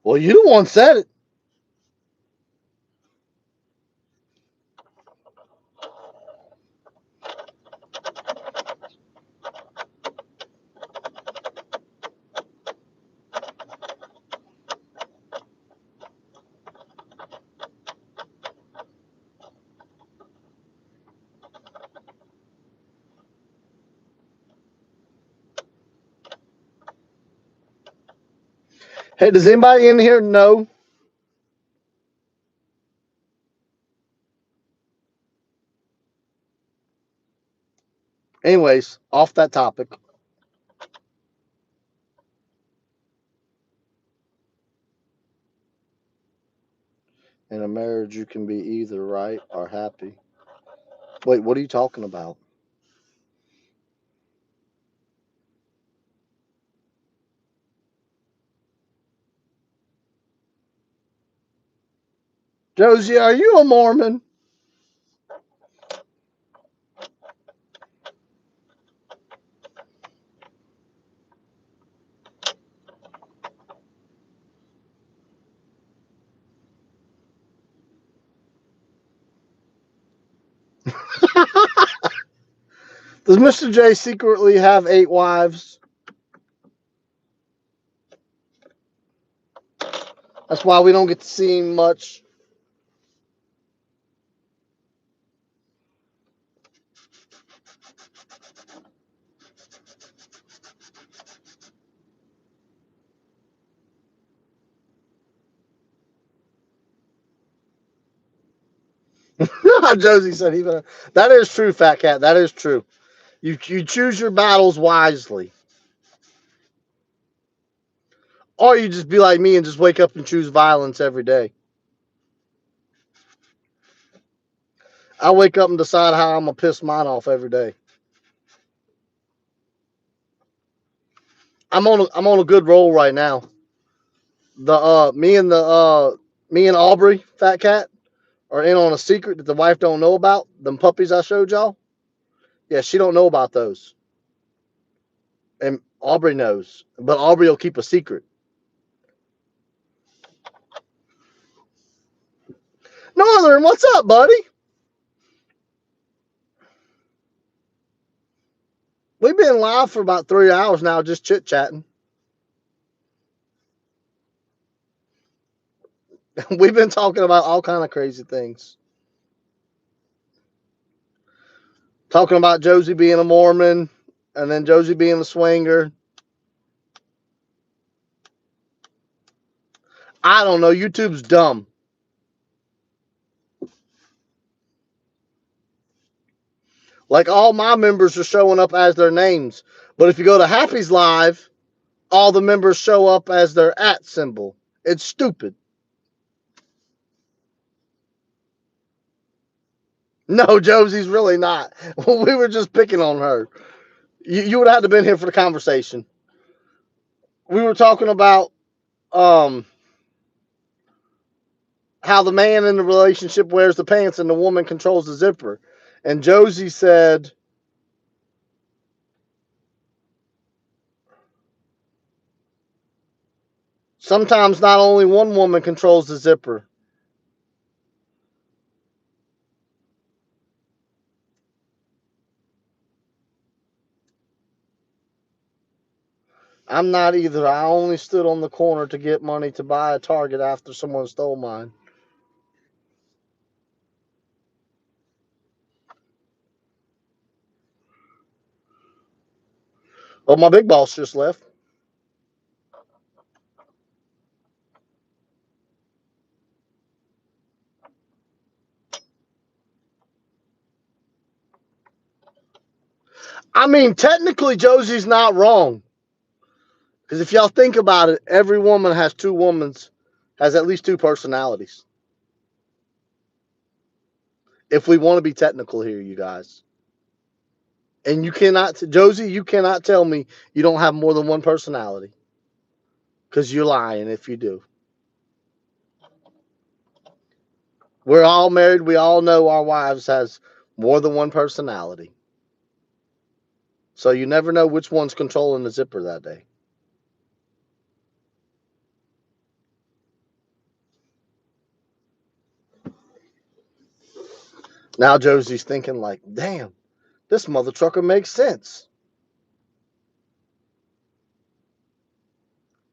A: Well, you the one said it. Hey, does anybody in here know? Anyways, off that topic. In a marriage, you can be either right or happy. Wait, what are you talking about? Josie, are you a Mormon? Does Mr. J secretly have 8 wives? That's why we don't get to see him much. Josie said even that is true, Fat Cat. That is true. You choose your battles wisely, or you just be like me and just wake up and choose violence every day. I wake up and decide how I'm gonna piss mine off every day. I'm on a good roll right now. The me and Aubrey, Fat Cat, are in on a secret that the wife don't know about. Them puppies I showed y'all. Yeah, she don't know about those, and Aubrey knows, but Aubrey will keep a secret. Northern, what's up, buddy? We've been live for about 3 hours now, just chit chatting. We've been talking about all kind of crazy things. Talking about Josie being a Mormon, and then Josie being a swinger. I don't know. YouTube's dumb. Like all my members are showing up as their names, but if you go to Happy's Live, all the members show up as their @ symbol. It's stupid. No, Josie's really not. We were just picking on her. You would have to been here for the conversation. We were talking about um how the man in the relationship wears the pants and the woman controls the zipper. And Josie said, sometimes not only one woman controls the zipper. I'm not either. I only stood on the corner to get money to buy a Target after someone stole mine. Oh, my big boss just left. I mean, technically, Josie's not wrong. Because if y'all think about it, every woman has has at least two personalities. If we want to be technical here, you guys. And you cannot, Josie, you cannot tell me you don't have more than one personality. Because you're lying if you do. We're all married. We all know our wives has more than one personality. So you never know which one's controlling the zipper that day. Now Josie's thinking like, damn, this mother trucker makes sense.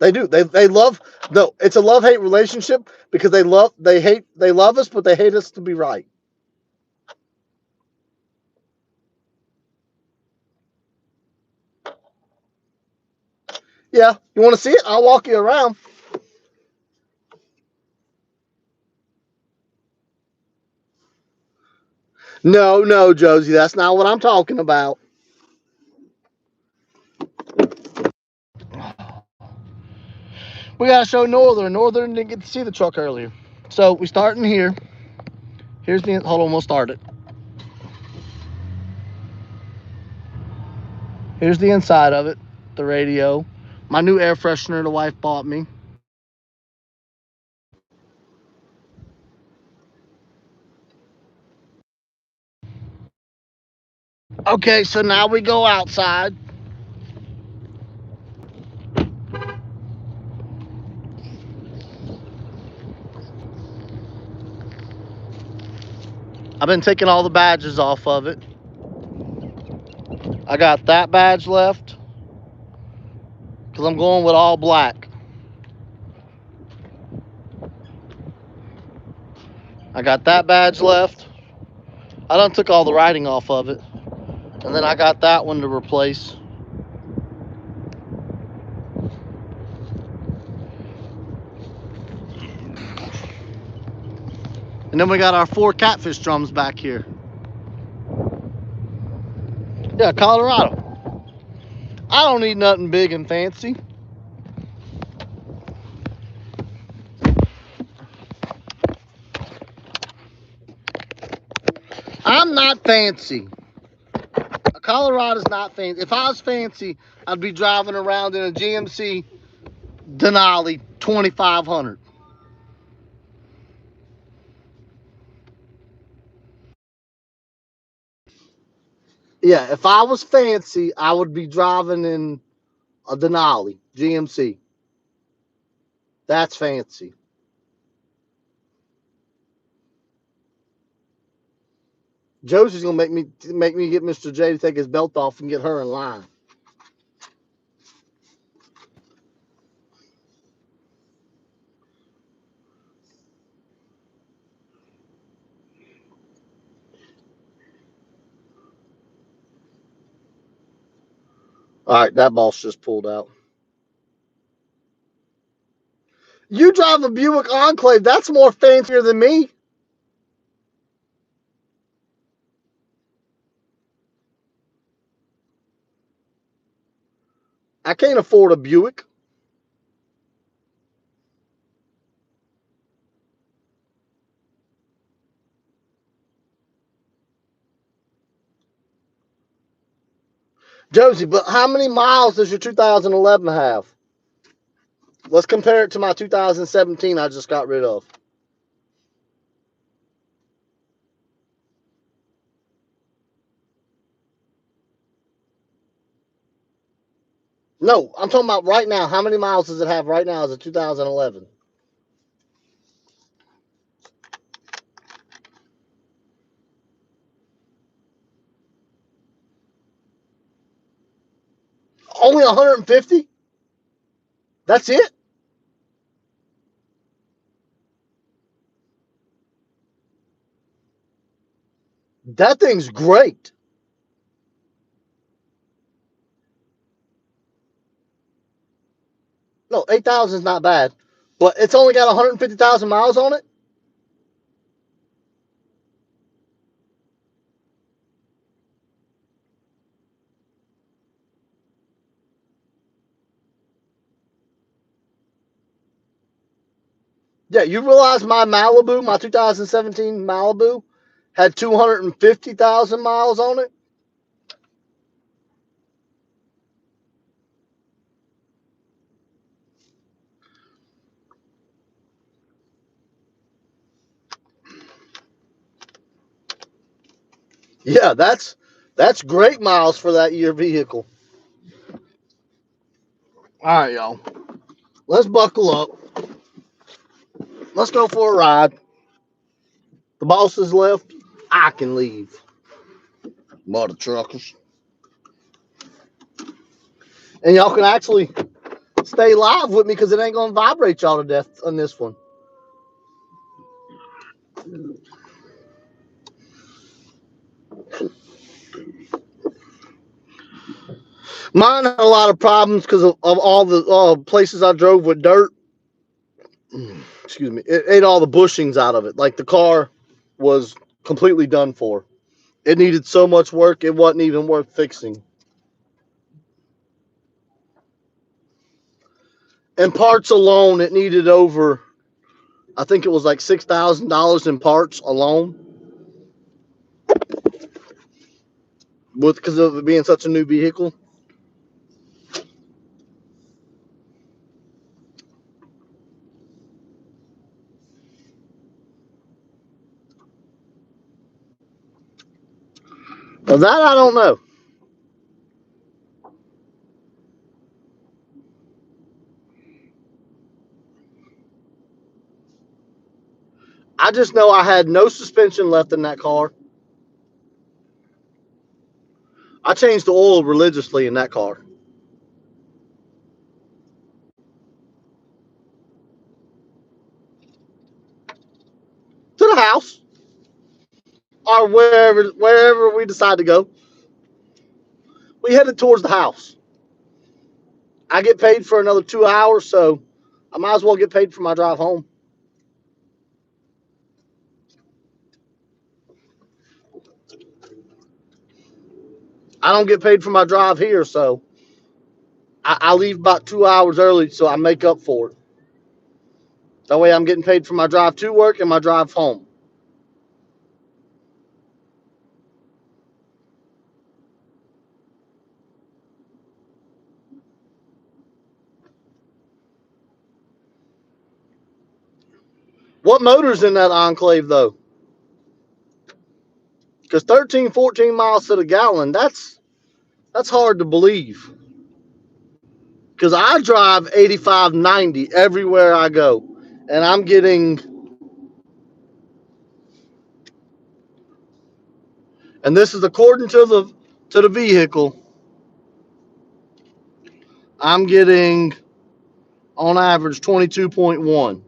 A: They do. They love no, it's a love-hate relationship because they love us, but they hate us to be right. Yeah, you want to see it? I'll walk you around. No, no, Josie, that's not what I'm talking about. We gotta show Northern. Northern didn't get to see the truck earlier. So we starting here. Here's the hold on, we'll start it. Here's the inside of it. The radio. My new air freshener the wife bought me. Okay, so now we go outside. I've been taking all the badges off of it. I got that badge left because I'm going with all black. I got that badge left. I done took all the writing off of it. And then I got that one to replace. And then we got our 4 catfish drums back here. Yeah, Colorado. I don't need nothing big and fancy. I'm not fancy. Colorado's not fancy. If I was fancy, I'd be driving around in a GMC Denali 2500. Yeah, if I was fancy, I would be driving in a Denali GMC. That's fancy. Josie's gonna make me get Mr. J to take his belt off and get her in line. All right, that boss just pulled out. You drive a Buick Enclave. That's more fancier than me. I can't afford a Buick. Josie, but how many miles does your 2011 have? Let's compare it to my 2017 I just got rid of. No, I'm talking about right now. How many miles does it have right now as a 2011? Only 150? That's it? That thing's great. No, 8,000 is not bad, but it's only got 150,000 miles on it. Yeah, you realize my Malibu, my 2017 Malibu, had 250,000 miles on it? Yeah, that's great miles for that year vehicle. All right, y'all. Let's buckle up. Let's go for a ride. The boss has left. I can leave. Mother truckers. And y'all can actually stay live with me because it ain't going to vibrate y'all to death on this one. Mine had a lot of problems because of all the places I drove with dirt. Excuse me. It ate all the bushings out of it. Like the car was completely done for. It needed so much work, it wasn't even worth fixing. And parts alone, it needed over, I think it was like $6,000 in parts alone, with because of it being such a new vehicle. Now that I don't know. I just know I had no suspension left in that car. I changed the oil religiously in that car. To the house or wherever we decide to go. We headed towards the house. I get paid for another 2 hours, so I might as well get paid for my drive home. I don't get paid for my drive here, so I leave about 2 hours early so I make up for it. That way I'm getting paid for my drive to work and my drive home. What motor's in that Enclave, though? Because 13, 14 miles to the gallon, that's hard to believe. Because I drive 85, 90 everywhere I go. And I'm getting, and this is according to the vehicle, I'm getting on average 22.1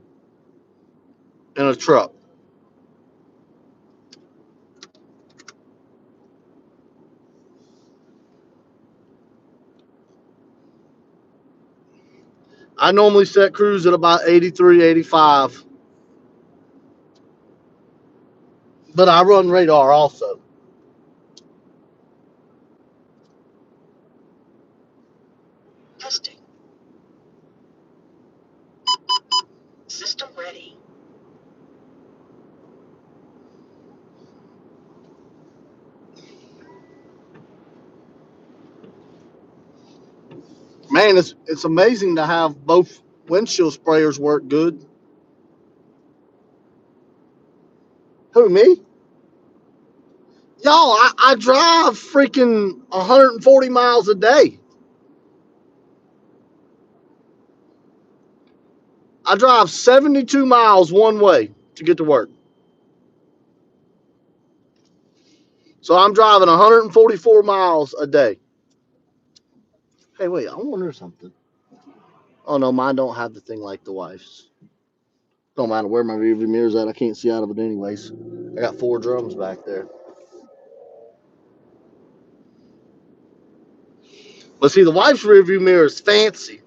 A: in a truck. I normally set cruise at about 83, 85, but I run radar also.
B: Testing. System ready.
A: Man, it's amazing to have both windshield sprayers work good. Who, me? Y'all, I drive freaking 140 miles a day. I drive 72 miles one way to get to work. So I'm driving 144 miles a day. Hey, wait, I wonder something. Oh, no, mine don't have the thing like the wife's. Don't matter where my rearview mirror's at. I can't see out of it anyways. I got 4 drums back there. But see, the wife's rearview mirror is fancy.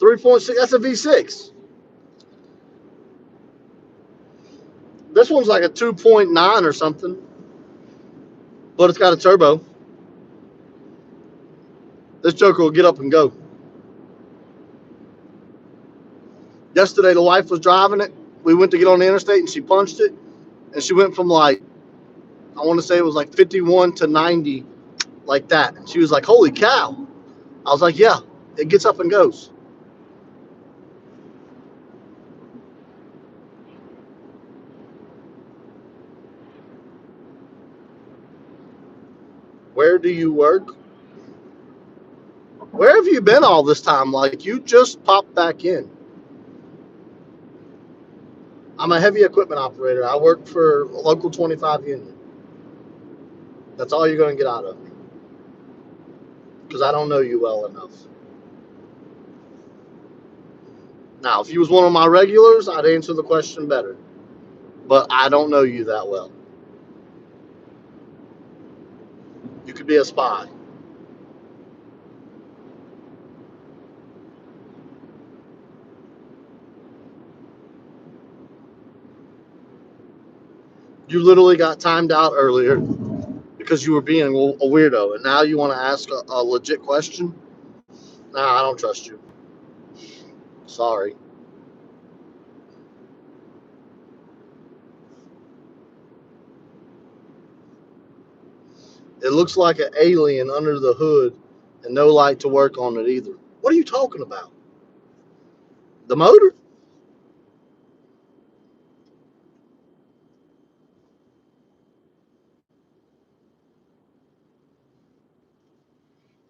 A: 3.6. That's a V6. This one's like a 2.9 or something, but it's got a turbo. This joker will get up and go. Yesterday, the wife was driving it. We went to get on the interstate, and she punched it, and she went from like, I want to say it was like 51 to 90, like that. And she was like, "Holy cow!" I was like, "Yeah, it gets up and goes." Where do you work? Where have you been all this time? Like, you just popped back in. I'm a heavy equipment operator. I work for a local 25 union. That's all you're going to get out of me because I don't know you well enough. Now, if you was one of my regulars, I'd answer the question better. But I don't know you that well. You could be a spy. You literally got timed out earlier because you were being a weirdo, and now you want to ask a legit question? Nah, I don't trust you. Sorry. It looks like an alien under the hood and no light to work on it either. What are you talking about? The motor?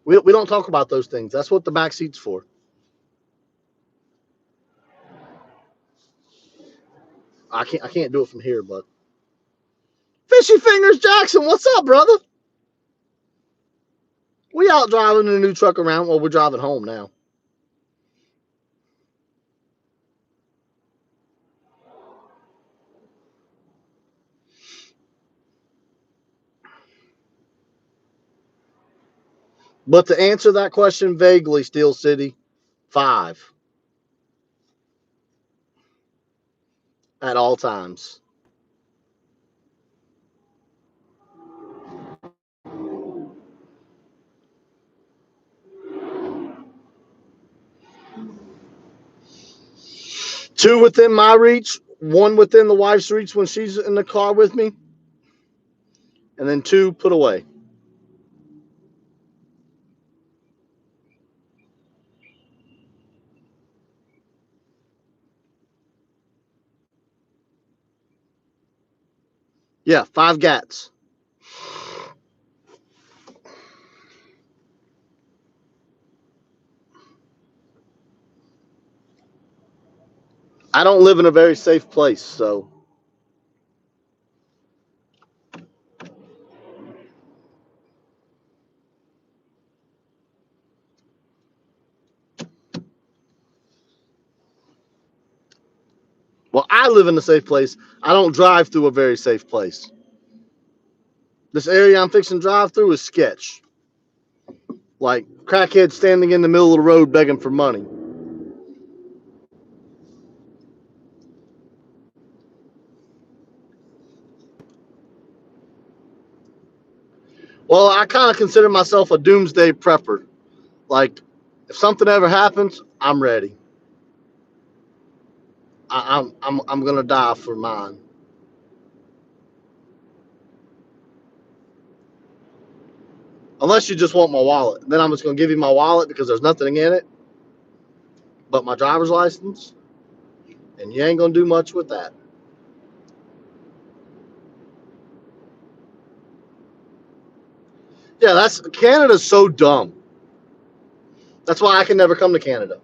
A: We don't talk about those things. That's what the back seat's for. I can't do it from here, but Fishy Fingers Jackson, what's up, brother? We out driving the new truck around. Well, we're driving home now. But to answer that question vaguely, Steel City, 5 at all times. Two within my reach, one within the wife's reach when she's in the car with me, and then two put away. Yeah, 5 gats. I don't live in a very safe place, so. Well, I live in a safe place. I don't drive through a very safe place. This area I'm fixing to drive through is sketch. Like crackheads standing in the middle of the road begging for money. Well, I kind of consider myself a doomsday prepper. Like, if something ever happens, I'm ready. I'm gonna die for mine. Unless you just want my wallet, then I'm just gonna give you my wallet because there's nothing in it but my driver's license, and you ain't gonna do much with that. Yeah, that's Canada's so dumb. That's why I can never come to Canada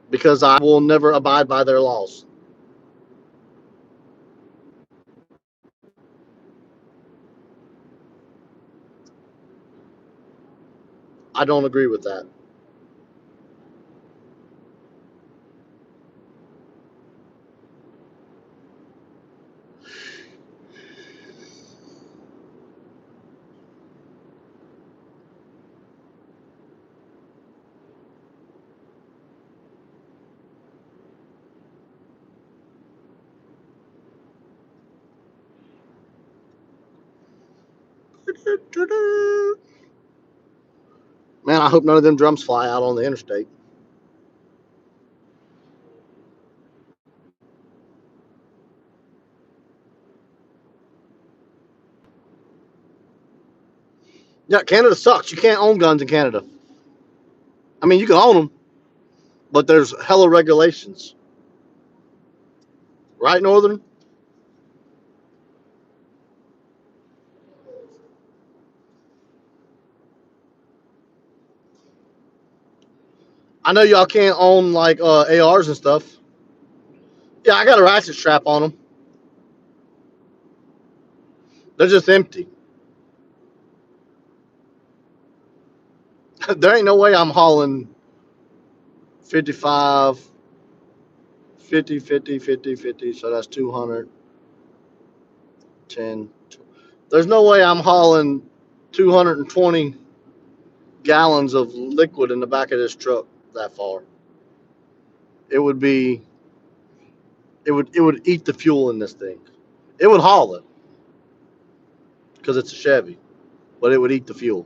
A: because I will never abide by their laws. I don't agree with that. Man, I hope none of them drums fly out on the interstate. Yeah, Canada sucks. You can't own guns in Canada. I mean, you can own them, but there's hella regulations. Right, Northern? I know y'all can't own like ARs and stuff. Yeah, I got a ratchet strap on them. They're just empty. There ain't no way I'm hauling 55, 50, 50, 50, 50. So that's 200, 10. There's no way I'm hauling 220 gallons of liquid in the back of this truck that far. It would be, it would eat the fuel in this thing. It would haul it because it's a Chevy, but it would eat the fuel.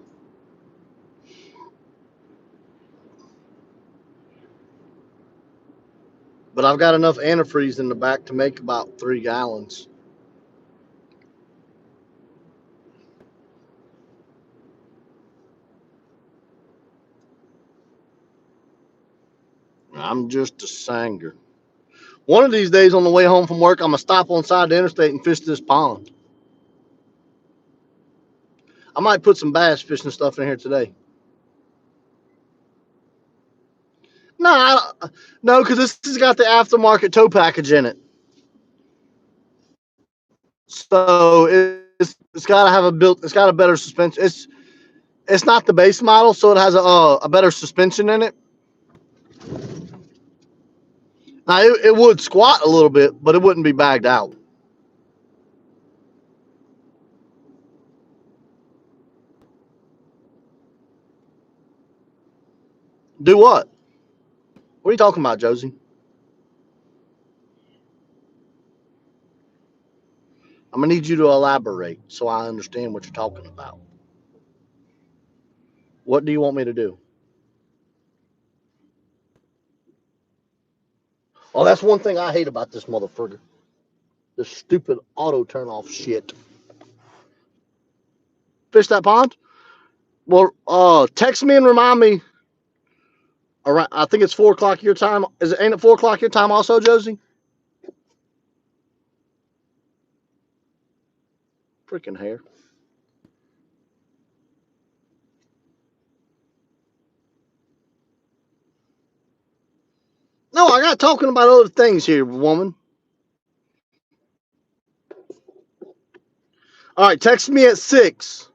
A: But I've got enough antifreeze in the back to make about 3 gallons. I'm just a sanger. One of these days on the way home from work, I'm gonna stop on the side of the interstate and fish this pond. I might put some bass fishing stuff in here today. No, no, because this has got the aftermarket tow package in it, so it's got to have a built. It's got a better suspension. It's not the base model, so it has a better suspension in it. Now it would squat a little bit, but it wouldn't be bagged out. Do what? What are you talking about, Josie? I'm gonna need you to elaborate so I understand what you're talking about. What do you want me to do? Oh, that's one thing I hate about this motherfucker. This stupid auto turn off shit. Fish that pond? Well, text me and remind me. Around, I think it's 4 o'clock your time. Is it ain't it 4 o'clock your time also, Josie? Freaking hair. No, I got talking about other things here, woman. All right, text me at 6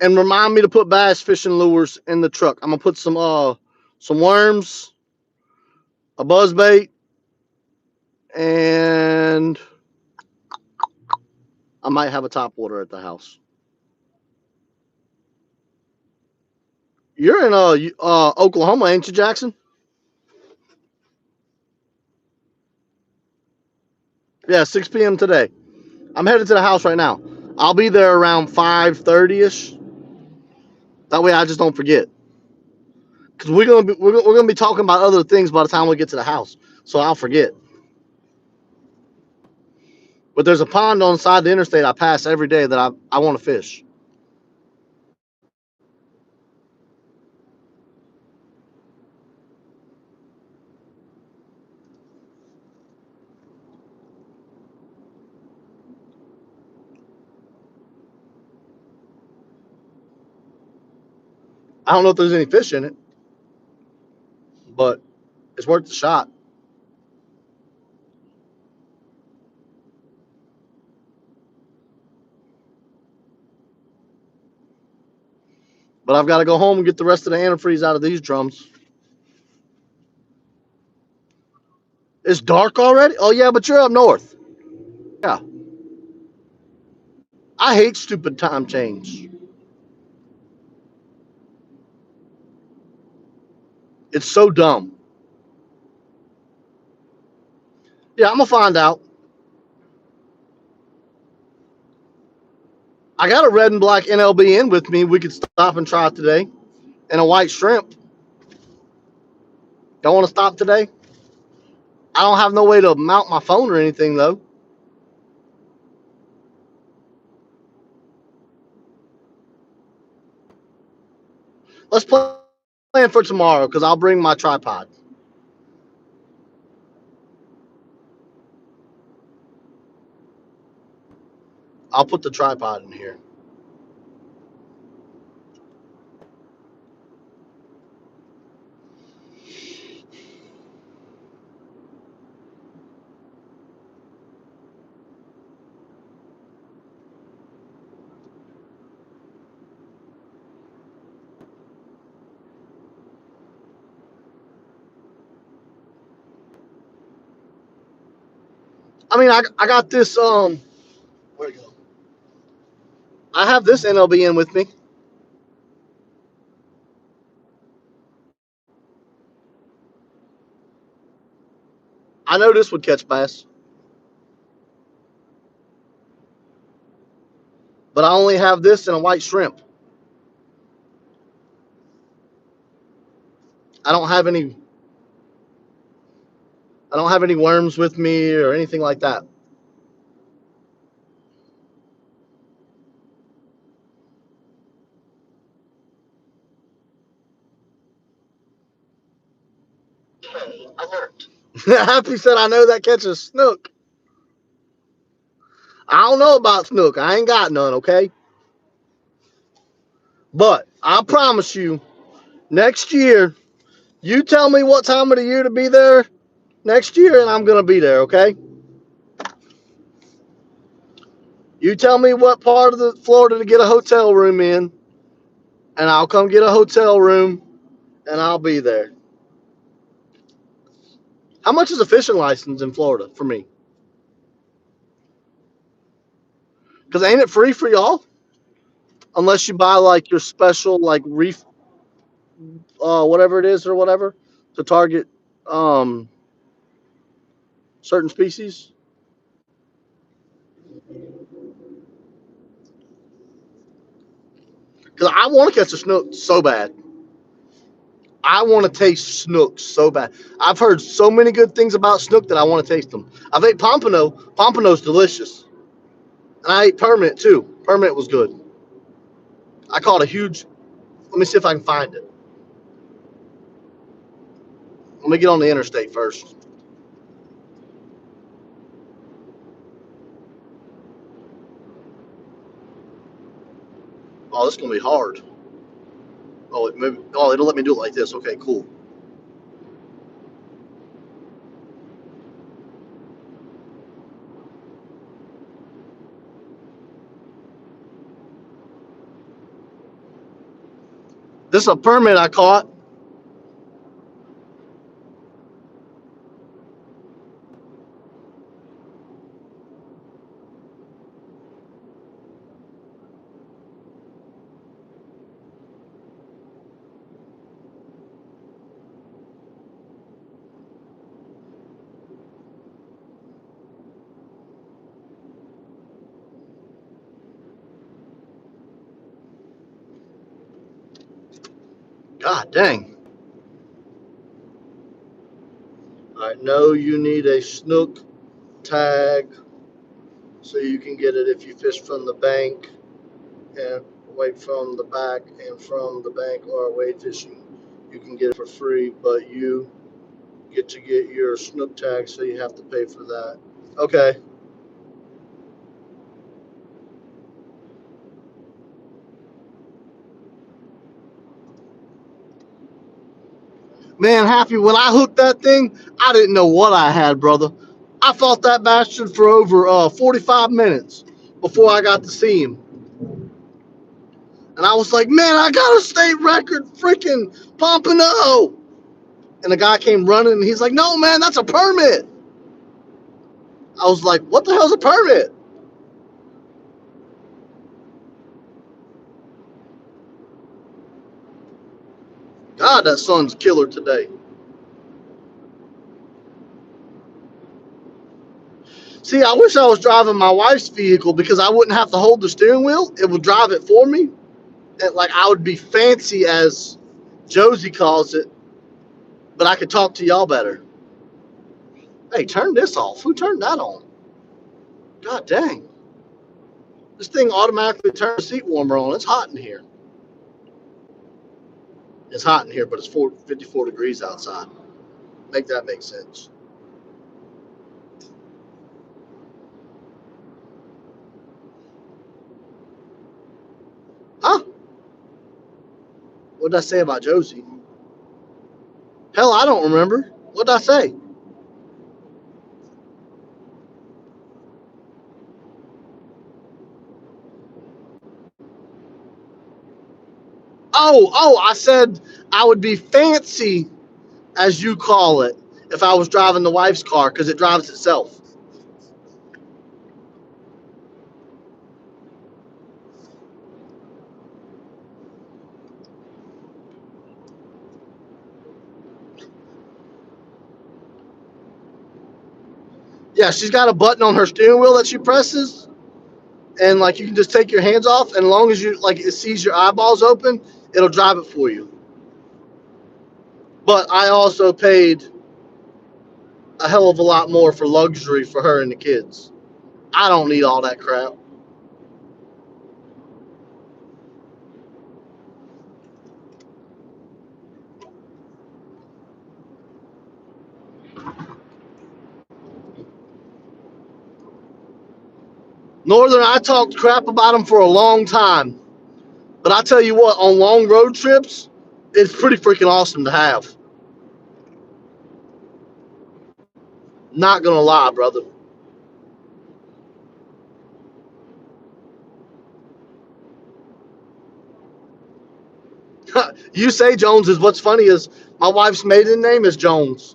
A: and remind me to put bass fishing lures in the truck. I'm gonna put some worms, a buzz bait, and I might have a top water at the house. You're in Oklahoma, ain't you, Jackson? Yeah, 6 p.m. today. I'm headed to the house right now. I'll be there around 5:30 ish. That way, I just don't forget. Because we're gonna be talking about other things by the time we get to the house, so I'll forget. But there's a pond on the side of the interstate I pass every day that I want to fish. I don't know if there's any fish in it, but it's worth the shot. But I've got to go home and get the rest of the antifreeze out of these drums. It's dark already? Oh, yeah, but you're up north. Yeah. I hate stupid time change. It's so dumb. Yeah, I'm going to find out. I got a red and black NLBN with me. We could stop and try it today, and a white shrimp. Don't want to stop today? I don't have no way to mount my phone or anything though. Let's plan for tomorrow because I'll bring my tripod. I'll put the tripod in here. I mean, I got this. Where'd it go? I have this NLBN with me. I know this would catch bass, but I only have this and a white shrimp. I don't have any. I don't have any worms with me or anything like that.
B: K alert.
A: Happy said, I know that catches snook. I don't know about snook. I ain't got none, okay? But I promise you, next year, you tell me what time of the year to be there next year, and I'm going to be there, okay? You tell me what part of the Florida to get a hotel room in, and I'll come get a hotel room, and I'll be there. How much is a fishing license in Florida for me? Because ain't it free for y'all? Unless you buy like your special like reef, whatever it is or whatever, to target um, certain species. Because I want to catch a snook so bad. I want to taste snook so bad. I've heard so many good things about snook that I want to taste them. I've ate pompano. Pompano's delicious. And I ate permit too. Permit was good. I caught a huge. Let me see if I can find it. Let me get on the interstate first. Oh, this is gonna be hard. It'll let me do it like this. Okay, cool. This is a permit I caught. God dang. I know you need a snook tag so you can get it if you fish from the bank and away from the back and from the bank or wade fishing. You can get it for free, but you get to get your snook tag, so you have to pay for that. Okay. Man, Happy, when I hooked that thing, I didn't know what I had, brother. I fought that bastard for over 45 minutes before I got to see him. And I was like, man, I got a state record freaking Pompano. And the guy came running and he's like, no, man, that's a permit. I was like, what the hell's a permit? God, that sun's killer today. See, I wish I was driving my wife's vehicle because I wouldn't have to hold the steering wheel. It would drive it for me. And, like, I would be fancy, as Josie calls it, but I could talk to y'all better. Hey, turn this off. Who turned that on? God dang. This thing automatically turns the seat warmer on. It's hot in here. It's hot in here, but it's 54 degrees outside. Make that make sense. Huh? What did I say about Josie? Hell, I don't remember. What did I say? Oh, I said I would be fancy, as you call it, if I was driving the wife's car because it drives itself. Yeah, she's got a button on her steering wheel that she presses, and like you can just take your hands off, and as long as you like it sees your eyeballs open, it'll drive it for you. But I also paid a hell of a lot more for luxury for her and the kids. I don't need all that crap. Northern, I talked crap about them for a long time, but I tell you what, on long road trips, it's pretty freaking awesome to have. Not gonna lie, brother. You say Jones is what's funny is my wife's maiden name is Jones.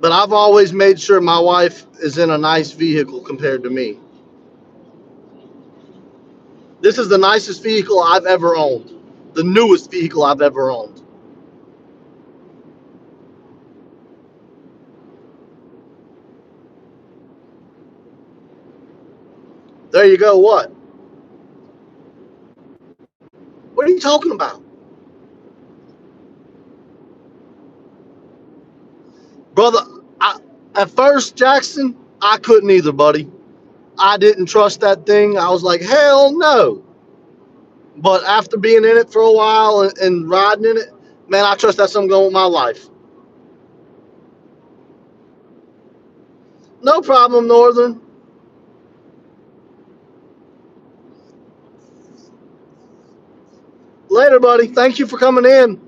A: But I've always made sure my wife is in a nice vehicle compared to me. This is the nicest vehicle I've ever owned. The newest vehicle I've ever owned. There you go. What? What are you talking about? Brother, at first, Jackson, I couldn't either, buddy. I didn't trust that thing. I was like, hell no. But after being in it for a while and riding in it, man, I trust that something going with my life. No problem, Northern. Later, buddy. Thank you for coming in.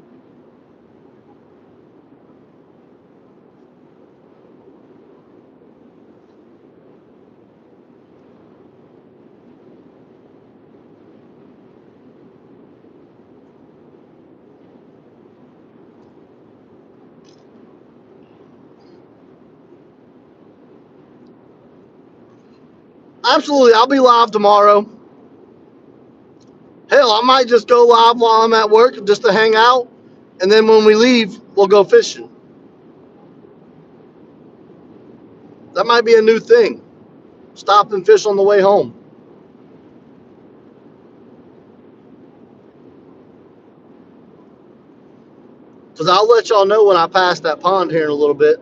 A: Absolutely. I'll be live tomorrow. Hell, I might just go live while I'm at work just to hang out. And then when we leave, we'll go fishing. That might be a new thing. Stop and fish on the way home. Because I'll let y'all know when I pass that pond here in a little bit.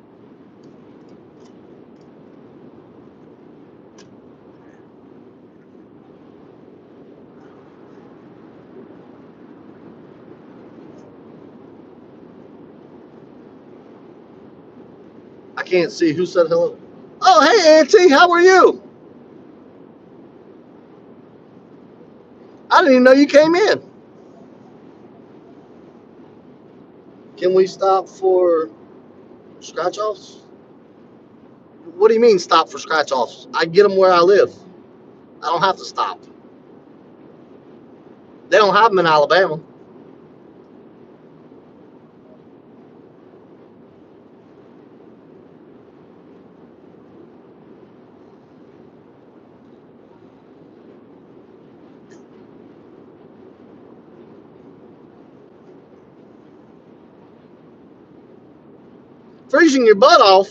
A: I can't see who said hello. Oh, hey, Auntie, how are you? I didn't even know you came in. Can we stop for scratch offs? What do you mean stop for scratch offs? I get them where I live. I don't have to stop. They don't have them in Alabama. Freezing your butt off.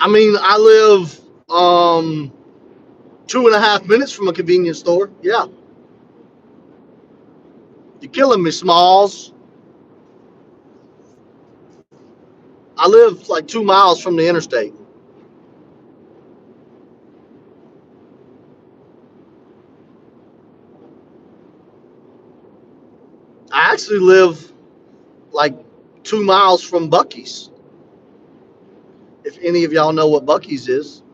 A: I mean, I live 2.5 minutes from a convenience store. Yeah, you're killing me, Smalls. I live like 2 miles from the interstate. I actually live like 2 miles from Bucky's. If any of y'all know what Bucky's is,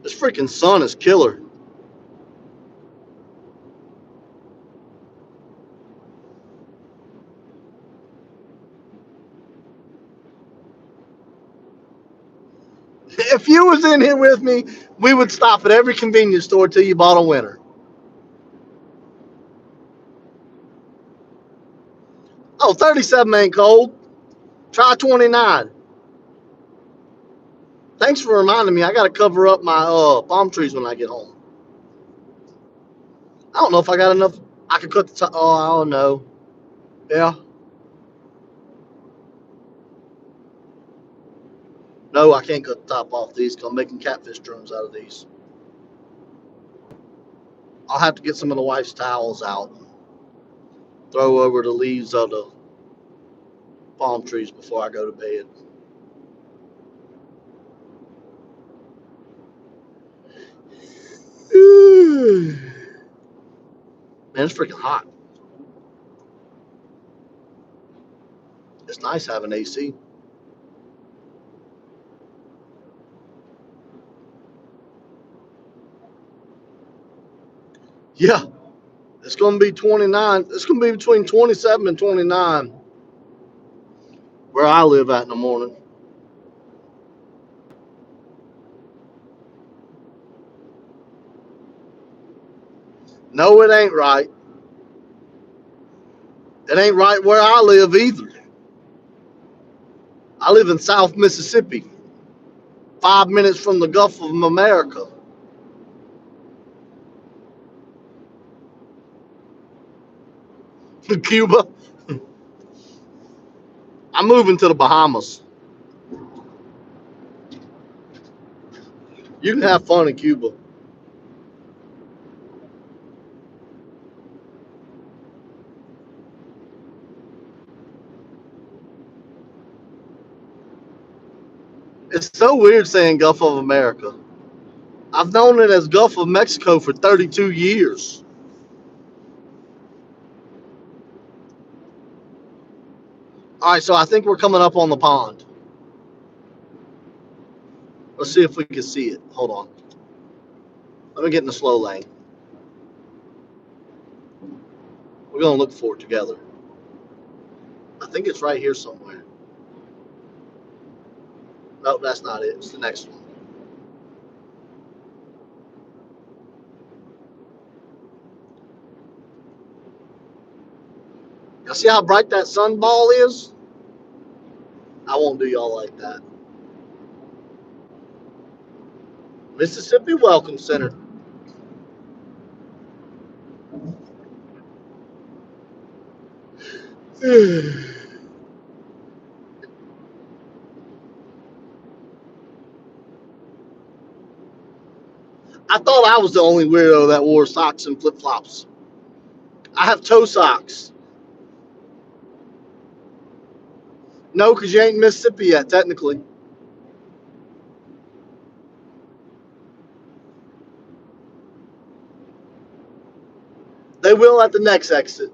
A: this freaking sun is killer. If you was in here with me, we would stop at every convenience store till you bought a winner. Oh, 37 ain't cold. Try 29. Thanks for reminding me. I got to cover up my palm trees when I get home. I don't know if I got enough. I could cut the top. Oh, I don't know. Yeah. No, I can't cut the top off these because I'm making catfish drums out of these. I'll have to get some of the wife's towels out. Throw over the leaves of the palm trees before I go to bed. Man, it's freaking hot. It's nice having AC. Yeah, it's going to be 29. It's going to be between 27 and 29 where I live at in the morning. No, it ain't right. It ain't right where I live either. I live in South Mississippi, 5 minutes from the Gulf of America. Cuba. I'm moving to the Bahamas. You can have fun in Cuba. It's so weird saying Gulf of America. I've known it as Gulf of Mexico for 32 years. All right, so I think we're coming up on the pond. Let's see if we can see it. Hold on. Let me get in the slow lane. We're going to look for it together. I think it's right here somewhere. No, that's not it. It's the next one. Now, see how bright that sun ball is? I won't do y'all like that. Mississippi Welcome Center. I thought I was the only weirdo that wore socks and flip flops. I have toe socks. No, because you ain't in Mississippi yet, technically. They will at the next exit.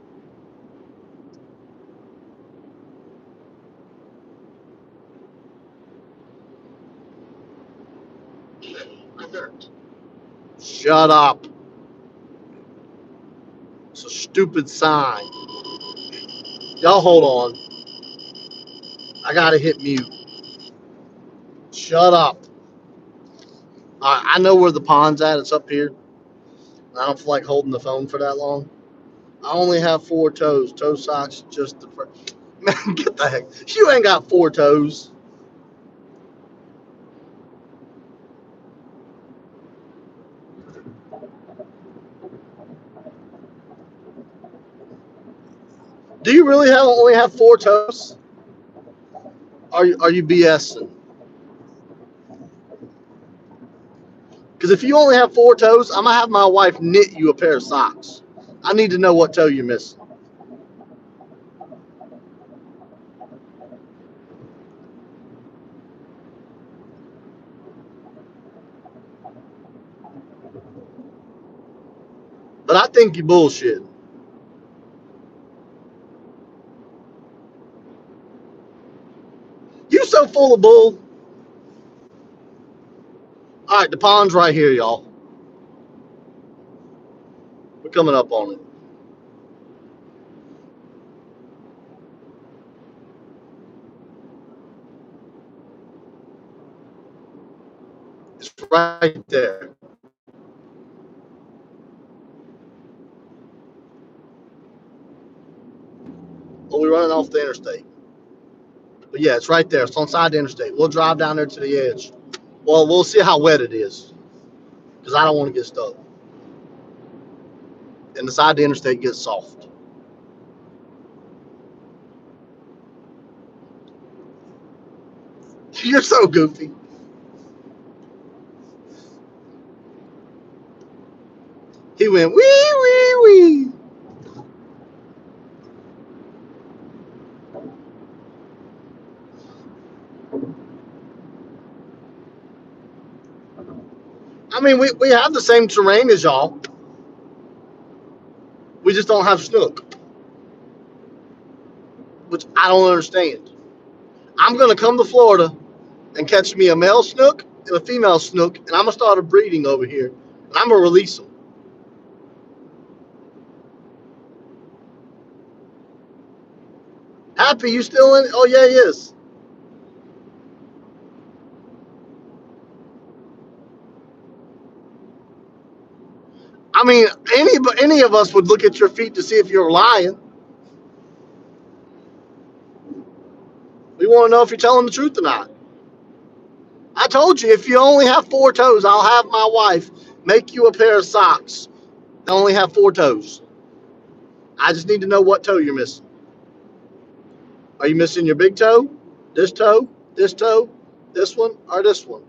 B: Alert.
A: Shut up. It's a stupid sign. Y'all hold on. I gotta hit mute. Shut up. I know where the pond's at. It's up here. I don't feel like holding the phone for that long. I only have 4 toes. Toe socks, just the first. Man, get the heck. You ain't got 4 toes. Do you really only have 4 toes? Are you BSing? Because if you only have 4 toes, I'm gonna have my wife knit you a pair of socks. I need to know what toe you're missing. But I think you bullshit. You so full of bull. All right, the pond's right here, y'all. We're coming up on it. It's right there. Well, we're running off the interstate. But yeah, it's right there. It's on the side of the interstate. We'll drive down there to the edge. Well, we'll see how wet it is. Because I don't want to get stuck. And the side of the interstate gets soft. You're so goofy. He went wee wee wee. I mean, we have the same terrain as y'all. We just don't have snook, which I don't understand. I'm gonna come to Florida and catch me a male snook and a female snook, and I'm gonna start a breeding over here, and I'm gonna release them. Happy, you still in? Oh yeah, he is. I mean, any of us would look at your feet to see if you're lying. We want to know if you're telling the truth or not. I told you, if you only have 4 toes, I'll have my wife make you a pair of socks that only have 4 toes. I just need to know what toe you're missing. Are you missing your big toe, this toe, this toe, this one, or this one?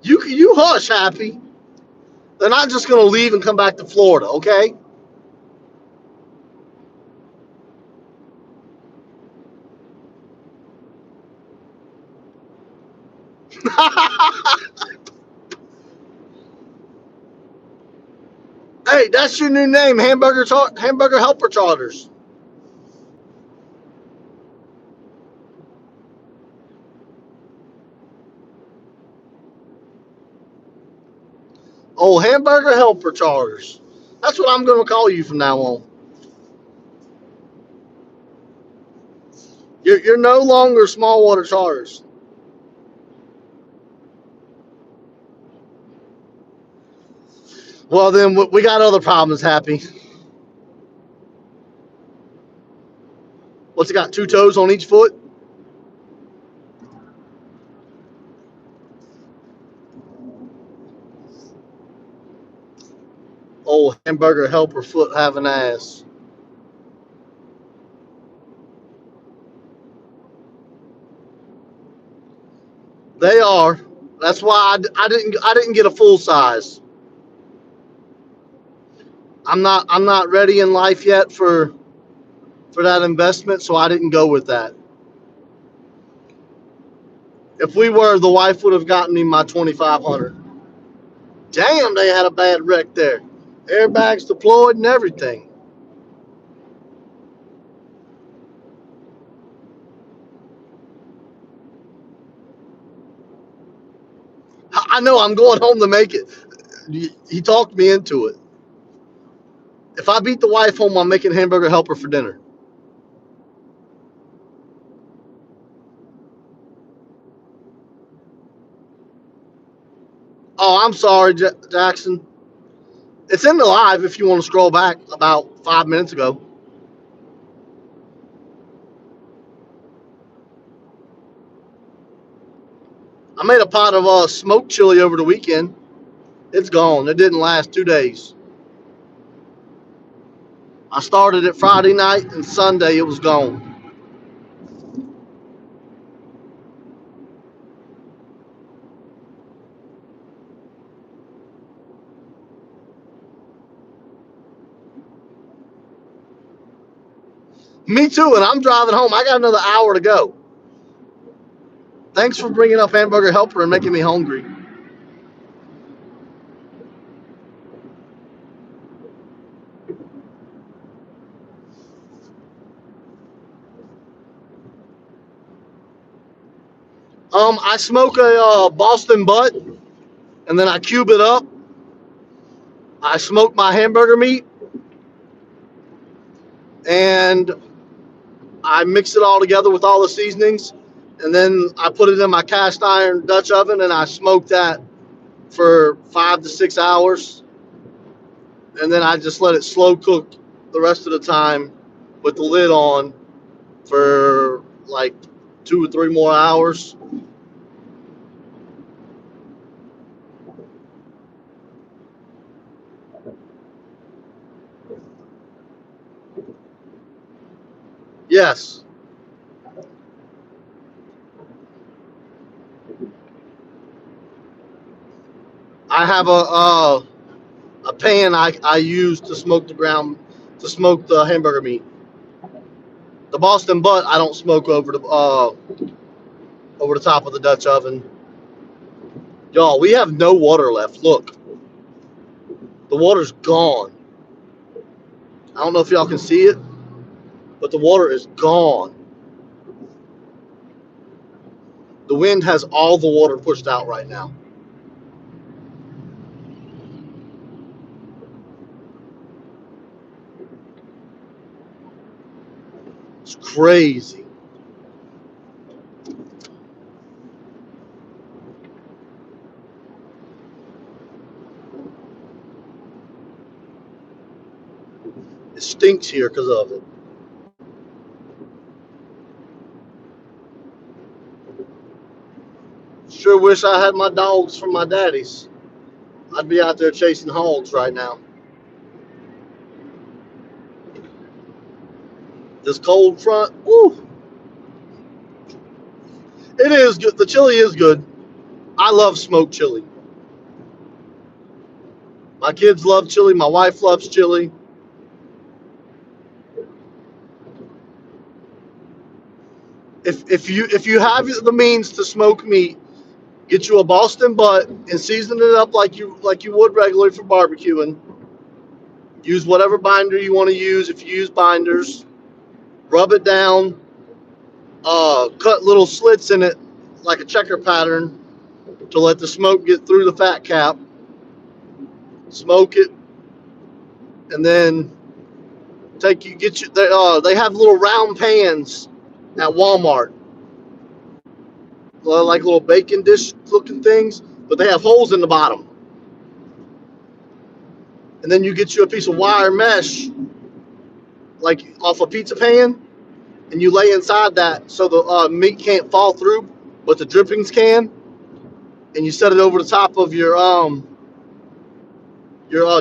A: You hush, Happy. They're not just gonna leave and come back to Florida, okay? Hey, that's your new name, Hamburger Helper Charters. Oh, Hamburger Helper Charters. That's what I'm gonna call you from now on. You're no longer small water charters. Well, then we got other problems, Happy. What's it got? 2 toes on each foot? Oh, Hamburger Helper foot have an ass. They are. That's why I didn't get a full size. I'm not ready in life yet for that investment, so I didn't go with that. If we were, the wife would have gotten me my 2,500. Damn, they had a bad wreck there. Airbags deployed and everything. I know I'm going home to make it. He talked me into it. If I beat the wife home, I'm making hamburger helper for dinner. Oh, I'm sorry, Jackson. It's in the live if you want to scroll back about 5 minutes ago. I made a pot of smoked chili over the weekend. It's gone. It didn't last 2 days. I started it Friday night and Sunday it was gone. Me too, and I'm driving home. I got another hour to go. Thanks for bringing up hamburger helper and making me hungry. I smoke a Boston butt and then I cube it up. I smoke my hamburger meat and I mix it all together with all the seasonings, and then I put it in my cast iron Dutch oven and I smoke that for 5 to 6 hours, and then I just let it slow cook the rest of the time with the lid on for like 2 or 3 more hours. Yes, I have a pan I use to smoke the hamburger meat. The Boston butt I don't smoke over the top of the Dutch oven. Y'all, we have no water left. Look, the water's gone. I don't know if y'all can see it, but the water is gone. The wind has all the water pushed out right now. It's crazy. It stinks here because of it. Sure wish I had my dogs from my daddy's. I'd be out there chasing hogs right now. This cold front, woo, it is good. The chili is good. I love smoked chili. My kids love chili. My wife loves chili. If you have the means to smoke meat, get you a Boston butt and season it up like you would regularly for barbecuing. Use whatever binder you want to use. If you use binders, rub it down. Cut little slits in it like a checker pattern to let the smoke get through the fat cap. Smoke it, and then take you get you. They have little round pans at Walmart, like little bacon dish looking things, but they have holes in the bottom. And then you get you a piece of wire mesh, like off a pizza pan, and you lay inside that so the meat can't fall through, but the drippings can. And you set it over the top of your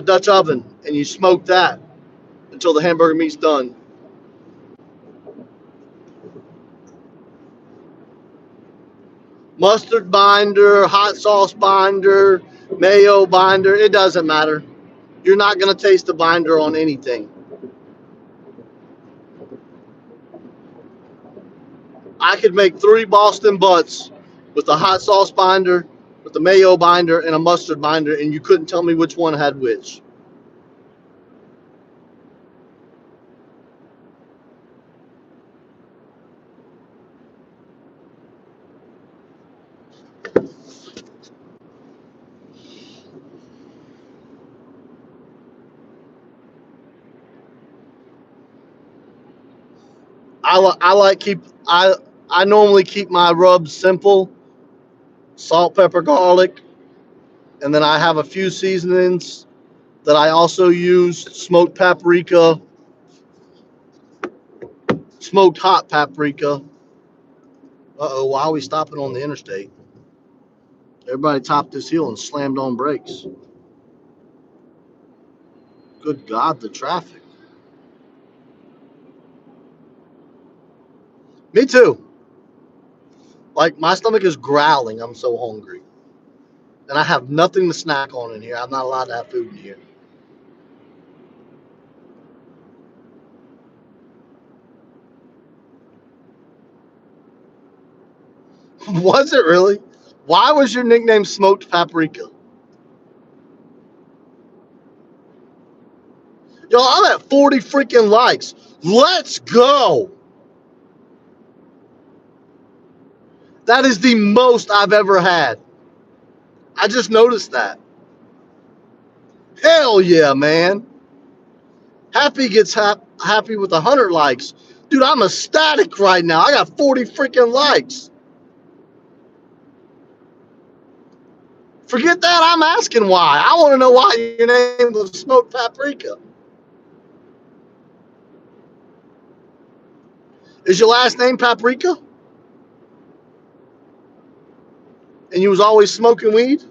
A: Dutch oven, and you smoke that until the hamburger meat's done. Mustard binder, hot sauce binder, mayo binder, it doesn't matter. You're not going to taste the binder on anything. I could make 3 Boston butts with a hot sauce binder, with the mayo binder, and a mustard binder, and you couldn't tell me which one had which. I normally keep my rubs simple: salt, pepper, garlic, and then I have a few seasonings that I also use: smoked paprika, smoked hot paprika. Why are we stopping on the interstate? Everybody topped this hill and slammed on brakes. Good God, the traffic. Me too. Like, my stomach is growling. I'm so hungry. And I have nothing to snack on in here. I'm not allowed to have food in here. Was it really? Why was your nickname Smoked Paprika? Yo, I'm at 40 freaking likes. Let's go. That is the most I've ever had. I just noticed that. Hell yeah, man. Happy gets happy with 100 likes. Dude, I'm ecstatic right now. I got 40 freaking likes. Forget that. I'm asking why. I want to know why your name was Smoked Paprika. Is your last name Paprika? And you was always smoking weed?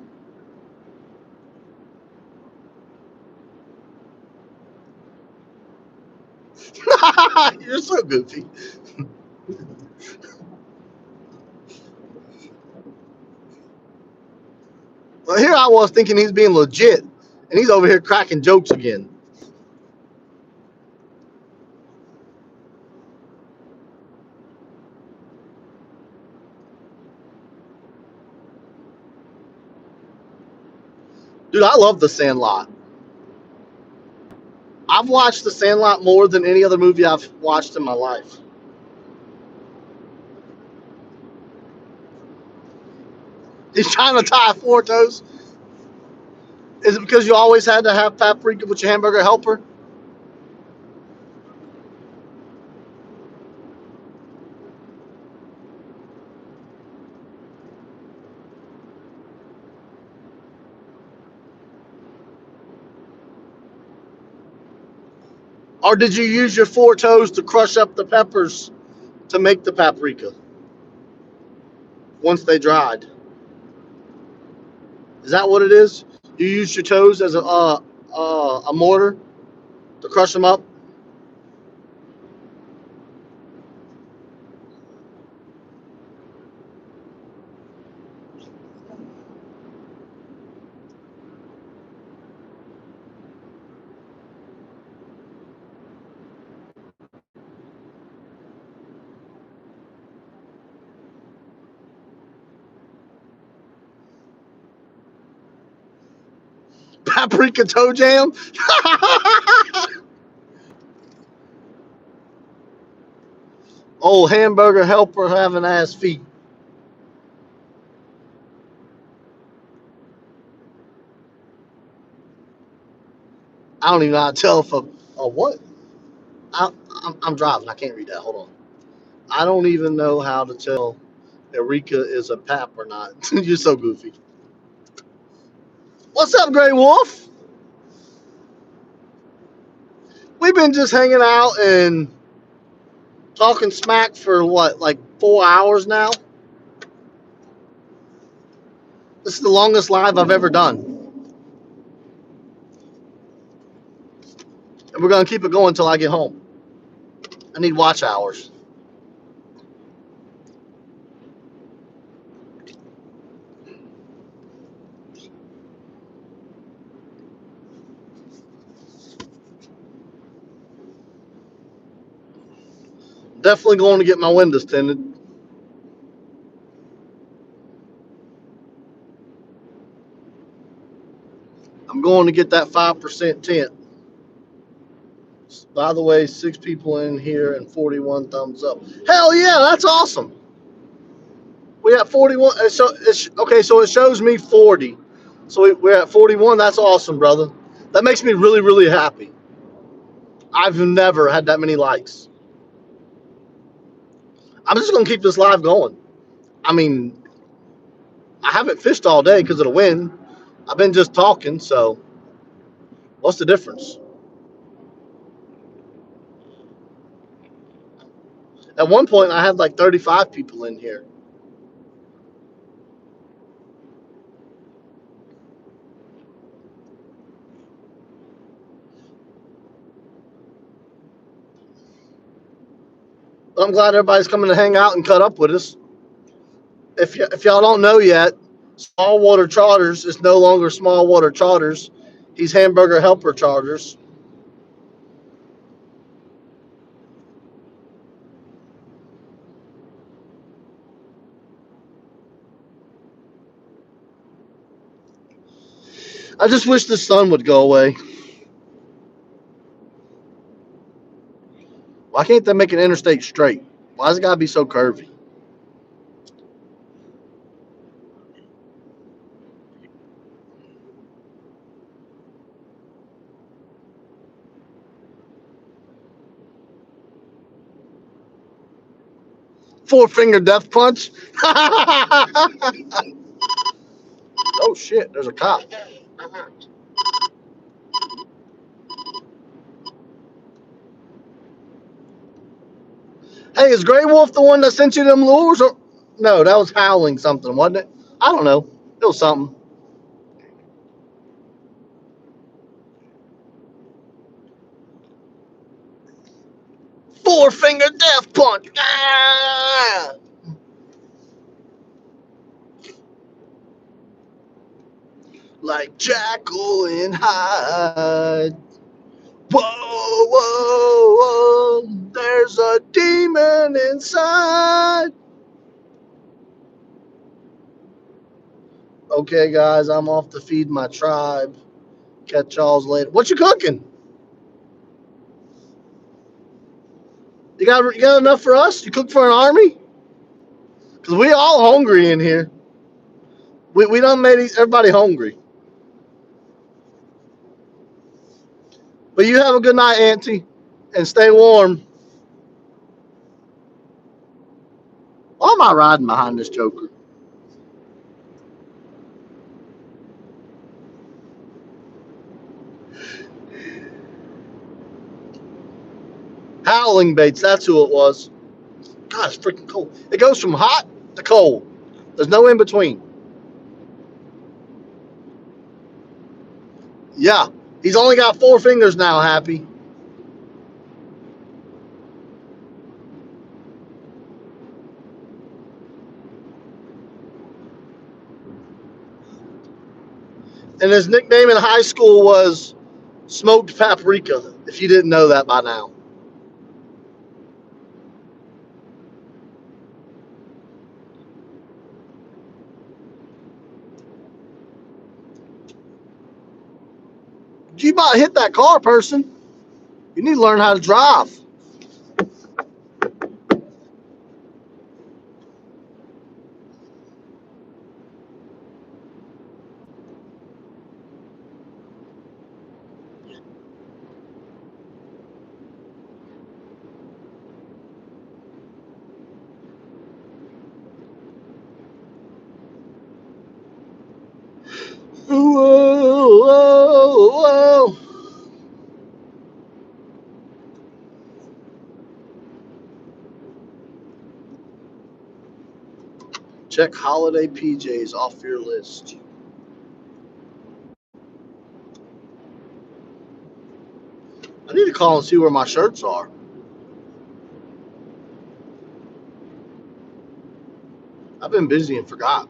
A: You're so goofy. Well, here I was thinking he's being legit, and he's over here cracking jokes again. Dude, I love The Sandlot. I've watched The Sandlot more than any other movie I've watched in my life. He's trying to tie four toes. Is it because you always had to have paprika with your hamburger helper? Or did you use your four toes to crush up the peppers to make the paprika once they dried? Is that what it is? You use your toes as a mortar to crush them up? Paprika toe jam? Old hamburger helper having ass feet. I don't even know how to tell if a what? I'm driving. I can't read that. Hold on. I don't even know how to tell Eureka is a pap or not. You're so goofy. What's up, Grey Wolf? We've been just hanging out and talking smack for what, like 4 hours now? This is the longest live I've ever done. And we're going to keep it going until I get home. I need watch hours. Definitely going to get my windows tinted. I'm going to get that 5% tint. By the way, 6 people in here and 41 thumbs up. Hell yeah, that's awesome. We have 41. Okay, so it shows me 40. So we're at 41. That's awesome, brother. That makes me really, really happy. I've never had that many likes. I'm just gonna keep this live going. I mean, I haven't fished all day because of the wind. I've been just talking, so what's the difference? At one point, I had like 35 people in here. I'm glad everybody's coming to hang out and cut up with us. If y'all don't know yet, Small Water Charters is no longer Small Water Charters. He's Hamburger Helper Charters. I just wish the sun would go away. Why can't they make an interstate straight? Why's it gotta be so curvy? Four finger death punch. Oh shit! There's a cop.
B: Today, alert.
A: Hey, is Grey Wolf the one that sent you them lures? Or no, that was Howling something, wasn't it? I don't know. It was something. Four finger death punch. Ah! Like Jackal and Hyde. Whoa, whoa, whoa. There's a demon inside. Okay, guys, I'm off to feed my tribe. Catch y'all's later. What you cooking? You got enough for us? You cook for an army? Cause we all hungry in here. We done made everybody hungry. But you have a good night, Auntie, and stay warm. Why am I riding behind this joker? Howling baits, that's who it was. God, it's freaking cold. It goes from hot to cold. There's no in between. Yeah, he's only got four fingers now, Happy. And his nickname in high school was Smoked Paprika, if you didn't know that by now. You about hit that car, person. You need to learn how to drive. Whoa, whoa, whoa. Check holiday PJs off your list. I need to call and see where my shirts are. I've been busy and forgot.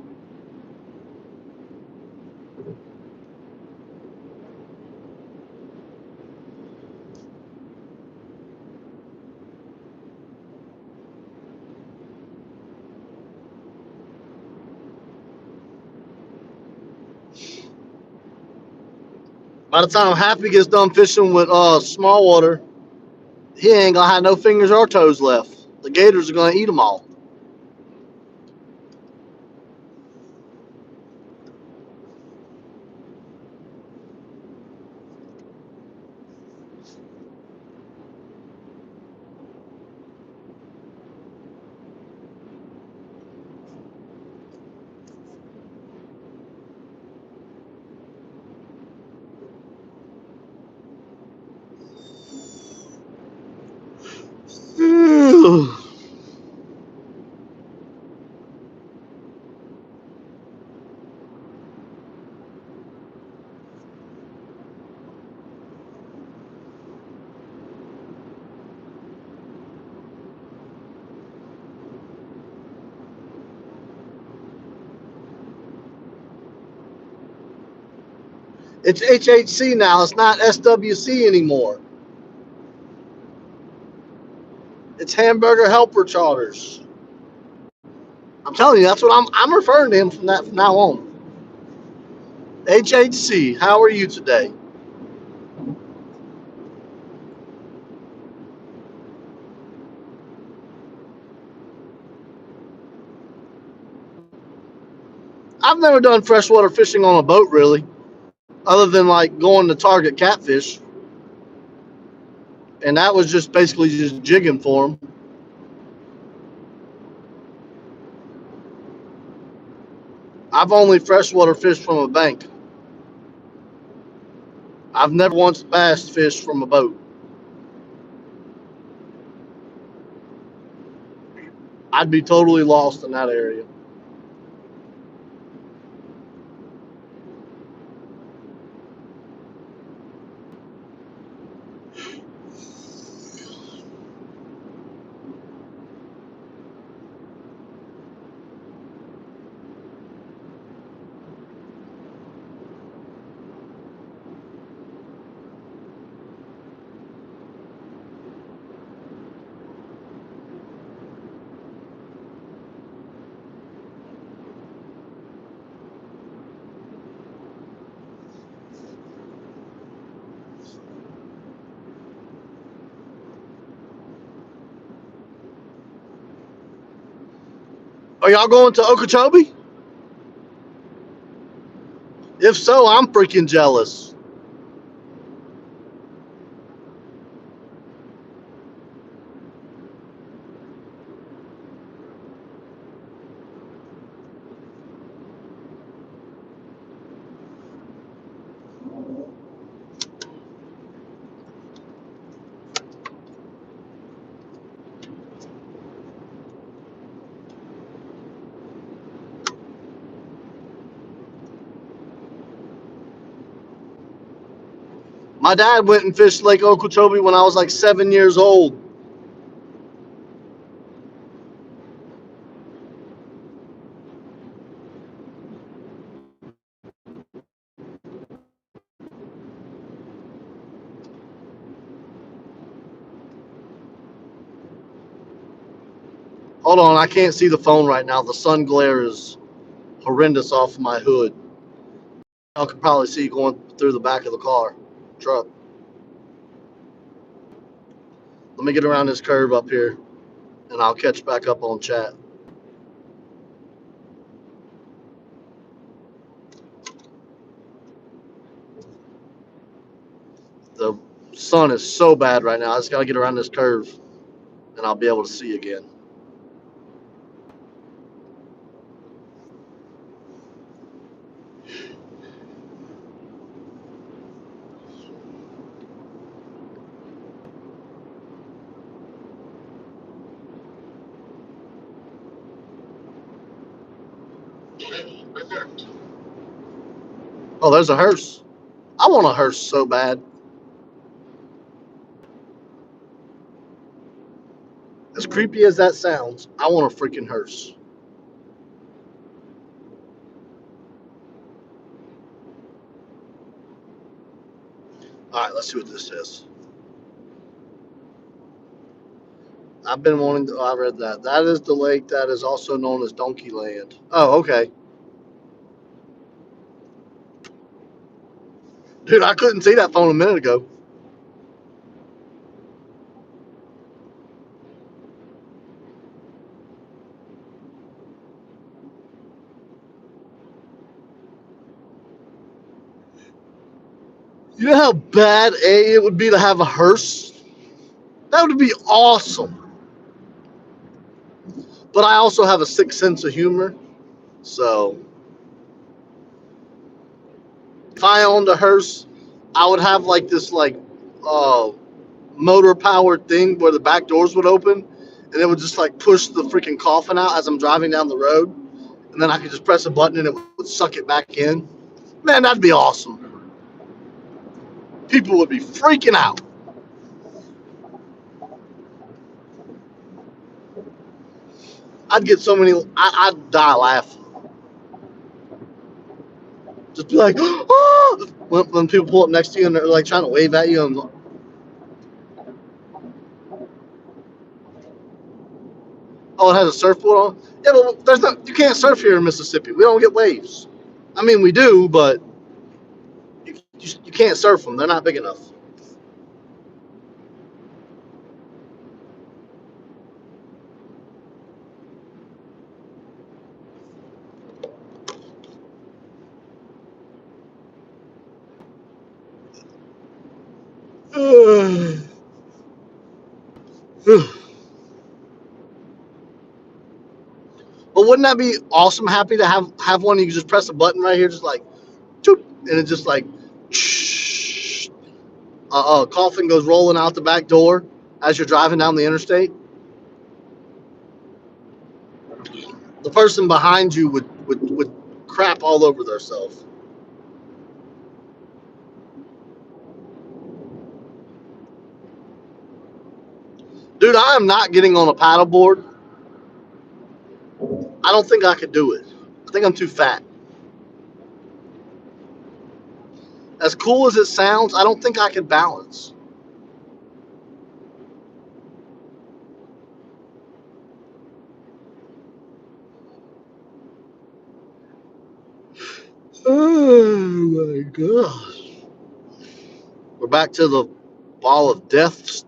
A: By the time Happy gets done fishing with small water, he ain't gonna have no fingers or toes left. The gators are gonna eat them all. It's HHC now. It's not SWC anymore. It's Hamburger Helper Charters. I'm telling you, that's what I'm referring to him from now on. HHC, how are you today? I've never done freshwater fishing on a boat really, other than like going to target catfish, and that was just basically just jigging for them. I've only freshwater fished from a bank. I've never once bass fished from a boat. I'd be totally lost in that area. Are y'all going to Okeechobee? If so, I'm freaking jealous. My dad went and fished Lake Okeechobee when I was like 7 years old. Hold on, I can't see the phone right now. The sun glare is horrendous off my hood. I can probably see going through the back of the car, truck. Let me get around this curve up here, and I'll catch back up on chat. The sun is so bad right now. I just got to get around this curve, and I'll be able to see again.
B: Alert.
A: Oh, there's a hearse. I want a hearse so bad. As creepy as that sounds, I want a freaking hearse. All right, let's see what this says. I've been wanting to. I read that. That is the lake that is also known as Donkey Land. Oh, okay. Dude, I couldn't see that phone a minute ago. You know how bad it would be to have a hearse? That would be awesome. But I also have a sick sense of humor. So if I owned a hearse, I would have like this uh motor powered thing where the back doors would open and it would just like push the freaking coffin out as I'm driving down the road. And then I could just press a button and it would suck it back in. Man, that'd be awesome. People would be freaking out. I'd get so many. I'd die laughing. Just be like, oh! When people pull up next to you and they're like trying to wave at you, and oh, it has a surfboard on. Yeah, but there's not. You can't surf here in Mississippi. We don't get waves. I mean, we do, but you can't surf them. They're not big enough. But wouldn't that be awesome? Happy to have one. You can just press a button right here, just like, choop, and it just like, coffin goes rolling out the back door as you're driving down the interstate. The person behind you would crap all over themselves. Dude, I am not getting on a paddleboard. I don't think I could do it. I think I'm too fat. As cool as it sounds, I don't think I could balance. Oh my god. We're back to the ball of death.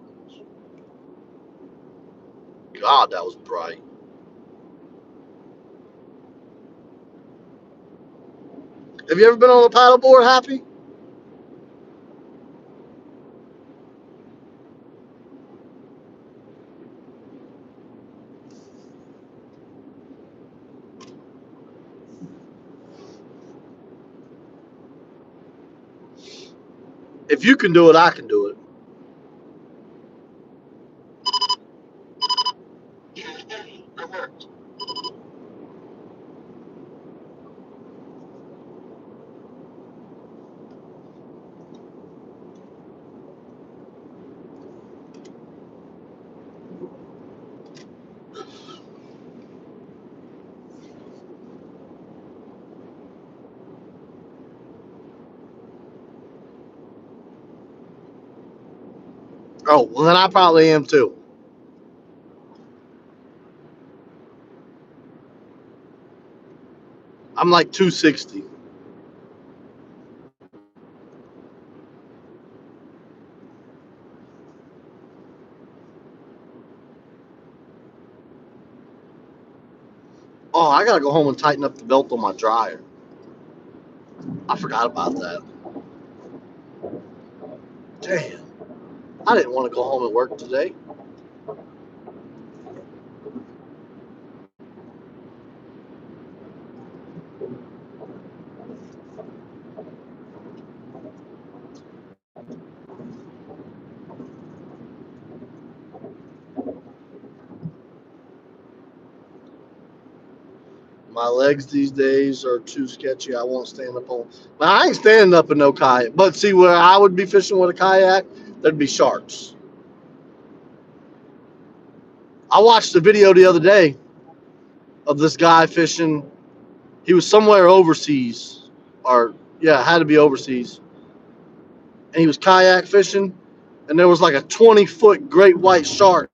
A: God, that was bright. Have you ever been on a paddleboard, Happy? If you can do it, I can do it.
B: Correct.
A: Oh, well, then I probably am too. I'm like 260. Oh, I gotta go home and tighten up the belt on my dryer. I forgot about that. Damn. I didn't want to go home and work today. My legs these days are too sketchy. I won't stand up on. But I ain't standing up in no kayak. But see, where I would be fishing with a kayak, there'd be sharks. I watched a video the other day of this guy fishing. He was somewhere overseas, or yeah, had to be overseas, and he was kayak fishing, and there was like a 20-foot great white shark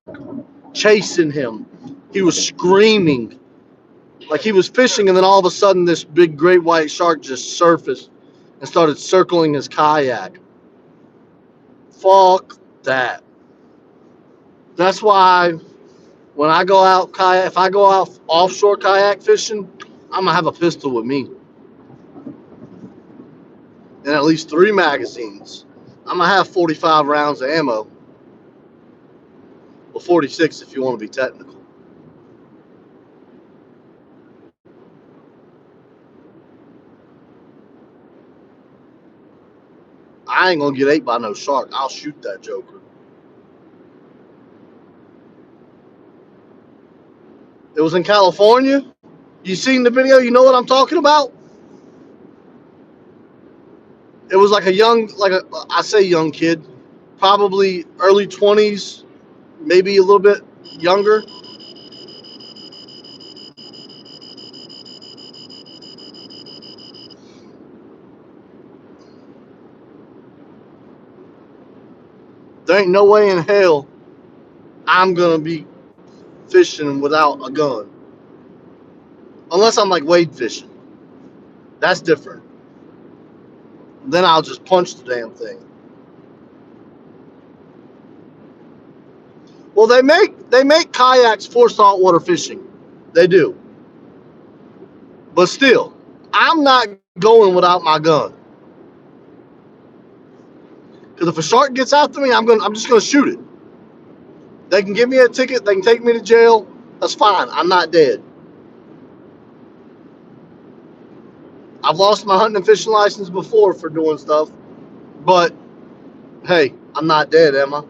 A: chasing him. He was screaming like he was fishing, and then all of a sudden, this big great white shark just surfaced and started circling his kayak. Fuck that. That's why when I go out kayak, if I go out offshore kayak fishing, I'm gonna have a pistol with me and at least 3 magazines. I'm gonna have 45 rounds of ammo, well 46 if you want to be technical. I ain't gonna get ate by no shark. I'll shoot that joker. It was in California. You seen the video? You know what I'm talking about? It was like a young, like a I say young kid, probably early 20s, maybe a little bit younger. There ain't no way in hell I'm gonna be fishing without a gun. Unless I'm like wade fishing. That's different. Then I'll just punch the damn thing. Well, they make kayaks for saltwater fishing. They do. But still, I'm not going without my gun. Because if a shark gets after me, I'm just gonna shoot it. They can give me a ticket, they can take me to jail. That's fine. I'm not dead. I've lost my hunting and fishing license before for doing stuff, but hey, I'm not dead, am I?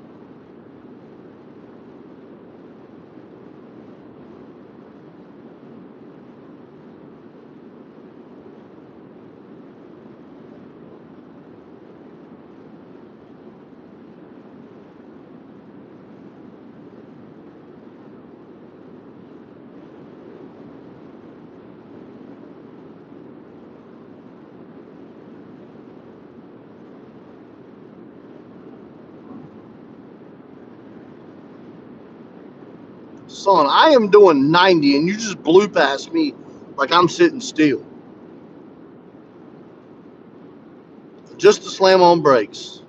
A: Son, I am doing 90 and you just blew past me like I'm sitting still. Just to slam on brakes.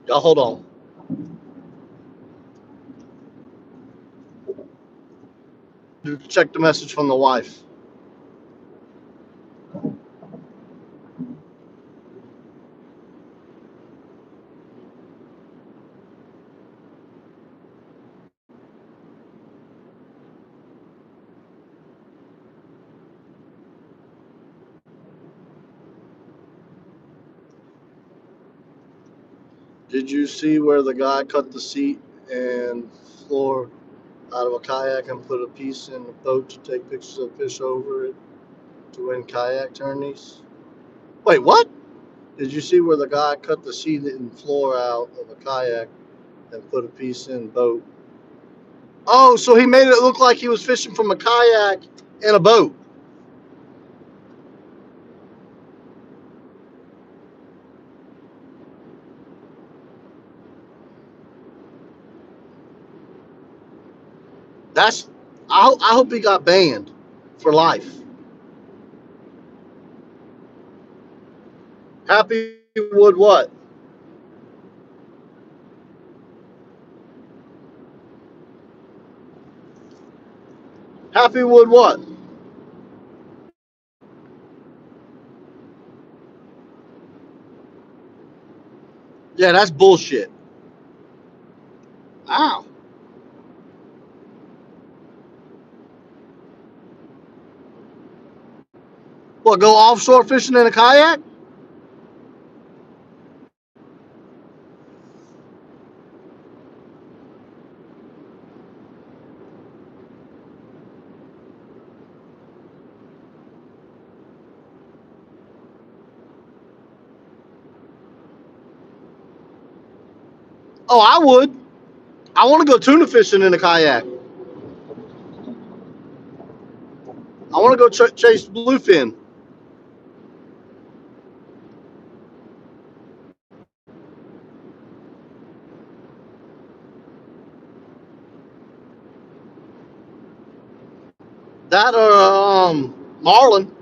A: Y'all hold on. Check the message from the wife. Did you see where the guy cut the seat and floor out of a kayak and put a piece in the boat to take pictures of fish over it to win kayak tourneys? Wait, what? Did you see where the guy cut the seat and floor out of a kayak and put a piece in the boat? Oh, so he made it look like he was fishing from a kayak in a boat. That's. I hope he got banned for life. Happy Wood what? Happy Wood what? Yeah, that's bullshit. Ow. What, go offshore fishing in a kayak? Oh, I would. I want to go tuna fishing in a kayak. I want to go chase bluefin. That or marlin.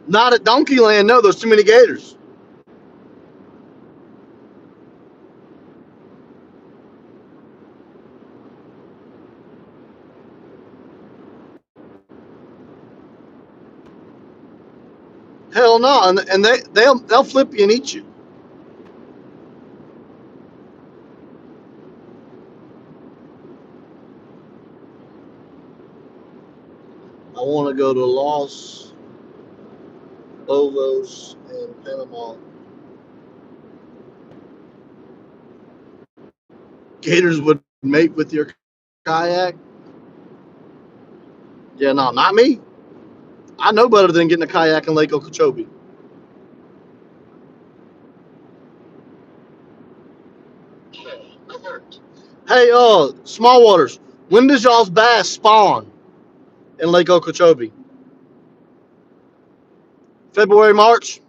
A: Not at Donkey Land. No, there's too many gators. Hell no, and they'll flip you and eat you. I want to go to Los Ovos in Panama. Gators would mate with your kayak? Yeah, no, not me. I know better than getting a kayak in Lake Okeechobee.
B: Alert.
A: Hey, small waters. When does y'all's bass spawn in Lake Okeechobee? February, March?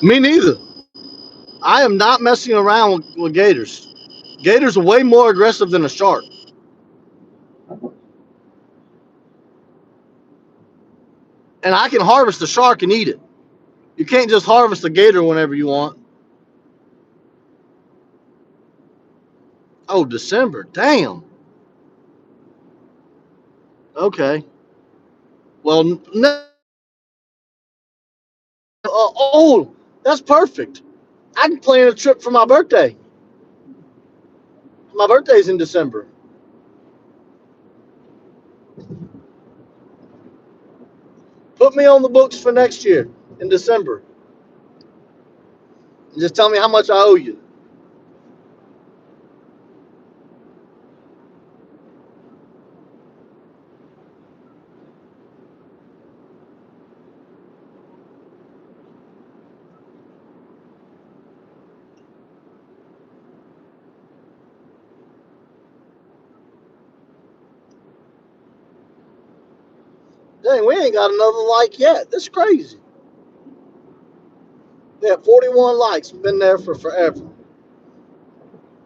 A: Me neither. I am not messing around with gators. Gators are way more aggressive than a shark. And I can harvest a shark and eat it. You can't just harvest a gator whenever you want. Oh, December. Damn. Okay. Well, oh, that's perfect. I can plan a trip for my birthday. My birthday's in December. Put me on the books for next year in December. And just tell me how much I owe you. Dang, we ain't got another like yet. That's crazy. We have 41 likes. Been there for forever.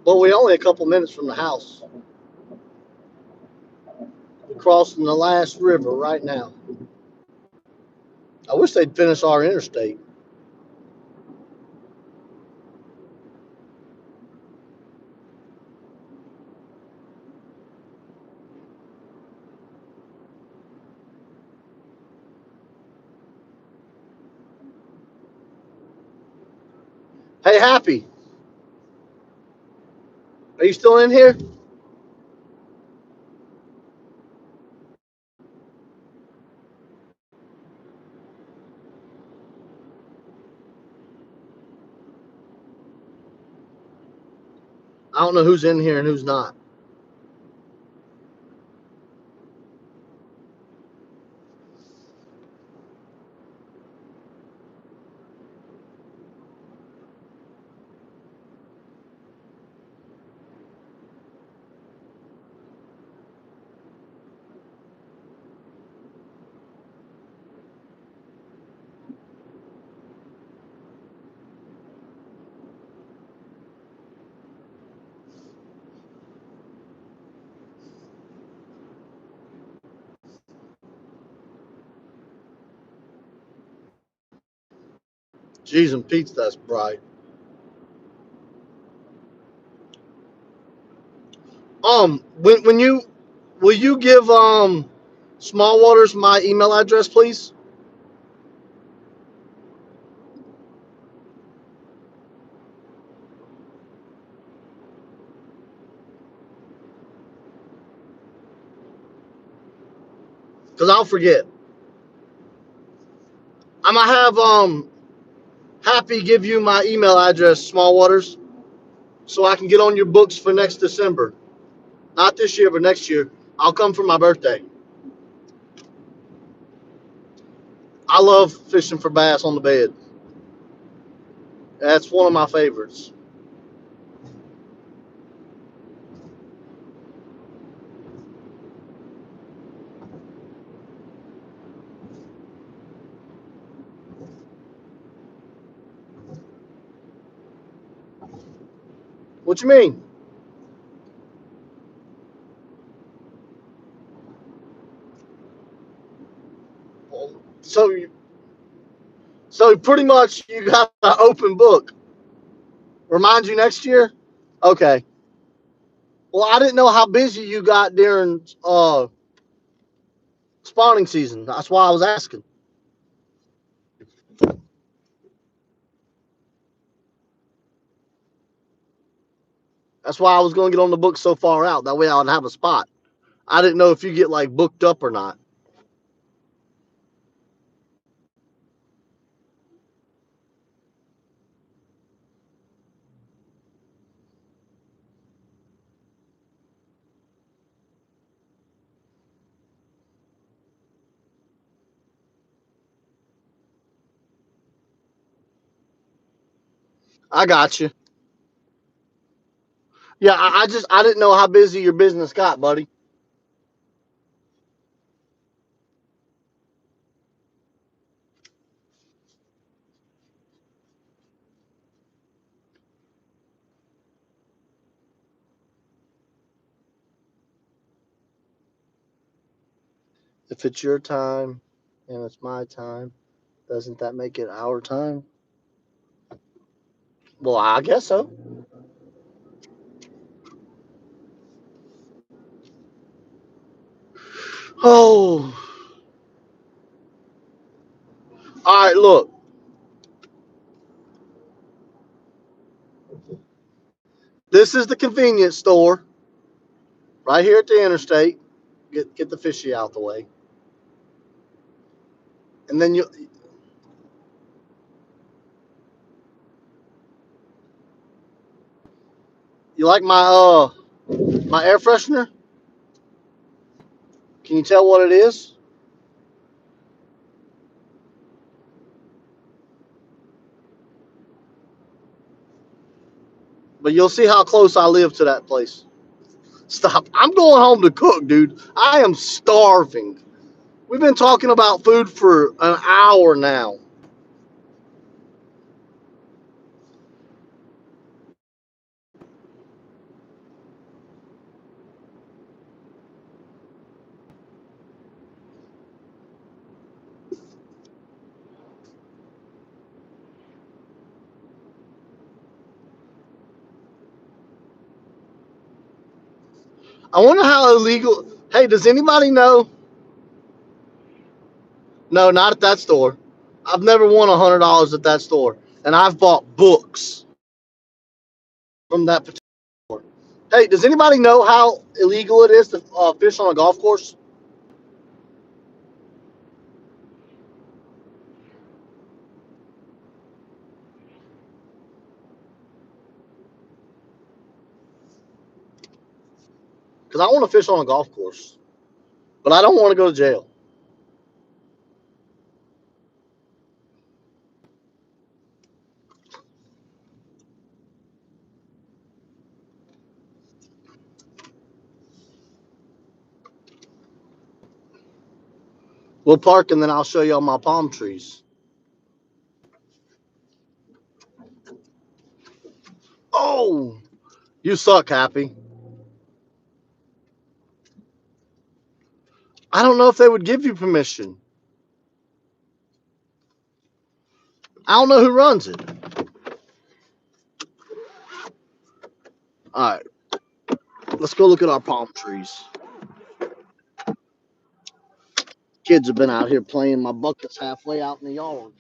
A: But we only a couple minutes from the house. We're crossing the last river right now. I wish they'd finish our interstate. Hey, Happy, are you still in here? I don't know who's in here and who's not. Jeez and Pete's, that's bright. When you will you give Small Waters my email address, please? Cause I'll forget. I'm gonna have Happy give you my email address, Small Waters, so I can get on your books for next December. Not this year, but next year. I'll come for my birthday. I love fishing for bass on the bed. That's one of my favorites. What you mean? So, so pretty much you got an open book. Remind you next year? Okay. Well, I didn't know how busy you got during spawning season. That's why I was asking. That's why I was going to get on the book so far out. That way I would have a spot. I didn't know if you get like booked up or not. I got you. Yeah, I didn't know how busy your business got, buddy. If it's your time and it's my time, doesn't that make it our time? Well, I guess so. Oh, all right. Look, this is the convenience store right here at the interstate. Get the fishy out the way, and then you like my air freshener? Can you tell what it is? But you'll see how close I live to that place. Stop. I'm going home to cook, dude. I am starving. We've been talking about food for an hour now. I wonder how illegal. Hey, does anybody know? No, not at that store. I've never won $100 at that store, and I've bought books from that particular store. Hey, does anybody know how illegal it is to fish on a golf course? Because I want to fish on a golf course, but I don't want to go to jail. We'll park, and then I'll show you all my palm trees. Oh, you suck, Happy. I don't know if they would give you permission. I don't know who runs it. All right, let's go look at our palm trees. Kids have been out here playing. My bucket's halfway out in the yard.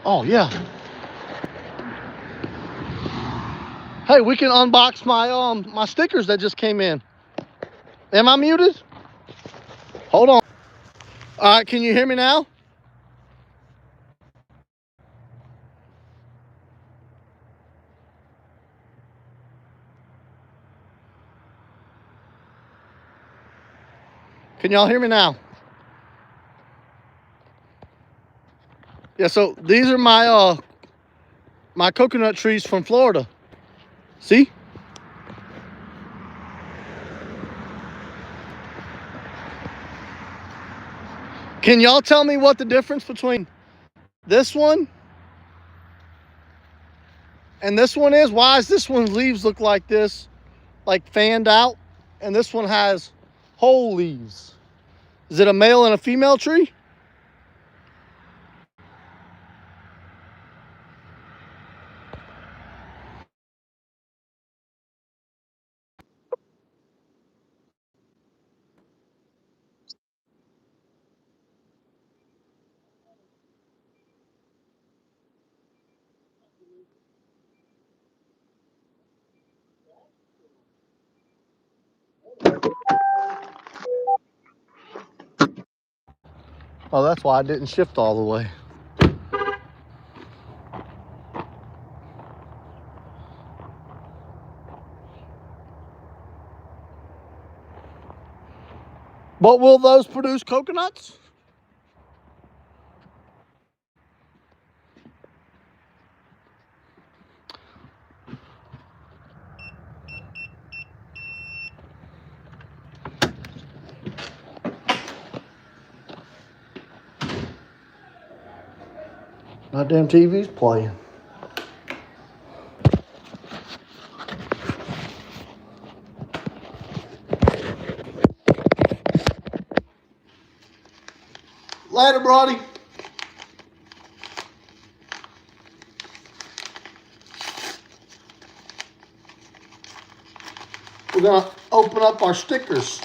A: Oh yeah. Hey, we can unbox my stickers that just came in. Am I muted? Hold on. All right, can you hear me now? Can y'all hear me now? Yeah, so these are my coconut trees from Florida. See? Can y'all tell me what the difference between this one and this one is? Why does this one's leaves look like this, like fanned out, and this one has whole leaves? Is it a male and a female tree? Oh, that's why I didn't shift all the way. But will those produce coconuts? My damn TV's playing. Later, Brody. We're gonna open up our stickers.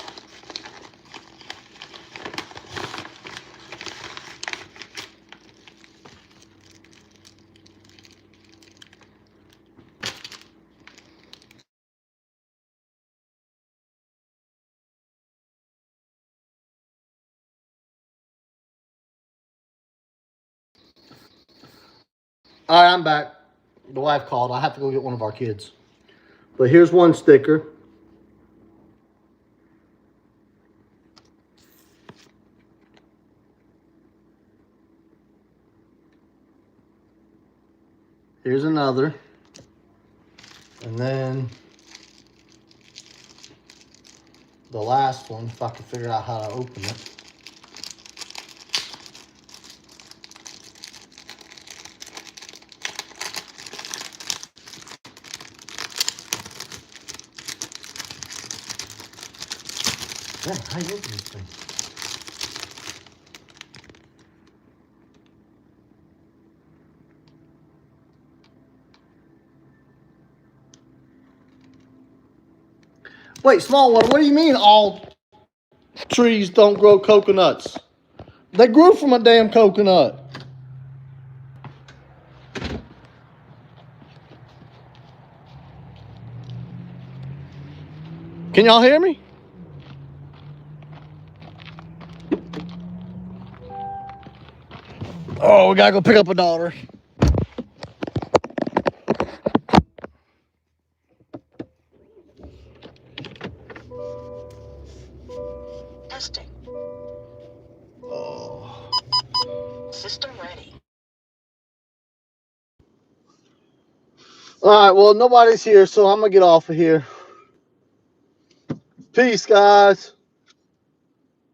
A: All right, I'm back. The wife called. I have to go get one of our kids. But here's one sticker. Here's another. And then the last one, if I can figure out how to open it. Dang, how you open this thing? Wait, small one, what do you mean all trees don't grow coconuts? They grew from a damn coconut. Can y'all hear me? Oh, we gotta go pick up a daughter.
B: Testing.
A: Oh.
B: System ready.
A: All right, well, nobody's here, so I'm gonna get off of here. Peace, guys.